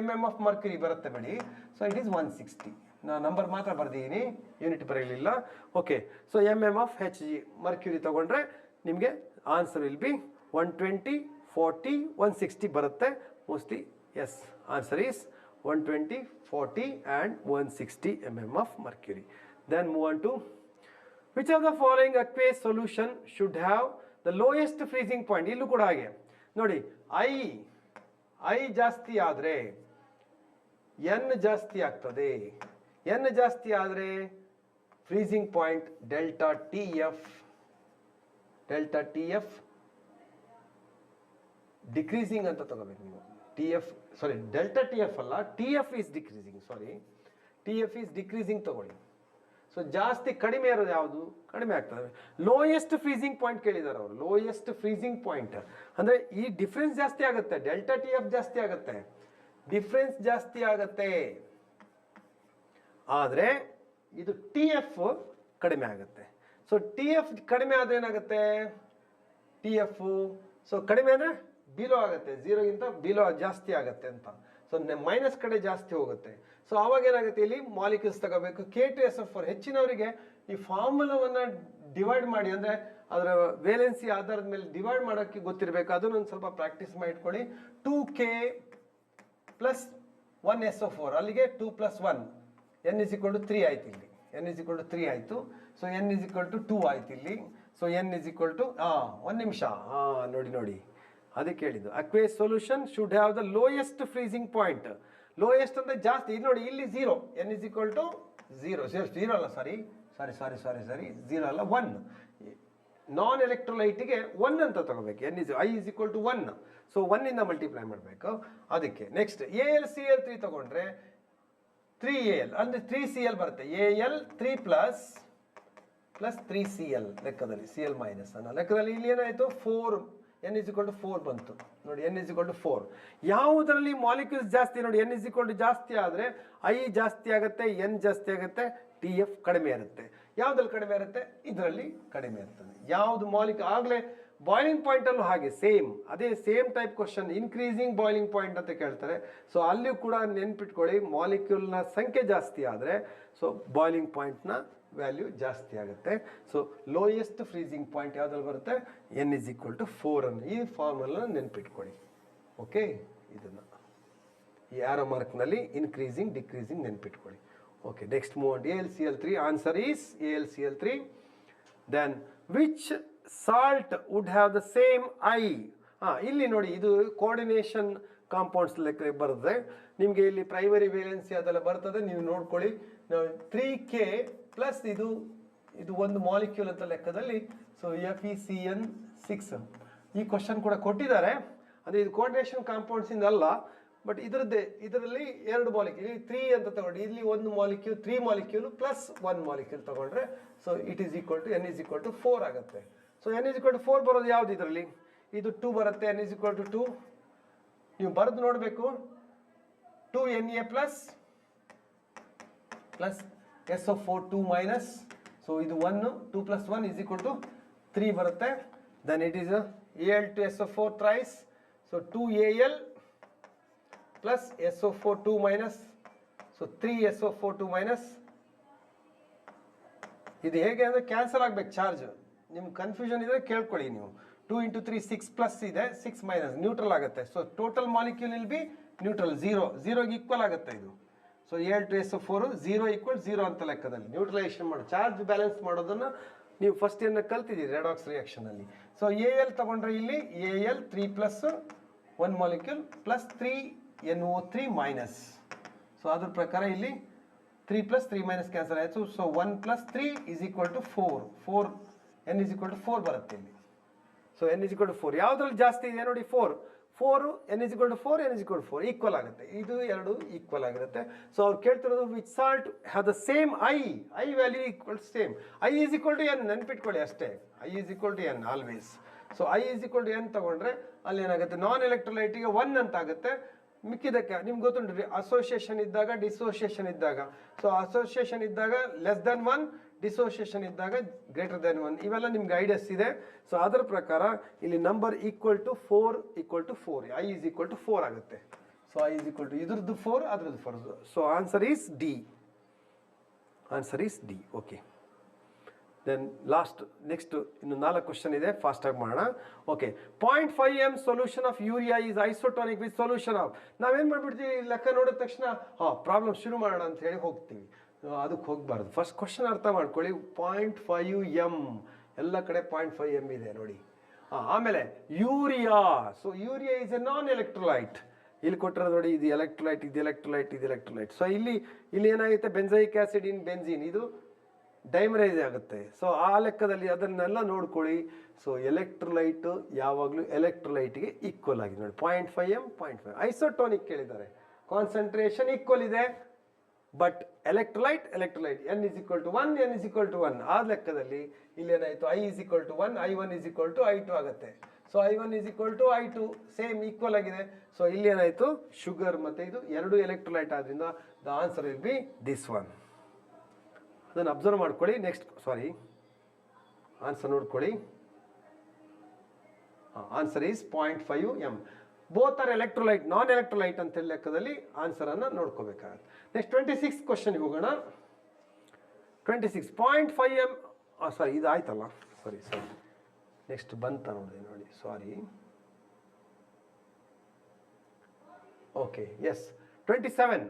mm of mercury ಬರುತ್ತೆ ಬಿಡಿ. So it is 160. ನಾನು number ಮಾತ್ರ ಬರ್ದಿದ್ದೀನಿ, unit ಬರಲಿಲ್ಲ. Okay, so mm of Hg mercury ತಗೊಂಡ್ರೆ ನಿಮಗೆ ಆನ್ಸರ್ ವಿಲ್ ಬಿ 120 40 160 ಬರುತ್ತೆ mostly. Yes, answer is 120 40 and 160 mm of mercury. Then move on to which of the following aqueous solution should have the lowest freezing point. ಇಲ್ಲೂ ಕೂಡ ಹಾಗೆ ನೋಡಿ, I ಜಾಸ್ತಿ ಆದರೆ N ಜಾಸ್ತಿ ಆಗ್ತದೆ. ಎನ್ ಜಾಸ್ತಿ ಆದರೆ freezing point delta T F decreasing ಅಂತ ತಗೋಬೇಕು ನೀವು. ಡೆಲ್ಟಾ ಟಿ ಎಫ್ ಅಲ್ಲ, T F is decreasing. T F is decreasing ತಗೊಳ್ಳಿ. ಸೊ ಜಾಸ್ತಿ ಕಡಿಮೆ ಇರೋದು ಯಾವುದು? ಕಡಿಮೆ ಆಗ್ತದೆ. ಲೋಯೆಸ್ಟ್ ಫ್ರೀಸಿಂಗ್ ಪಾಯಿಂಟ್ ಕೇಳಿದ್ದಾರೆ ಅವರು. ಲೋಯೆಸ್ಟ್ ಫ್ರೀಸಿಂಗ್ ಪಾಯಿಂಟ್ ಅಂದ್ರೆ ಈ ಡಿಫ್ರೆನ್ಸ್ ಜಾಸ್ತಿ ಆಗುತ್ತೆ. ಡೆಲ್ಟಾ ಟಿ ಎಫ್ ಜಾಸ್ತಿ ಆಗುತ್ತೆ, ಡಿಫ್ರೆನ್ಸ್ ಜಾಸ್ತಿ ಆಗುತ್ತೆ. ಆದ್ರೆ ಇದು ಟಿ ಎಫ್ ಕಡಿಮೆ ಆಗುತ್ತೆ. ಸೊ ಟಿ ಎಫ್ ಕಡಿಮೆ ಆದ್ರೆ ಏನಾಗುತ್ತೆ? ಟಿ ಎಫ್ ಸೊ ಕಡಿಮೆ ಅಂದ್ರೆ ಬಿಲೋ ಆಗುತ್ತೆ, 0ಗಿಂತ ಬಿಲೋ ಜಾಸ್ತಿ ಆಗುತ್ತೆ ಅಂತ. ಸೊ ಮೈನಸ್ ಕಡೆ ಜಾಸ್ತಿ ಹೋಗುತ್ತೆ. ಸೊ ಆವಾಗ ಏನಾಗುತ್ತೆ? ಇಲ್ಲಿ ಮಾಲಿಕ್ಯೂಲ್ಸ್ ತಗೋಬೇಕು. K2SO4 ಹೆಚ್ಚಿನವರಿಗೆ ಈ ಫಾರ್ಮುಲಾವನ್ನ ಡಿವೈಡ್ ಮಾಡಿ, ಅಂದ್ರೆ ಅದರ ವೇಲೆನ್ಸಿ ಆಧಾರದ ಮೇಲೆ ಡಿವೈಡ್ ಮಾಡೋಕ್ಕೆ ಗೊತ್ತಿರಬೇಕು. ಅದನ್ನ ಒಂದು ಸ್ವಲ್ಪ ಪ್ರಾಕ್ಟೀಸ್ ಮಾಡಿಟ್ಕೊಳ್ಳಿ. 2K + 1SO4 ಅಲ್ಲಿಗೆ 2 + 1 n = 3 ಆಯ್ತು. ಇಲ್ಲಿ n = 3 ಆಯ್ತು. ಸೊ n = 2 ಆಯ್ತು ಇಲ್ಲಿ. ಸೊ n = 1 ನಿಮಿಷ ನೋಡಿ ಅದಕ್ಕೆ ಹೇಳಿದ್ದು aqueous solution should have the lowest freezing point. Lowest ಅಂದ್ರೆ ಜಾಸ್ತಿ. ಇಲ್ಲಿ ನೋಡಿ, ಇಲ್ಲಿ 0, n = 0 ಅಲ್ಲ, ಸಾರಿ 0 ಅಲ್ಲ, 1. ನಾನ್ ಎಲೆಕ್ಟ್ರೋಲೈಟ್ಗೆ 1 ಅಂತ ತಗೋಬೇಕು. I = 1. ಸೊ 1 ಇಂದ ಮಲ್ಟಿಪ್ಲೈ ಮಾಡಬೇಕು ಅದಕ್ಕೆ. ನೆಕ್ಸ್ಟ್ AlCl3 ತಗೊಂಡ್ರೆ 3Al ಅಂದ್ರೆ 3Cl ಬರುತ್ತೆ. Al 3 + 3Cl ಲೆಕ್ಕದಲ್ಲಿ, Cl- ಅನ್ನೋ ಲೆಕ್ಕದಲ್ಲಿ ಇಲ್ಲಿ ಏನಾಯ್ತು? 4, n = 4 ಬಂತು ನೋಡಿ. n = 4. ಯಾವುದರಲ್ಲಿ ಮಾಲಿಕ್ಯೂಲ್ಸ್ ಜಾಸ್ತಿ ನೋಡಿ, n = ಜಾಸ್ತಿ ಆದರೆ I ಜಾಸ್ತಿ ಆಗುತ್ತೆ, n ಜಾಸ್ತಿ ಆಗುತ್ತೆ, ಟಿ ಎಫ್ ಕಡಿಮೆ ಇರುತ್ತೆ. ಯಾವುದ್ರಲ್ಲಿ ಕಡಿಮೆ ಇರುತ್ತೆ? ಇದರಲ್ಲಿ ಕಡಿಮೆ ಇರ್ತದೆ. ಯಾವುದು ಮಾಲಿಕ್ಯೂಲ್ ಆಗಲೇ ಬಾಯ್ಲಿಂಗ್ ಪಾಯಿಂಟಲ್ಲೂ ಹಾಗೆ ಸೇಮ್, ಅದೇ same type question, increasing boiling point ಅಂತ ಕೇಳ್ತಾರೆ. ಸೊ ಅಲ್ಲಿಯೂ ಕೂಡ ನೆನ್ಪಿಟ್ಕೊಳ್ಳಿ, ಮಾಲಿಕ್ಯೂಲ್ನ ಸಂಖ್ಯೆ ಜಾಸ್ತಿ ಆದರೆ ಸೊ ಬಾಯ್ಲಿಂಗ್ ಪಾಯಿಂಟ್ನ ವ್ಯಾಲ್ಯೂ ಜಾಸ್ತಿ ಆಗುತ್ತೆ. ಸೊ ಲೋಯೆಸ್ಟ್ ಫ್ರೀಸಿಂಗ್ ಪಾಯಿಂಟ್ ಯಾವುದ್ರಲ್ಲಿ ಬರುತ್ತೆ? n = 4 ಅನ್ನು ಈ ಫಾರ್ಮುಲಾ ನೆನ್ಪಿಟ್ಕೊಳ್ಳಿ. ಓಕೆ, ಇದನ್ನು ಈ ಆರೋ ಮಾರ್ಕ್ನಲ್ಲಿ ಇನ್ಕ್ರೀಸಿಂಗ್ ಡಿಕ್ರೀಸಿಂಗ್ ನೆನ್ಪಿಟ್ಕೊಳ್ಳಿ. Okay, next move on. AlCl3, answer is AlCl3. Then which salt would have the same I? ಇಲ್ಲಿ ನೋಡಿ, ಇದು ಕೋಆರ್ಡಿನೇಷನ್ ಕಾಂಪೌಂಡ್ಸ್ ಲೆಕ್ಕ ಬರುತ್ತೆ ನಿಮಗೆ. ಇಲ್ಲಿ ಪ್ರೈಮರಿ ವೇಲೆನ್ಸಿ ಅದೆಲ್ಲ ಬರ್ತದೆ, ನೀವು ನೋಡ್ಕೊಳ್ಳಿ. 3K ಪ್ಲಸ್ ಇದು ಒಂದು ಮಾಲಿಕ್ಯೂಲ್ ಅಂತ ಲೆಕ್ಕದಲ್ಲಿ. ಸೊ FeCN6 ಈ ಕ್ವಶನ್ ಕೂಡ ಕೊಟ್ಟಿದ್ದಾರೆ. ಅಂದರೆ ಇದು ಕೋಆರ್ಡಿನೇಷನ್ ಕಾಂಪೌಂಡ್ಸ್ ಇಂದ ಅಲ್ಲ, ಬಟ್ ಇದರಲ್ಲಿ 2 ಮಾಲಿಕ್ಯೂಲ್, ಇಲ್ಲಿ 3 ಅಂತ ತಗೊಂಡು ಇಲ್ಲಿ 1 ಮಾಲಿಕ್ಯೂಲ್, 3 ಮಾಲಿಕ್ಯೂಲ್ ಪ್ಲಸ್ 1 ಮಾಲಿಕ್ಯೂಲ್ ತಗೊಂಡ್ರೆ ಸೊ n = 4 ಆಗುತ್ತೆ. ಸೊ n = 4 ಬರೋದು ಯಾವ್ದು ಇದರಲ್ಲಿ? ಇದು 2 ಬರುತ್ತೆ. n = 2 ನೀವು ಬರೆದು ನೋಡಬೇಕು. 2Na plus SO4 2 minus. So ಇದು 1, 2 + 1 = 3 ಬರುತ್ತೆ. Then it is Al to SO4 thrice. So 2Al plus SO4 2 minus. So 3 SO4 2 minus. ಇದು ಹೇಗೆ ಅಂದರೆ ಕ್ಯಾನ್ಸಲ್ ಆಗಬೇಕು ಚಾರ್ಜ್. ನಿಮ್ಗೆ ಕನ್ಫ್ಯೂಷನ್ ಇದ್ರೆ ಕೇಳ್ಕೊಳ್ಳಿ ನೀವು. 2 × 3 6 ಪ್ಲಸ್ ಇದೆ, 6 ಮೈನಸ್ ನ್ಯೂಟ್ರಲ್ ಆಗುತ್ತೆ. So total molecule will be neutral, 0ಗೆ ಈಕ್ವಲ್ ಆಗುತ್ತೆ ಇದು. ಸೊ Al to SO4 0 = 0 ಅಂತ ಲೆಕ್ಕದಲ್ಲಿ ನ್ಯೂಟ್ರಲೈಸೇಷನ್ ಮಾಡಿ ಚಾರ್ಜ್ ಬ್ಯಾಲೆನ್ಸ್ ಮಾಡೋದನ್ನು ನೀವು ಫಸ್ಟ್ ಏನು ಕಲ್ತಿದ್ದೀರಿ ರೆಡಾಕ್ಸ್ ರಿಯಾಕ್ಷನಲ್ಲಿ. ಸೊ Al ತಗೊಂಡ್ರೆ ಇಲ್ಲಿ Al 3 plus 1 molecule plus 3NO3 minus. So ಅದ್ರ ಪ್ರಕಾರ ಇಲ್ಲಿ 3 + 3 ಮೈನಸ್ ಕ್ಯಾನ್ಸಲ್ ಆಯಿತು. ಸೊ 1 + 3 = 4. n = 4 ಬರುತ್ತೆ ಇಲ್ಲಿ. ಸೊ n = 4 ಯಾವುದ್ರಲ್ಲಿ ಜಾಸ್ತಿ ಇದೆ ನೋಡಿ? 4 n = 4 n = 4 ಈಕ್ವಲ್ ಆಗುತ್ತೆ. ಇದು 2 ಈಕ್ವಲ್ ಆಗಿರುತ್ತೆ. ಸೊ ಅವ್ರು ಕೇಳ್ತಿರೋದು which salt have the same I value equal same. I = n ನೆನ್ಪಿಟ್ಕೊಳ್ಳಿ ಅಷ್ಟೇ. I = n always. So I = n ತಗೊಂಡ್ರೆ ಅಲ್ಲಿ ಏನಾಗುತ್ತೆ? ನಾನ್ ಎಲೆಕ್ಟ್ರೋಲೈಟಿಗೆ 1 ಅಂತ ಆಗುತ್ತೆ. ಮಿಕ್ಕಿದಕ್ಕೆ ನಿಮ್ಗೆ ಗೊತ್ತುಂಟು, ಅಸೋಸಿಯೇಷನ್ ಇದ್ದಾಗ ಡಿಸೋಸಿಯೇಷನ್ ಇದ್ದಾಗ. ಸೊ ಅಸೋಸಿಯೇಷನ್ ಇದ್ದಾಗ <1, ಡಿಸೋಸಿಯೇಷನ್ ಇದ್ದಾಗ <1. ಇವೆಲ್ಲ ನಿಮ್ಗೆ ಐಡಿಯಾಸ್ ಇದೆ. ಸೊ ಅದರ ಪ್ರಕಾರ ಇಲ್ಲಿ ನಂಬರ್ = 4 I = 4 ಆಗುತ್ತೆ. ಸೊ I = ಇದ್ರದ್ದು 4 ಅದ್ರದ್ದು 4. So answer is D. Okay, then last next ಇನ್ನು 4 ಕ್ವಶನ್ ಇದೆ, ಫಾಸ್ಟಾಗಿ ಮಾಡೋಣ. Okay, 0.5m solution of urea is isotonic with solution of. ನಾವೇನು ಮಾಡ್ಬಿಡ್ತೀವಿ, ಲೆಕ್ಕ ನೋಡಿದ ತಕ್ಷಣ ಪ್ರಾಬ್ಲಮ್ ಶುರು ಮಾಡೋಣ ಅಂತ ಹೇಳಿ ಹೋಗ್ತೀವಿ. ಅದಕ್ಕೆ ಹೋಗಬಾರ್ದು. ಫಸ್ಟ್ ಕ್ವಶನ್ ಅರ್ಥ ಮಾಡ್ಕೊಳ್ಳಿ. 0.5m ಎಲ್ಲ ಕಡೆ 0.5m ಇದೆ ನೋಡಿ. ಆಮೇಲೆ urea. So urea is A non electrolyte. ಇಲ್ಲಿ ಕೊಟ್ಟಿರೋದು ನೋಡಿ, ಇದು ಎಲೆಕ್ಟ್ರೋಲೈಟ್. ಸೊ ಇಲ್ಲಿ ಏನಾಗುತ್ತೆ? ಬೆಂಜೈಕ್ ಆಸಿಡ್ ಇನ್ ಬೆಂಜೀನ್, ಇದು ಡೈಮರೈಸ್ ಆಗುತ್ತೆ. ಸೊ ಆ ಲೆಕ್ಕದಲ್ಲಿ ಅದನ್ನೆಲ್ಲ ನೋಡ್ಕೊಳ್ಳಿ. ಸೊ ಎಲೆಕ್ಟ್ರೋಲೈಟ್ ಯಾವಾಗಲೂ ಎಲೆಕ್ಟ್ರೋಲೈಟ್ಗೆ ಈಕ್ವಲ್ ಆಗಿದೆ ನೋಡಿ. 0.5m 0.5. ಐಸೋಟೋನಿಕ್ ಕೇಳಿದ್ದಾರೆ, ಕಾನ್ಸಂಟ್ರೇಷನ್ ಈಕ್ವಲ್ ಇದೆ, ಬಟ್ ಎಲೆಕ್ಟ್ರೋಲೈಟ್ n = 1 n = 1. ಆ ಲೆಕ್ಕದಲ್ಲಿ ಇಲ್ಲಿ ಏನಾಯಿತು? I = 1 I1 = I2 ಆಗುತ್ತೆ. So I1 = I2 same equal ಆಗಿದೆ. ಸೊ ಇಲ್ಲಿ ಏನಾಯಿತು? ಶುಗರ್ ಮತ್ತು ಇದು 2 ಎಲೆಕ್ಟ್ರೋಲೈಟ್ ಆದ್ರಿಂದ the answer will be this one. ಅದನ್ನು ಅಬ್ಸರ್ವ್ ಮಾಡ್ಕೊಳ್ಳಿ. ನೆಕ್ಸ್ಟ್ ಆನ್ಸರ್ ನೋಡ್ಕೊಳ್ಳಿ. Answer is 0.5m. Both are electrolyte, non electrolyte ಅಂತ ಲೆಕ್ಕದಲ್ಲಿ ಆನ್ಸರನ್ನು ನೋಡ್ಕೋಬೇಕಾಗುತ್ತೆ. ನೆಕ್ಸ್ಟ್ 26 ಕ್ವಶನ್ಗೆ ಹೋಗೋಣ. 26 0.5m. ಸಾರಿ, ಇದು ಆಯ್ತಲ್ಲ, ಸಾರಿ ನೆಕ್ಸ್ಟ್ ಬಂತ ನೋಡಿ. Sorry. Okay, yes. 27.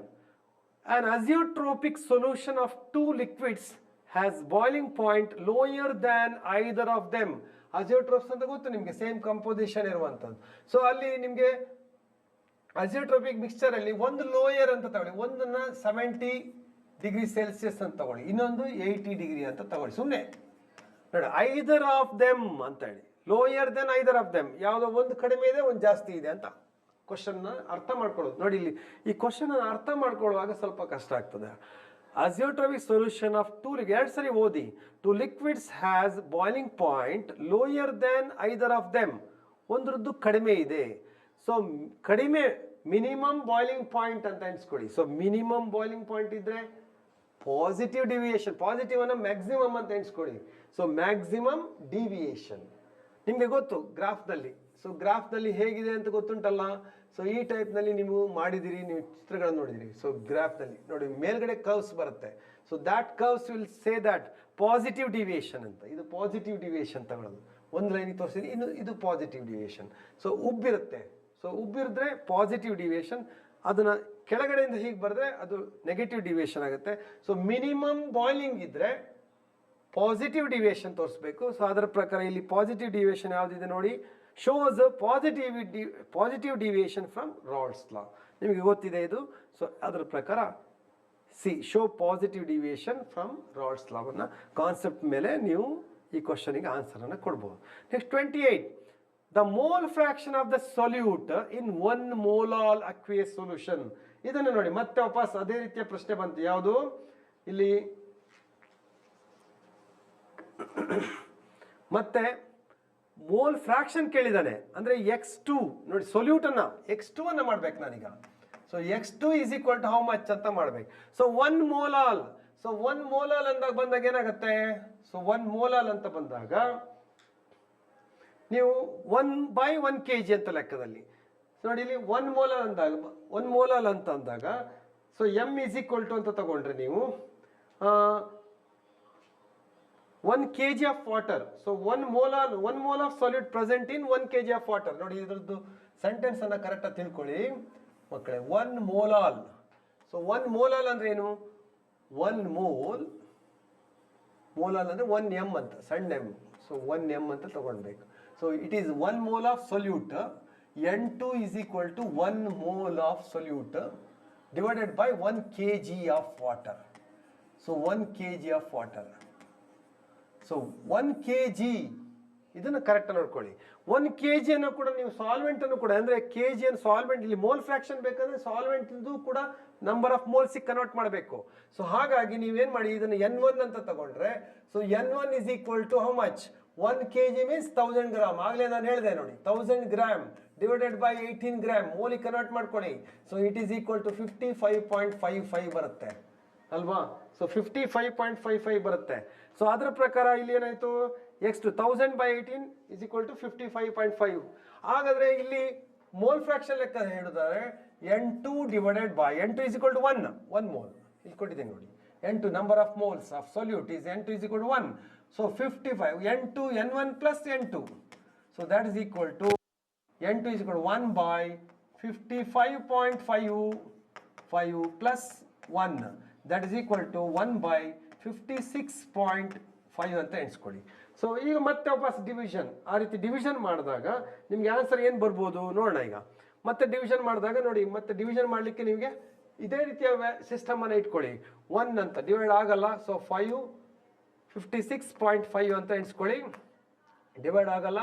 An azeotropic solution of 2 liquids has boiling point lower than either of them. ಅಜಿಯೋಟ್ರೋಪ್ಸ್ ಅಂತ ಗೊತ್ತು ನಿಮಗೆ, ಸೇಮ್ ಕಂಪೋಸಿಷನ್ ಇರುವಂಥದ್ದು. ಸೊ ಅಲ್ಲಿ ನಿಮಗೆ ಅಜಿಯೋಟ್ರೋಪಿಕ್ ಮಿಕ್ಸ್ಚರಲ್ಲಿ ಒಂದು ಲೋಯರ್ ಅಂತ ತಗೊಳ್ಳಿ, ಒಂದನ್ನು 70 ಡಿಗ್ರಿ ಸೆಲ್ಸಿಯಸ್ ಅಂತ ತಗೊಳ್ಳಿ, ಇನ್ನೊಂದು 80 ಡಿಗ್ರಿ ಅಂತ ತಗೊಳ್ಳಿ. ಸುಮ್ಮನೆ ನೋಡಿ, ಐದರ್ ಆಫ್ ದೆಮ್ ಅಂತ ಹೇಳಿ, lower then either of them, ಯಾವುದೋ ಒಂದು ಕಡಿಮೆ ಇದೆ ಒಂದು ಜಾಸ್ತಿ ಇದೆ ಅಂತ ಕ್ವಶನ್ನ ಅರ್ಥ ಮಾಡ್ಕೊಳ್ಳೋದು. ನೋಡಿ, ಇಲ್ಲಿ ಈ ಕ್ವಶನ್ ಅರ್ಥ ಮಾಡ್ಕೊಳ್ಳುವಾಗ ಸ್ವಲ್ಪ ಕಷ್ಟ ಆಗ್ತದೆ. ಅಜಿಯೋಟ್ರೋಪಿಕ್ ಸೊಲ್ಯೂಷನ್ ಆಫ್ 2 2 ಸರಿ ಓದಿ. 2 liquids has boiling point lower then either of them. ಒಂದ್ರದ್ದು ಕಡಿಮೆ ಇದೆ. ಸೊ ಕಡಿಮೆ ಮಿನಿಮಮ್ ಬಾಯ್ಲಿಂಗ್ ಪಾಯಿಂಟ್ ಅಂತ ಎಣಿಸ್ಕೊಳ್ಳಿ. ಸೊ ಮಿನಿಮಮ್ ಬಾಯ್ಲಿಂಗ್ ಪಾಯಿಂಟ್ ಇದ್ರೆ ಪಾಸಿಟಿವ್ ಡಿವಿಯೇಷನ್, ಪಾಸಿಟಿವ್ ಅನ್ನು ಮ್ಯಾಕ್ಸಿಮಮ್ ಅಂತ ಎಣಿಸ್ಕೊಳ್ಳಿ. ಸೊ ಮ್ಯಾಕ್ಸಿಮಮ್ ಡಿವಿಯೇಷನ್ ನಿಮಗೆ ಗೊತ್ತು ಗ್ರಾಫ್ನಲ್ಲಿ. ಸೊ ಗ್ರಾಫ್ನಲ್ಲಿ ಹೇಗಿದೆ ಅಂತ ಗೊತ್ತುಂಟಲ್ಲ. ಸೊ ಈ ಟೈಪ್ನಲ್ಲಿ ನೀವು ಮಾಡಿದಿರಿ, ನೀವು ಚಿತ್ರಗಳನ್ನು ನೋಡಿದಿರಿ. ಸೊ ಗ್ರಾಫ್ನಲ್ಲಿ ನೋಡಿ ಮೇಲ್ಗಡೆ ಕರ್ವ್ಸ್ ಬರುತ್ತೆ. So that curves will say that positive deviation ಅಂತ. ಇದು ಪಾಸಿಟಿವ್ ಡಿವಿಯೇಷನ್ ತಗೊಳ್ಳೋದು. ಒಂದು ಲೈನಿಗೆ ತೋರಿಸಿದ್ರೆ ಇದು ಪಾಸಿಟಿವ್ ಡಿವಿಯೇಷನ್. ಸೊ ಉಬ್ಬಿರುತ್ತೆ. ಸೊ ಉಬ್ಬಿರಿದ್ರೆ ಪಾಸಿಟಿವ್ ಡಿವಿಯೇಷನ್. ಅದನ್ನು ಕೆಳಗಡೆಯಿಂದ ಹೀಗೆ ಬರೆದ್ರೆ ಅದು ನೆಗೆಟಿವ್ ಡಿವಿಯೇಷನ್ ಆಗುತ್ತೆ. ಸೊ ಮಿನಿಮಮ್ ಬಾಯ್ಲಿಂಗ್ ಇದ್ದರೆ ಪಾಸಿಟಿವ್ ಡಿವಿಯೇಷನ್ ತೋರಿಸ್ಬೇಕು. ಸೊ ಅದರ ಪ್ರಕಾರ ಇಲ್ಲಿ ಪಾಸಿಟಿವ್ ಡಿವಿಯೇಷನ್ ಯಾವುದಿದೆ ನೋಡಿ, shows positive deviation from Raoult's law. ನಿಮಗೆ ಗೊತ್ತಿದೆ ಇದು. ಸೊ ಅದರ ಪ್ರಕಾರ show positive deviation from Raoult's ಲಾವನ್ನು concept ಮೇಲೆ ನೀವು ಈ ಕ್ವಶನಿಗೆ ಆನ್ಸರನ್ನು ಕೊಡ್ಬೋದು. Next 28, the mole fraction of the solute in 1 molal aqueous solution. ಇದನ್ನು ನೋಡಿ ಮತ್ತೆ ವಾಪಸ್ ಅದೇ ರೀತಿಯ ಪ್ರಶ್ನೆ ಬಂತು. ಯಾವುದು ಇಲ್ಲಿ ಮತ್ತೆ ಮೋಲ್ ಫ್ರಾಕ್ಷನ್ ಕೇಳಿದಾನೆ. ಅಂದರೆ x2 ನೋಡಿ, ಸೊಲ್ಯೂಟನ್ನು x2 ಅನ್ನು ಮಾಡ್ಬೇಕು ನಾನೀಗ. So x2 is equal to how much ಅಂತ ಮಾಡ್ಬೇಕು. So 1 molal. ಸೊ 1 ಮೋಲಾಲ್ ಅಂದಾಗ ಬಂದಾಗ ಏನಾಗುತ್ತೆ, ಸೊ 1 ಮೋಲಾಲ್ ಅಂತ ಬಂದಾಗ ನೀವು 1/1 kg ಅಂತ ಲೆಕ್ಕದಲ್ಲಿ. ಸೊ ನೋಡಿ ಇಲ್ಲಿ 1 ಮೋಲಾಲ್ ಅಂದಾಗ 1 ಮೋಲಾಲ್ ಅಂತ ಅಂದಾಗ so m is equal to ಅಂತ ತಗೊಂಡ್ರೆ ನೀವು 1 kg of water. So 1 mole of solute present in 1 kg of water. ನೋಡಿ ಇದ್ರದ್ದು ಸೆಂಟೆನ್ಸ್ ಅನ್ನ ಕರೆಕ್ಟಾಗಿ ತಿಳ್ಕೊಳ್ಳಿ ಮಕ್ಕಳೇ. 1 ಮೋಲಾಲ್. ಸೊ 1 ಮೋಲಾಲ್ ಅಂದ್ರೆ ಏನು, 1 ಮೋಲಾಲ್ ಅಂದ್ರೆ 1 m ಅಂತ, ಸಣ್ಣ m. ಸೊ 1 m ಅಂತ ತಗೊಳ್ಬೇಕು. So it is 1 mole of solute. N2 is equal to 1 mole of solute divided by 1 kg of water. So 1 kg of water. So 1 kg ಇದನ್ನು correct ನೋಡ್ಕೊಳ್ಳಿ. 1 kg ಅನ್ನು ಕೂಡ ನೀವು ಸಾಲ್ವೆಂಟ್ ಅನ್ನು ಕೂಡ ಅಂದರೆ kg ಅನ್ನು ಸಾಲ್ವೆಂಟ್, ಇಲ್ಲಿ ಮೋಲ್ ಫ್ರಾಕ್ಷನ್ ಬೇಕಂದ್ರೆ ಸಾಲ್ವೆಂಟ್ ಕೂಡ ನಂಬರ್ ಆಫ್ ಮೋಲ್ಸ್ ಕನ್ವರ್ಟ್ ಮಾಡಬೇಕು. ಸೊ ಹಾಗಾಗಿ ನೀವೇನ್ ಮಾಡಿ ಇದನ್ನು N1 ಅಂತ ತಗೊಂಡ್ರೆ so N1 is equal to how much, 1 kg means 1000 gram. ಆಗಲೇ ನಾನು ಹೇಳಿದೆ ನೋಡಿ, 1000 ಗ್ರಾಮ್ ಡಿವೈಡೆಡ್ ಬೈ 18 ಗ್ರಾಮ್ ಮೋಲಿಗೆ ಕನ್ವರ್ಟ್ ಮಾಡ್ಕೊಳ್ಳಿ. So it is equal to 55.55 ಬರುತ್ತೆ ಅಲ್ವಾ. ಸೊ 55.55 ಬರುತ್ತೆ. ಸೊ ಅದರ ಪ್ರಕಾರ ಇಲ್ಲಿ ಏನಾಯ್ತು, x2 1000/18 is equal to 55.5. ಹಾಗಾದ್ರೆ ಇಲ್ಲಿ ಮೋಲ್ ಫ್ರಾಕ್ಷನ್ ಲೆಕ್ಕ ಹೇಳಿದರೆ N2 divided by N2 is equal to 1 mole. ಇಲ್ಲಿ ಕೊಟ್ಟಿದ್ದೇನೆ ನೋಡಿ, N2 number of moles of solute is N2 is equal to 1. So 55 N2 N1 plus N2. So that is equal to N2 is equal to 1 by 55.55 plus 1. That is equal to 1 by 56.5 ಅಂತ ಎಣಿಸ್ಕೊಳ್ಳಿ. So ಈಗ ಮತ್ತೆ ವಾಪಸ್ division, ಆ ರೀತಿ division ಮಾಡಿದಾಗ ನಿಮ್ಗೆ answer ಏನು ಬರ್ಬೋದು ನೋಡೋಣ. ಈಗ ಮತ್ತೆ ಡಿವಿಷನ್ ಮಾಡಿದಾಗ ನೋಡಿ, ಮತ್ತೆ ಡಿವಿಷನ್ ಮಾಡಲಿಕ್ಕೆ ನಿಮಗೆ ಇದೇ ರೀತಿಯ ಸಿಸ್ಟಮನ್ನು ಇಟ್ಕೊಳ್ಳಿ. 1 ಅಂತ ಡಿವೈಡ್ ಆಗಲ್ಲ. ಸೊ 56.5 ಅಂತ ಎಣಿಸ್ಕೊಳ್ಳಿ. ಡಿವೈಡ್ ಆಗಲ್ಲ.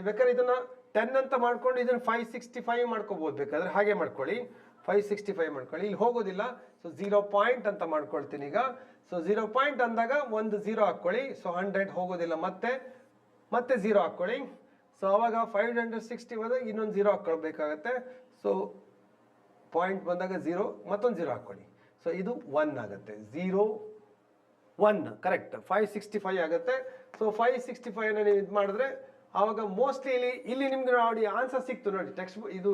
ಬೇಕಾದ್ರೆ ಇದನ್ನು 10 ಅಂತ ಮಾಡ್ಕೊಂಡು ಇದನ್ನು 565 ಮಾಡ್ಕೋಬೋದು. ಬೇಕಾದ್ರೆ ಹಾಗೆ ಮಾಡ್ಕೊಳ್ಳಿ, 565 ಮಾಡ್ಕೊಳ್ಳಿ. ಇಲ್ಲಿ ಹೋಗೋದಿಲ್ಲ. ಸೊ 0 ಪಾಯಿಂಟ್ ಅಂತ ಮಾಡ್ಕೊಳ್ತೀನಿ ಈಗ. ಸೊ 0 ಪಾಯಿಂಟ್ ಅಂದಾಗ ಒಂದು 0 ಹಾಕ್ಕೊಳ್ಳಿ. ಸೊ 100 ಹೋಗೋದಿಲ್ಲ, ಮತ್ತೆ 0 ಹಾಕ್ಕೊಳ್ಳಿ. ಸೊ ಅವಾಗ 560 ಬಂದಾಗ ಇನ್ನೊಂದು 0 ಹಾಕ್ಕೊಳ್ಬೇಕಾಗತ್ತೆ. ಸೊ ಪಾಯಿಂಟ್ ಬಂದಾಗ 0 ಮತ್ತೊಂದು 0 ಹಾಕ್ಕೊಳ್ಳಿ. ಸೊ ಇದು 1 ಆಗುತ್ತೆ. 0 1 ಕರೆಕ್ಟ್ 565 ಆಗುತ್ತೆ. ಸೊ 565 ನೀವು ಇದು ಮಾಡಿದ್ರೆ ಆವಾಗ ಮೋಸ್ಟ್ಲಿ ಇಲ್ಲಿ ನಿಮ್ಗೆ ನೋಡಿ ಆನ್ಸರ್ ಸಿಕ್ತು ನೋಡಿ. ಟೆಕ್ಸ್ಟ್ ಇದು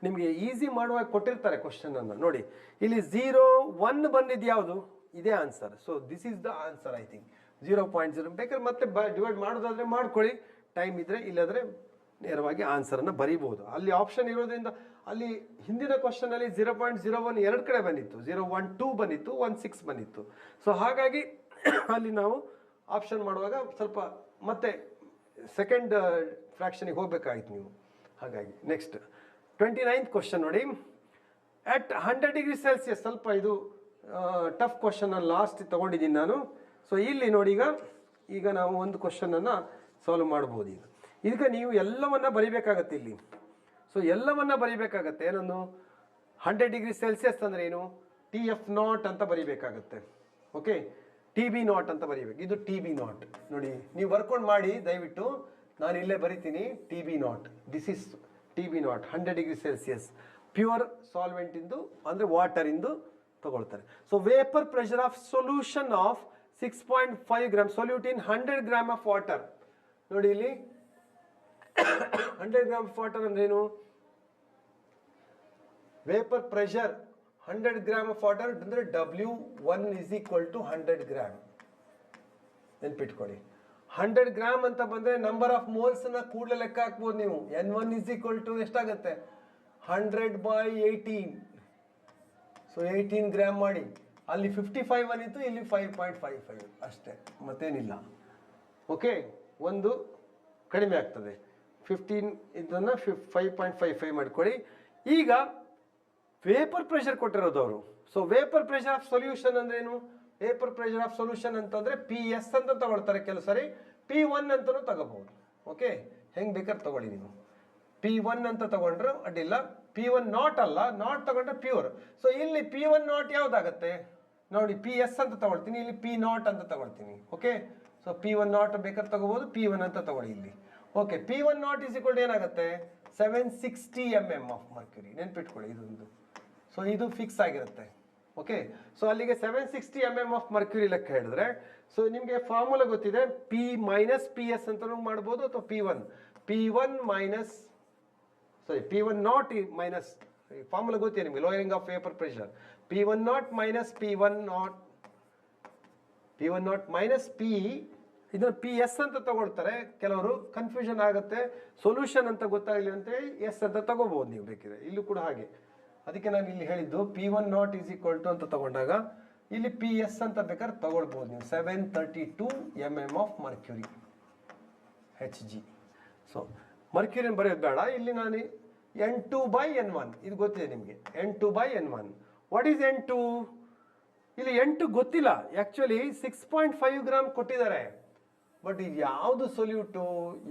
ನಿಮಗೆ ಈಸಿ ಮಾಡುವಾಗ ಕೊಟ್ಟಿರ್ತಾರೆ ಕ್ವಶನ್ ಅನ್ನು ನೋಡಿ. ಇಲ್ಲಿ 0 1 ಬಂದಿದ್ದು ಯಾವುದು, ಇದೇ answer. So this is the answer I think. 0.0 ಬೇಕಾದ್ರೆ ಮತ್ತೆ ಡಿವೈಡ್ ಮಾಡೋದಾದ್ರೆ ಮಾಡ್ಕೊಳ್ಳಿ, ಟೈಮ್ ಇದ್ರೆ. ಇಲ್ಲಾದ್ರೆ ನೇರವಾಗಿ ಆನ್ಸರನ್ನು ಬರೀಬಹುದು. ಅಲ್ಲಿ ಆಪ್ಷನ್ ಇರೋದ್ರಿಂದ ಅಲ್ಲಿ ಹಿಂದಿನ ಕ್ವಶನಲ್ಲಿ 0.01 ಎರಡು ಕಡೆ ಬಂದಿತ್ತು, 0.12 ಬಂದಿತ್ತು, 1.6 ಬಂದಿತ್ತು. ಸೊ ಹಾಗಾಗಿ ಅಲ್ಲಿ ನಾವು ಆಪ್ಷನ್ ಮಾಡುವಾಗ ಸ್ವಲ್ಪ ಮತ್ತೆ ಸೆಕೆಂಡ್ ಫ್ರಾಕ್ಷನಿಗೆ ಹೋಗ್ಬೇಕಾಗಿತ್ತು ನೀವು. ಹಾಗಾಗಿ ನೆಕ್ಸ್ಟ್ 29th ಕ್ವಶನ್ ನೋಡಿ. ಅಟ್ 100 ಡಿಗ್ರಿ ಸೆಲ್ಸಿಯಸ್, ಸ್ವಲ್ಪ ಇದು ಟಫ್ ಕ್ವಶನ್ ಲಾಸ್ಟ್ ತಗೊಂಡಿದ್ದೀನಿ ನಾನು. ಸೊ ಇಲ್ಲಿ ನೋಡಿ, ಈಗ ನಾವು ಒಂದು ಕ್ವಶನನ್ನು ಸಾಲ್ವ್ ಮಾಡ್ಬೋದು. ಈಗ ನೀವು ಎಲ್ಲವನ್ನ ಬರಿಬೇಕಾಗತ್ತೆ ಇಲ್ಲಿ. ಸೊ ಎಲ್ಲವನ್ನ ಬರಿಬೇಕಾಗತ್ತೆ. ಏನನ್ನು 100 ಡಿಗ್ರಿ ಸೆಲ್ಸಿಯಸ್ ಅಂದರೆ ಏನು, TF0 ಅಂತ ಬರಿಬೇಕಾಗತ್ತೆ. ಓಕೆ, TB0 ಅಂತ ಬರೀಬೇಕು. ಇದು TB0 ನೋಡಿ, ನೀವು ಬರ್ಕೊಂಡು ಮಾಡಿ ದಯವಿಟ್ಟು. ನಾನು ಇಲ್ಲೇ ಬರಿತೀನಿ TB0. This is TB0 100 degree Celsius pure solvent ಇಂದು ಅಂದರೆ ವಾಟರ್ ಇಂದು ತಗೊಳ್ತಾರೆ. So vapour pressure of solution of 6.5 gram solute in 100 gram of water. ನೋಡಿ ಇಲ್ಲಿ 100 ಗ್ರಾಮ್ ಆಫ್ ವಾಟರ್ ಅಂದ್ರೇನು? Vapour pressure 100 gram of water ಅಂದರೆ W1 is equal to 100 gram. ನೆನ್ಪಿಟ್ಕೊಳ್ಳಿ. 100 gram ಅಂತ ಬಂದರೆ ನಂಬರ್ ಆಫ್ ಮೋಲ್ಸ್ನ ಕೂಡಲೇ ಲೆಕ್ಕ ಹಾಕ್ಬೋದು ನೀವು. N1 is equal to ಎಷ್ಟಾಗುತ್ತೆ? 100/18. ಸೊ 18 ಗ್ರಾಮ್ ಮಾಡಿ. ಅಲ್ಲಿ 55 ಬಂದಿತ್ತು, ಇಲ್ಲಿ 5.55 ಅಷ್ಟೇ, ಮತ್ತೇನಿಲ್ಲ. ಓಕೆ, ಒಂದು ಕಡಿಮೆ ಆಗ್ತದೆ. 15 ಇದನ್ನು 5.55 ಮಾಡ್ಕೊಳ್ಳಿ. ಈಗ ವೇಪರ್ ಪ್ರೆಷರ್ ಕೊಟ್ಟಿರೋದು ಅವರು. So vapour pressure of solution ಅಂದ್ರೇನು? ವೇಪರ್ ಪ್ರೆಷರ್ ಆಫ್ ಸೊಲ್ಯೂಷನ್ ಅಂತಂದರೆ PS ಅಂತ ತಗೊಳ್ತಾರೆ ಕೆಲವು ಸರಿ, P1 ಅಂತಲೂ ತಗೋಬಹುದು. ಓಕೆ, ಹೆಂಗೆ ಬೇಕಾದ್ರೆ ತಗೊಳ್ಳಿ ನೀವು. P1 ಅಂತ ತಗೊಂಡ್ರೆ ಅಡ್ಡಿಲ್ಲ, P1 ನಾಟ್ ಅಲ್ಲ, ನಾಟ್ ತಗೊಂಡ್ರೆ ಪ್ಯೂರ್. ಸೊ ಇಲ್ಲಿ P1 ನಾಟ್ ಯಾವುದಾಗತ್ತೆ ನೋಡಿ, PS ಅಂತ ತಗೊಳ್ತೀನಿ, ಇಲ್ಲಿ P0 ಅಂತ ತಗೊಳ್ತೀನಿ. ಓಕೆ, ಸೊ P1 ನಾಟ್ ಬೇಕಾದ್ರೆ ತಗೋಬಹುದು, P1 ಅಂತ ತಗೊಳ್ಳಿ ಇಲ್ಲಿ. Okay, P1 naught is equal to ಏನಾಗುತ್ತೆ? 760 mm ಆಫ್ ಮರ್ಕ್ಯುರಿ. ನೆನ್ಪಿಟ್ಕೊಳ್ಳಿ ಇದೊಂದು. ಸೊ ಇದು ಫಿಕ್ಸ್ ಆಗಿರುತ್ತೆ. ಓಕೆ, ಸೊ ಅಲ್ಲಿಗೆ 760 mm ಆಫ್ ಮರ್ಕ್ಯುರಿ ಲೆಕ್ಕ ಹೇಳಿದ್ರೆ, ಸೊ ನಿಮಗೆ ಫಾರ್ಮುಲಾ ಗೊತ್ತಿದೆ, P ಮೈನಸ್ PS ಅಂತಲೂ ಮಾಡ್ಬೋದು, ಅಥವಾ P1 minus P1 naught minus, formula ಗೊತ್ತಿದೆ ನಿಮಗೆ, lowering of vapour pressure. P1 naught minus P1 naught minus P, ಇದನ್ನು PS ಅಂತ ತಗೊಳ್ತಾರೆ ಕೆಲವರು, ಕನ್ಫ್ಯೂಷನ್ ಆಗುತ್ತೆ. ಸೊಲ್ಯೂಷನ್ ಅಂತ ಗೊತ್ತಾಗಲಿ ಅಂತೇಳಿ S ಅಂತ ತಗೋಬಹುದು ನೀವು ಬೇಕಿದ್ರೆ. ಇಲ್ಲೂ ಕೂಡ ಹಾಗೆ, ಅದಕ್ಕೆ ನಾನು ಇಲ್ಲಿ ಹೇಳಿದ್ದು P1 not is equal to ಅಂತ ತಗೊಂಡಾಗ ಇಲ್ಲಿ PS ಅಂತ ಬೇಕಾದ್ರೆ ತಗೊಳ್ಬೋದು ನೀವು. 732 mm ಆಫ್ ಮರ್ಕ್ಯುರಿ Hg. ಸೊ ಮರ್ಕ್ಯುರಿಯನ್ನು ಬರೆಯೋದು ಬೇಡ, ಇಲ್ಲಿ ನಾನು N2/N1 ಇದು ಗೊತ್ತಿದೆ ನಿಮಗೆ. N2/N1. What is N2? ಇಲ್ಲಿ N2 ಗೊತ್ತಿಲ್ಲ ಆ್ಯಕ್ಚುಲಿ. 6.5 ಗ್ರಾಮ್ ಕೊಟ್ಟಿದ್ದಾರೆ, ಬಟ್ ಇದು ಯಾವುದು ಸೊಲ್ಯೂಟು,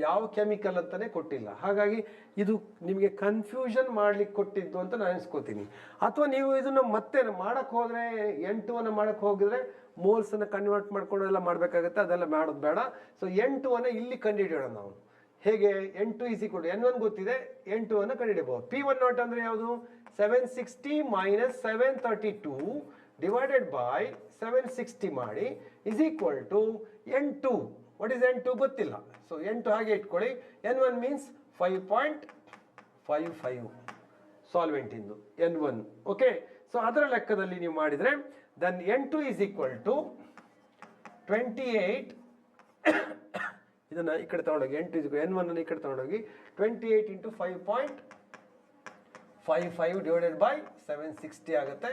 ಯಾವ ಕೆಮಿಕಲ್ ಅಂತಲೇ ಕೊಟ್ಟಿಲ್ಲ. ಹಾಗಾಗಿ ಇದು ನಿಮಗೆ ಕನ್ಫ್ಯೂಷನ್ ಮಾಡ್ಲಿಕ್ಕೆ ಕೊಟ್ಟಿದ್ದು ಅಂತ ನಾನು ಅನ್ಸ್ಕೋತೀನಿ. ಅಥವಾ ನೀವು ಇದನ್ನು ಮತ್ತೆ ಮಾಡೋಕ್ಕೆ ಹೋದರೆ, N2 ಮಾಡೋಕ್ಕೆ ಹೋಗಿದ್ರೆ ಮೋಲ್ಸನ್ನು ಕನ್ವರ್ಟ್ ಮಾಡ್ಕೊಂಡು ಎಲ್ಲ ಮಾಡಬೇಕಾಗುತ್ತೆ, ಅದೆಲ್ಲ ಮಾಡೋದು ಬೇಡ. ಸೊ N2 ಇಲ್ಲಿ ಕಂಡುಹಿಡಿಯೋಣ ನಾವು. ಹೇಗೆ? N2 is equal to N1 ಗೊತ್ತಿದೆ, N2 ಕಂಡುಹಿಡಿಯಬಹುದು. P1 ನಾಟ್ ಅಂದರೆ ಯಾವುದು? 760 ಮೈನಸ್ 732 ಡಿವೈಡೆಡ್ ಬೈ 760 ಮಾಡಿ is equal to N2. What is N2 ಗೊತ್ತಿಲ್ಲ. ಸೊ N2 ಹಾಗೆ ಇಟ್ಕೊಳ್ಳಿ. N1 ಮೀನ್ಸ್ 5.55 ಸಾಲ್ವೆಂಟ್ ಇಂದು N1. ಓಕೆ, ಸೊ ಅದರ ಲೆಕ್ಕದಲ್ಲಿ ನೀವು ಮಾಡಿದರೆ then N2 is equal to 28. ಇದನ್ನು ಈ ಕಡೆ ತಗೊಂಡೋಗಿ, N1 ಈ ಕಡೆ ತಗೊಂಡೋಗಿ 28 ಇಂಟು 5.55 ಡಿವೈಡೆಡ್ ಬೈ 760 ಆಗುತ್ತೆ.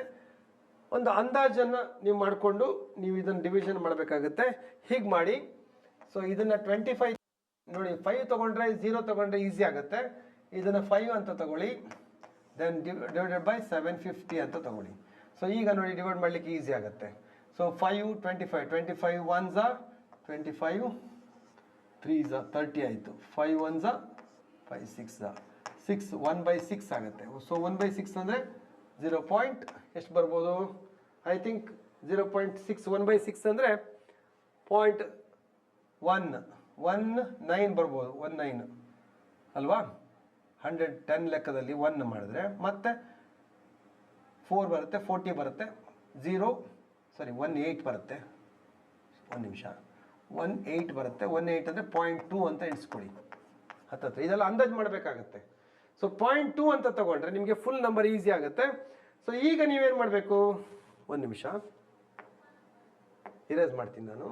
ಒಂದು ಅಂದಾಜನ್ನು ನೀವು ಮಾಡಿಕೊಂಡು ನೀವು ಇದನ್ನು ಡಿವಿಷನ್ ಮಾಡಬೇಕಾಗುತ್ತೆ. ಹೀಗೆ ಮಾಡಿ. ಸೊ ಇದನ್ನು 25 ನೋಡಿ, 5 ತೊಗೊಂಡ್ರೆ 0 ತೊಗೊಂಡ್ರೆ ಈಸಿ ಆಗುತ್ತೆ. ಇದನ್ನು 5 ಅಂತ ತಗೊಳ್ಳಿ, ದೆನ್ ಡಿವೈಡೆಡ್ ಬೈ 750 ಅಂತ ತಗೊಳ್ಳಿ. ಸೊ ಈಗ ನೋಡಿ ಡಿವೈಡ್ ಮಾಡಲಿಕ್ಕೆ ಈಸಿ ಆಗುತ್ತೆ. ಸೊ 5 25 1s 25, 3s 30 ಆಯಿತು, 5 1s 5 6s 6 1/6 ಆಗುತ್ತೆ. ಸೊ 1/6 ಅಂದರೆ 0. ಎಷ್ಟು ಬರ್ಬೋದು? ಐ ಥಿಂಕ್ 0.6 1/6 ಅಂದರೆ 0.19 ಬರ್ಬೋದು. 19 ಅಲ್ವಾ? 110 ಲೆಕ್ಕದಲ್ಲಿ 1 ಮಾಡಿದ್ರೆ ಮತ್ತೆ 4 ಬರುತ್ತೆ, 40 ಬರುತ್ತೆ, 18 ಬರುತ್ತೆ. 1 ನಿಮಿಷ, 18 ಬರುತ್ತೆ. 18 ಅಂದರೆ 0.2 ಅಂತ ಎಣಿಸ್ಕೊಳ್ಳಿ. ಹತ್ತತ್ರ ಇದೆಲ್ಲ ಅಂದಾಜು ಮಾಡಬೇಕಾಗತ್ತೆ. ಸೊ 0.2 ಅಂತ ತಗೊಂಡ್ರೆ ನಿಮಗೆ ಫುಲ್ ನಂಬರ್ ಈಸಿ ಆಗುತ್ತೆ. ಸೊ ಈಗ ನೀವೇನು ಮಾಡಬೇಕು? 1 ನಿಮಿಷ ಇರೇಸ್ ಮಾಡ್ತೀನಿ ನಾನು.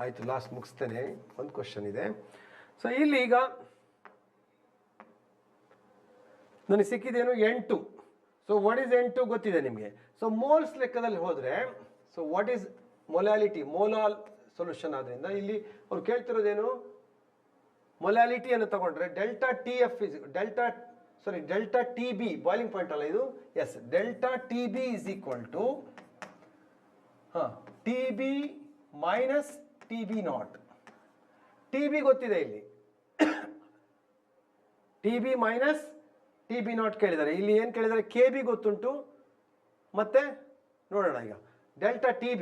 ಆಯಿತು, ಲಾಸ್ಟ್ ಮುಗಿಸ್ತೇನೆ. ಒಂದು ಕ್ವಶನ್ ಇದೆ. ಸೊ ಇಲ್ಲಿ ಈಗ ನನಗೆ ಸಿಕ್ಕಿದೇನು? N2. So what is N2 ಗೊತ್ತಿದೆ ನಿಮಗೆ. ಸೊ ಮೋಲ್ಸ್ ಲೆಕ್ಕದಲ್ಲಿ ಹೋದರೆ, so what is molality? Molal solution ಆದ್ದರಿಂದ ಇಲ್ಲಿ ಅವ್ರು ಕೇಳ್ತಿರೋದೇನು? ಮೊಲಾಲಿಟಿಯನ್ನು ತಗೊಂಡ್ರೆ ಡೆಲ್ಟಾ TB ಬಾಯ್ಲಿಂಗ್ ಪಾಯಿಂಟ್ ಅಲ್ಲ ಇದು. Yes, delta TB is equal to TB minus TB0. TB ಗೊತ್ತಿದೆ ಇಲ್ಲಿ, TB ಮೈನಸ್ TB0 ಕೇಳಿದ್ದಾರೆ. ಇಲ್ಲಿ ಏನು ಕೇಳಿದ್ದಾರೆ? KB ಗೊತ್ತುಂಟು. ಮತ್ತೆ ನೋಡೋಣ ಈಗ ಡೆಲ್ಟಾ TB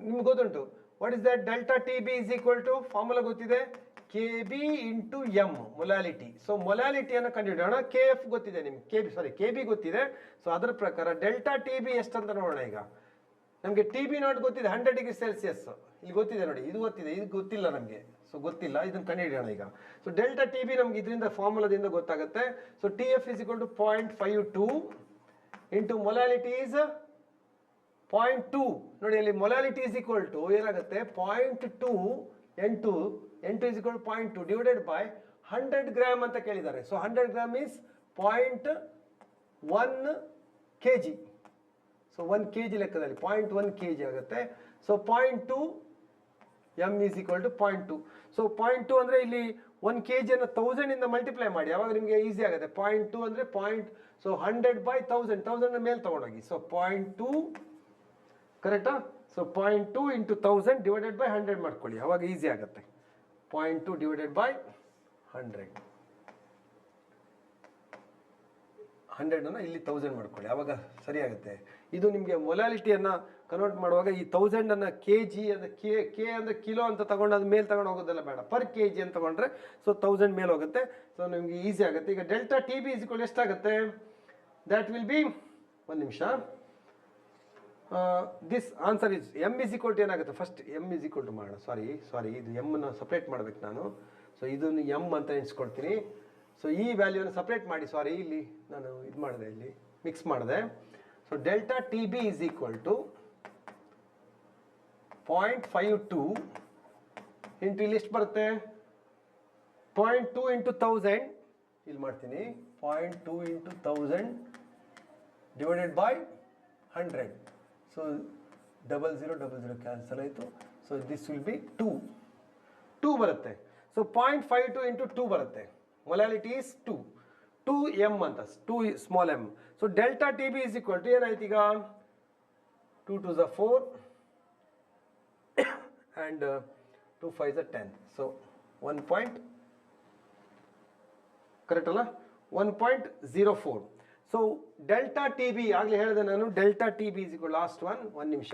ನಿಮ್ಗೆ ಗೊತ್ತುಂಟು. What is that? Delta TB is equal to formula ಗೊತ್ತಿದೆ, KB into M molality. So ಮೊಲಾಲಿಟಿಯನ್ನು ಕಂಡುಹಿಡಿಯೋಣ. KF ಗೊತ್ತಿದೆ ನಿಮ್ಗೆ, KB ಗೊತ್ತಿದೆ. ಸೊ ಅದರ ಪ್ರಕಾರ ಡೆಲ್ಟಾ TB ಎಷ್ಟಂತ ನೋಡೋಣ. ಈಗ ನಮಗೆ TB ನಾಟ್ ಗೊತ್ತಿದೆ 100 ಡಿಗ್ರಿ ಸೆಲ್ಸಿಯಸ್, ಇಲ್ಲಿ ಗೊತ್ತಿದೆ ನೋಡಿ, ಇದು ಗೊತ್ತಿದೆ, ಇದು ಗೊತ್ತಿಲ್ಲ ನಮಗೆ. ಸೊ ಗೊತ್ತಿಲ್ಲ, ಇದನ್ನು ಕಂಡುಹಿಡಿಯೋಣ ಈಗ. ಸೊ ಡೆಲ್ಟಾ TB ನಮ್ಗೆ ಇದರಿಂದ ಫಾರ್ಮುಲಾದಿಂದ ಗೊತ್ತಾಗುತ್ತೆ. So TF is equal to 0.52 into molality is 0.2. ನೋಡಿ ಅಲ್ಲಿ ಮೊಲಾಲಿಟಿ ಈಸ್ ಈಕ್ವಲ್ ಟು ಏನಾಗುತ್ತೆ 0.2 N2 is equal to 0.2 divided by 100 gram ಅಂತ ಕೇಳಿದ್ದಾರೆ. So 100 gram is 0.1 kg. So 1 kg ಲೆಕ್ಕದಲ್ಲಿ 0.1 kg ಆಗುತ್ತೆ. So 0.2 m is equal to 0.2. So 0.2 ಅಂದರೆ ಇಲ್ಲಿ 1 kg ಅನ್ನು 1000 ಇಂದ ಮಲ್ಟಿಪ್ಲೈ ಮಾಡಿ, ಅವಾಗ ನಿಮಗೆ ಈಸಿ ಆಗುತ್ತೆ. 0.2 ಅಂದರೆ ಸೊ 100 by 1000 ಮೇಲೆ ತಗೊಂಡೋಗಿ. ಸೊ 0.2 ಕರೆಕ್ಟಾ. ಸೊ 0.2 ಇಂಟು 1000 ಡಿವೈಡೆಡ್ ಬೈ 100 ಮಾಡ್ಕೊಳ್ಳಿ, ಅವಾಗ ಈಸಿ ಆಗುತ್ತೆ. 0.2 ಡಿವೈಡೆಡ್ ಬೈ 100 ಇಲ್ಲಿ 1000 ಮಾಡ್ಕೊಳ್ಳಿ, ಅವಾಗ ಸರಿ ಆಗುತ್ತೆ. ಇದು ನಿಮಗೆ ಮೊಲಾಲಿಟಿಯನ್ನು ಕನ್ವರ್ಟ್ ಮಾಡುವಾಗ ಈ 1000 kg ಅಂದರೆ ಕೆ ಅಂದರೆ ಕಿಲೋ ಅಂತ ತಗೊಂಡು ಅದು ಮೇಲೆ ತಗೊಂಡು ಹೋಗೋದೆಲ್ಲ ಬೇಡ, ಪರ್ kg ಅಂತ ತಗೊಂಡ್ರೆ ಸೊ 1000 ಮೇಲೆ ಹೋಗುತ್ತೆ. ಸೊ ನಿಮಗೆ ಈಸಿ ಆಗುತ್ತೆ. ಈಗ ಡೆಲ್ಟಾ TB ಇಸ್ ಈಕ್ವಲ್ ಎಷ್ಟಾಗುತ್ತೆ, ದ್ಯಾಟ್ ವಿಲ್ ಬಿ, ಒಂದು ನಿಮಿಷ, this answer is m is equal to ಏನಾಗುತ್ತೆ, first m is equal to ಮಾಡೋಣ. ಸಾರಿ ಇದು m ಸಪ್ರೇಟ್ ಮಾಡಬೇಕು ನಾನು. ಸೊ ಇದನ್ನು m ಅಂತ ಎಣಿಸ್ಕೊಳ್ತೀನಿ. ಸೊ ಈ ವ್ಯಾಲ್ಯೂನ ಸಪ್ರೇಟ್ ಮಾಡಿ, ಸಾರಿ ಇಲ್ಲಿ ನಾನು ಇದು ಮಾಡಿದೆ, ಇಲ್ಲಿ ಮಿಕ್ಸ್ ಮಾಡಿದೆ. So delta TB is equal to 0.52 into ಇಲ್ಲಿ ಎಷ್ಟು ಬರುತ್ತೆ 0.2 ಇಂಟು 1000, ಇಲ್ಲಿ ಮಾಡ್ತೀನಿ 0.2 into 1000 divided by 100. So 0000 cancel ಆಯಿತು. ಸೊ ದಿಸ್ ವಿಲ್ ಬಿ 2 ಬರುತ್ತೆ. ಸೊ 0.52 ಇಂಟು 2 ಬರುತ್ತೆ. ಮೊಲಾಲಿಟಿ ಈಸ್ 2 m ಅಂತ, 2 small m. So delta TB is equal to ಏನಾಯ್ತು ಈಗ 2 2s are 4 and 2 5s are 10. So 1. Correct ಅಲ್ಲ, 1.04. ಸೊ ಡೆಲ್ಟಾ TB ಆಗಲೇ ಹೇಳಿದೆ ನಾನು, delta TB is equal last ಒಂದು ನಿಮಿಷ.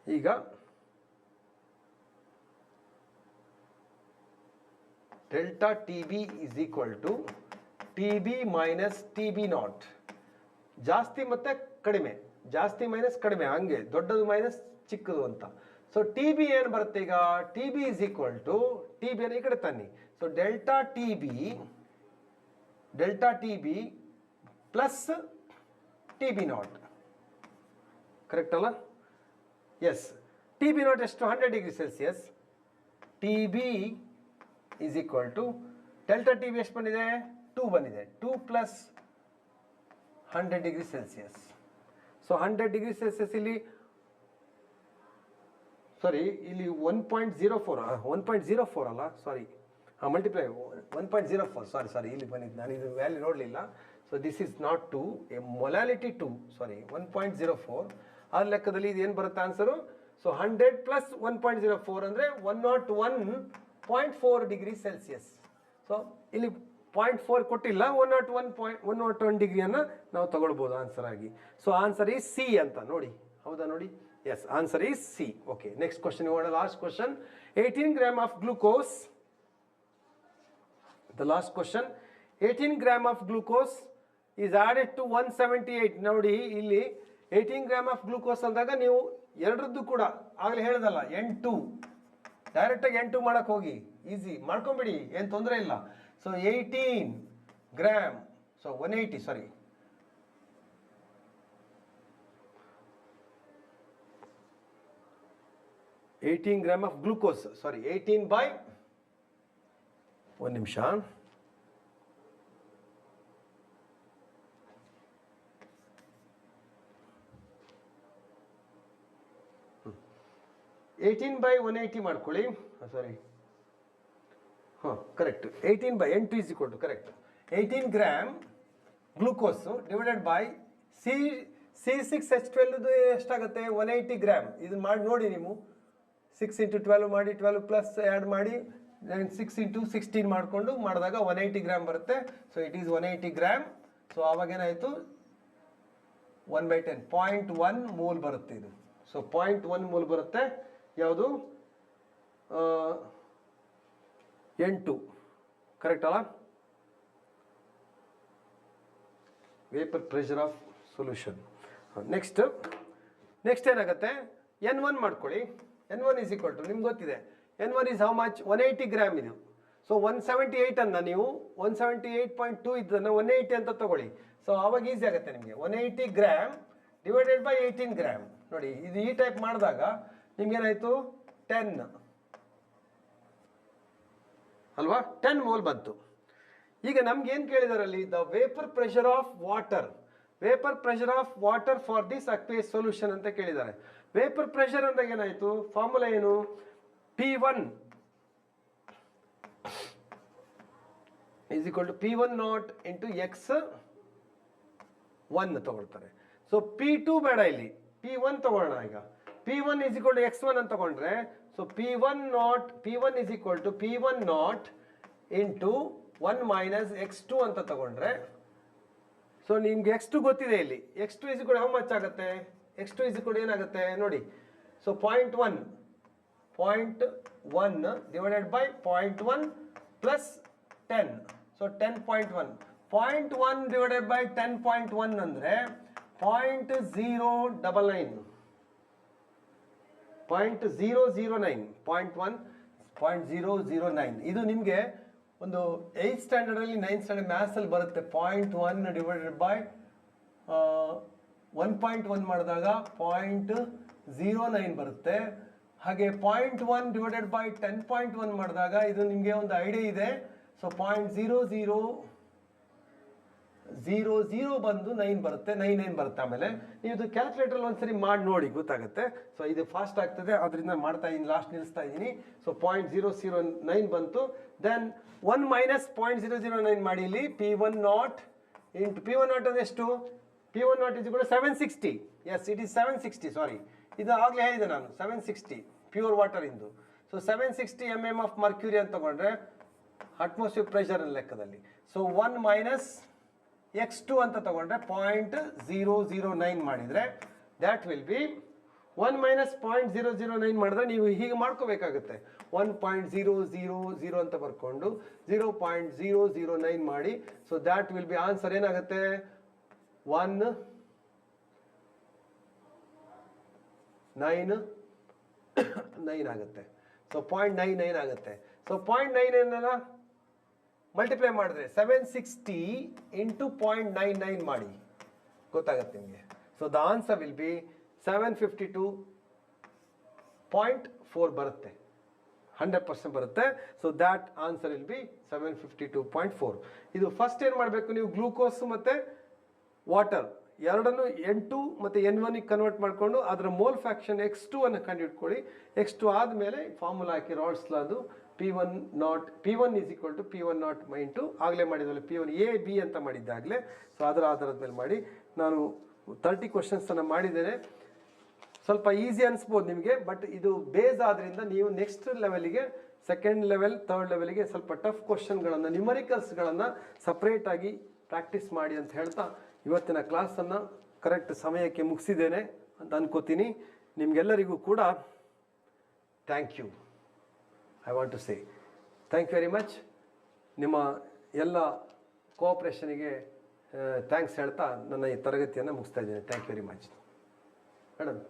ಈಗ delta TB is equal to TB minus TB naught. ಜಾಸ್ತಿ ಮತ್ತೆ ಕಡಿಮೆ, ಜಾಸ್ತಿ ಮೈನಸ್ ಕಡಿಮೆ, ಹಂಗೆ ದೊಡ್ಡದು ಮೈನಸ್ ಚಿಕ್ಕದು ಅಂತ. ಸೊ TB ಏನು ಬರುತ್ತೆ ಈಗ, TB is equal to TB ಅನ್ನು ಈ ಕಡೆ ತನ್ನಿ. So delta TB plus TB naught, correct ಅಲ್ಲ. ಎಸ್, TB ನಾಟ್ ಎಷ್ಟು 100 degree Celsius. TB is equal to delta TB ಎಷ್ಟು ಬಂದಿದೆ 2 ಬಂದಿದೆ, 2 plus 100 degree Celsius. So 100 degree Celsius ಇಲ್ಲಿ ಇಲ್ಲಿ 1.04 ಅಲ್ಲ, ಸಾರಿ ಮಲ್ಟಿಪ್ಲೈ 1.04, ಸಾರಿ ಇಲ್ಲಿ ಬಂದಿದ್ದು, ನಾನು ಇದು ವ್ಯಾಲ್ಯೂ ನೋಡಲಿಲ್ಲ. So this is not 2, molality 2, 1.04. ಆ ಲೆಕ್ಕದಲ್ಲಿ ಇದು ಏನು ಬರುತ್ತೆ ಆನ್ಸರು. ಸೊ 100 ಪ್ಲಸ್ 1.04 ಅಂದರೆ 101.4 ಡಿಗ್ರಿ ಸೆಲ್ಸಿಯಸ್. ಸೊ ಇಲ್ಲಿ 0.4 ಕೊಟ್ಟಿಲ್ಲ, 101 ಡಿಗ್ರಿಯನ್ನು ನಾವು ತಗೊಳ್ಬೋದು ಆನ್ಸರ್ ಆಗಿ. ಸೊ ಆನ್ಸರ್ ಈಸ್ ಸಿ ಅಂತ ನೋಡಿ, ಹೌದಾ ನೋಡಿ. Yes, answer is C. Okay, next question ನೋಡೋಣ. Last question, 18 gram of glucose. The last question, 18 gram of glucose is added to 178. ನೋಡಿ ಇಲ್ಲಿ 18 ಗ್ರಾಮ್ ಆಫ್ ಗ್ಲೂಕೋಸ್ ಅಂದಾಗ ನೀವು ಎರಡರದ್ದು ಕೂಡ ಆಗಲೇ ಹೇಳಿದಲ್ಲ, N2 ಡೈರೆಕ್ಟಾಗಿ N2 ಮಾಡಕ್ಕೆ ಹೋಗಿ, ಈಸಿ ಮಾಡ್ಕೊಂಬಿಡಿ, ಏನು ತೊಂದರೆ ಇಲ್ಲ. So 18 gram, so 180, sorry 18 gram of glucose, sorry 18 by, ಒಂದು ನಿಮಿಷ, 18 by 180 ಮಾಡ್ಕೊಳ್ಳಿ, sorry correct, 18 by N2 is equal to correct 18 gram glucose divided by C6H12 ಎಷ್ಟಾಗುತ್ತೆ 180 ಗ್ರಾಮ್. ಇದನ್ನು ಮಾಡಿ ನೋಡಿ ನೀವು, 6 × 12 ಮಾಡಿ, 12 ಪ್ಲಸ್ ಆ್ಯಡ್ ಮಾಡಿ 6 ಇಂಟು 16 ಮಾಡಿಕೊಂಡು ಮಾಡಿದಾಗ 180 ಗ್ರಾಮ್ ಬರುತ್ತೆ. So it is 180 gram. So ಆವಾಗೇನಾಯಿತು 1/10 0.1 ಮೂಲ್ ಬರುತ್ತೆ ಇದು. ಸೊ 0.1 ಮೂಲ್ ಬರುತ್ತೆ. ಯಾವುದು 8 ಕರೆಕ್ಟ್ ಅಲ್ಲ? Vapour pressure of solution. Next ಏನಾಗುತ್ತೆ, N1 ಮಾಡ್ಕೊಳ್ಳಿ. N1 ಈಸ್ ಈಕ್ವಲ್ ಟು ನಿಮ್ಗೆ ಗೊತ್ತಿದೆ, N1 is how much 180 gram ಇದು. ಸೊ 178 ಅನ್ನ ನೀವು 178.2 ಇದನ್ನು 180 ಅಂತ ತಗೊಳ್ಳಿ. ಸೊ ಆವಾಗ ಈಸಿ ಆಗುತ್ತೆ ನಿಮಗೆ. 180 ಗ್ರಾಮ್ ಡಿವೈಡೆಡ್ ಬೈ 18 ಗ್ರಾಮ್. ನೋಡಿ ಇದು ಈ ಟೈಪ್ ಮಾಡಿದಾಗ ನಿಮ್ಗೇನಾಯಿತು 10 ಅಲ್ವಾ, 10 ಮೋಲ್ ಬಂತು. ಈಗ ನಮ್ಗೆ ಏನು ಕೇಳಿದಾರಲ್ಲಿ, the vapour pressure of water, vapour pressure of water for this aqueous solution ಅಂತ ಕೇಳಿದ್ದಾರೆ. ವೇಪರ್ ಪ್ರೆಷರ್ ಅಂದಾಗ ಏನಾಯಿತು, ಫಾರ್ಮುಲಾ ಏನು, P1 is equal to P1 not into X1 ತಗೊಳ್ತಾರೆ. ಸೊ P2 ಬೇಡ, ಇಲ್ಲಿ P1 ತಗೊಳ್ಳೋಣ. ಈಗ P1 is equal to X1 ಅಂತ ತಗೊಂಡ್ರೆ, so P1 is equal to P1 not into 1 minus X2 ಅಂತ ತಗೊಂಡ್ರೆ, ಸೊ ನಿಮ್ಗೆ X2 ಗೊತ್ತಿದೆ ಇಲ್ಲಿ. X2 is equal how much ಆಗುತ್ತೆ, X2 ಈಸ್ ಈಕ್ವಲ್ ಏನಾಗುತ್ತೆ ನೋಡಿ. So 0.1 divided by 0.1 plus 10. So 10.1 0.1 divided by 10.1 ಅಂದರೆ 0.099 0.009 ಇದು ನಿಮಗೆ ಒಂದು 8th ಸ್ಟ್ಯಾಂಡರ್ಡಲ್ಲಿ 9th ಸ್ಟ್ಯಾಂಡರ್ಡ್ ಮ್ಯಾಥ್ಸಲ್ಲಿ ಬರುತ್ತೆ. 0.1 ಡಿವೈಡೆಡ್ ಬೈ 1.1 ಮಾಡಿದಾಗ 0.09 ಬರುತ್ತೆ. ಹಾಗೆ 0.1 ಡಿವೈಡೆಡ್ ಬೈ 10.1 ಮಾಡಿದಾಗ ಇದು ನಿಮಗೆ ಒಂದು ಐಡಿಯಾ ಇದೆ. ಸೊ 0.0000 ಬಂದು 9 ಬರುತ್ತೆ, 99 ಬರುತ್ತೆ. ಆಮೇಲೆ ನೀವು ಇದು ಕ್ಯಾಲ್ಕುಲೇಟರ್ ಒಂದ್ಸರಿ ಮಾಡಿ ನೋಡಿ ಗೊತ್ತಾಗುತ್ತೆ. ಸೊ ಇದು ಫಾಸ್ಟ್ ಆಗ್ತದೆ, ಅದರಿಂದ ಮಾಡ್ತಾ ಇದ್ದೀನಿ, ಲಾಸ್ಟ್ ನಿಲ್ಲಿಸ್ತಾ ಇದ್ದೀನಿ. ಸೊ 0.009 ಬಂತು. ದೆನ್ 1 ಮೈನಸ್ 0.009 ಮಾಡಿ ಇಲ್ಲಿ P1 naught into P1 not ಅಂದರೆ ಎಷ್ಟು, P1 ನಾಟ್ ಇಸ್ ಕೂಡ 760. S it is 760. ಸಾರಿ, ಇದು ಆಗಲೇ ಹೇಳಿದೆ ನಾನು 760 ಪ್ಯೂರ್ ವಾಟರ್ ಇಂದು. ಸೊ 760 mm ಆಫ್ ಮರ್ಕ್ಯೂರಿ ಅಂತ ತಗೊಂಡ್ರೆ ಅಟ್ಮಾಸ್ಫಿಯರ್ ಪ್ರೆಷರ್ ಲೆಕ್ಕದಲ್ಲಿ. ಸೊ 1 ಮೈನಸ್ X2 ಅಂತ ತಗೊಂಡ್ರೆ 0.009 ಮಾಡಿದರೆ ದ್ಯಾಟ್ ವಿಲ್ ಬಿ 1 ಮೈನಸ್ 0.009 ಮಾಡಿದ್ರೆ ನೀವು ಹೀಗೆ ಮಾಡ್ಕೋಬೇಕಾಗುತ್ತೆ. 1.000 ಅಂತ ಬರ್ಕೊಂಡು 0.009 ಮಾಡಿ. So that will B answer ಏನಾಗುತ್ತೆ 199 ಆಗುತ್ತೆ. ಸೊ 0.99 ಆಗುತ್ತೆ. ಸೊ 0.99 ಮಲ್ಟಿಪ್ಲೈ ಮಾಡಿದ್ರೆ 760 ಇಂಟು 0.99 ಮಾಡಿ ಗೊತ್ತಾಗುತ್ತೆ ನಿಮಗೆ. So the answer will B 752.4 ಬರುತ್ತೆ, 100% ಬರುತ್ತೆ. So that answer will B 752.4. ಇದು ಫಸ್ಟ್ ಏನು ಮಾಡಬೇಕು, ನೀವು ಗ್ಲೂಕೋಸ್ ಮತ್ತು ವಾಟರ್ ಎರಡನ್ನು N2 ಮತ್ತು N1 ಕನ್ವರ್ಟ್ ಮಾಡಿಕೊಂಡು ಅದರ ಮೋಲ್ ಫ್ಯಾಕ್ಷನ್ X2 ಅನ್ನು ಕಂಡುಹಿಡ್ಕೊಳ್ಳಿ. X2 ಆದಮೇಲೆ ಫಾರ್ಮುಲಾ ಹಾಕಿ ರಾಡ್ಸ್ಲಾದು P1 is equal to P1 not into ಆಗಲೇ ಮಾಡಿದ್ವಲ್ಲ P1 A B ಅಂತ ಮಾಡಿದ್ದಾಗಲೇ. ಸೊ ಅದರ ಆಧಾರದ ಮೇಲೆ ಮಾಡಿ. ನಾನು 30 ಕ್ವಶನ್ಸನ್ನು ಮಾಡಿದ್ದೇನೆ. ಸ್ವಲ್ಪ ಈಸಿ ಅನಿಸ್ಬೋದು ನಿಮಗೆ, ಬಟ್ ಇದು ಬೇಸ್ ಆದ್ದರಿಂದ ನೀವು ನೆಕ್ಸ್ಟ್ ಲೆವೆಲಿಗೆ, ಸೆಕೆಂಡ್ ಲೆವೆಲ್, ಥರ್ಡ್ ಲೆವೆಲಿಗೆ ಸ್ವಲ್ಪ ಟಫ್ ಕ್ವಶನ್ಗಳನ್ನು, ನ್ಯೂಮರಿಕಲ್ಸ್ಗಳನ್ನು ಸಪ್ರೇಟಾಗಿ ಪ್ರಾಕ್ಟೀಸ್ ಮಾಡಿ ಅಂತ ಹೇಳ್ತಾ ಇವತ್ತಿನ ಕ್ಲಾಸನ್ನು ಕರೆಕ್ಟ್ ಸಮಯಕ್ಕೆ ಮುಗಿಸಿದ್ದೇನೆ ಅಂತ ಅನ್ಕೋತೀನಿ. ನಿಮಗೆಲ್ಲರಿಗೂ ಕೂಡ thank you. I want to say thank you very much. ನಿಮ್ಮ ಎಲ್ಲ ಕೋಆಪ್ರೇಷನಿಗೆ ಥ್ಯಾಂಕ್ಸ್ ಹೇಳ್ತಾ ನನ್ನ ಈ ತರಗತಿಯನ್ನು ಮುಗಿಸ್ತಾ ಇದ್ದೇನೆ. Thank you very much madam.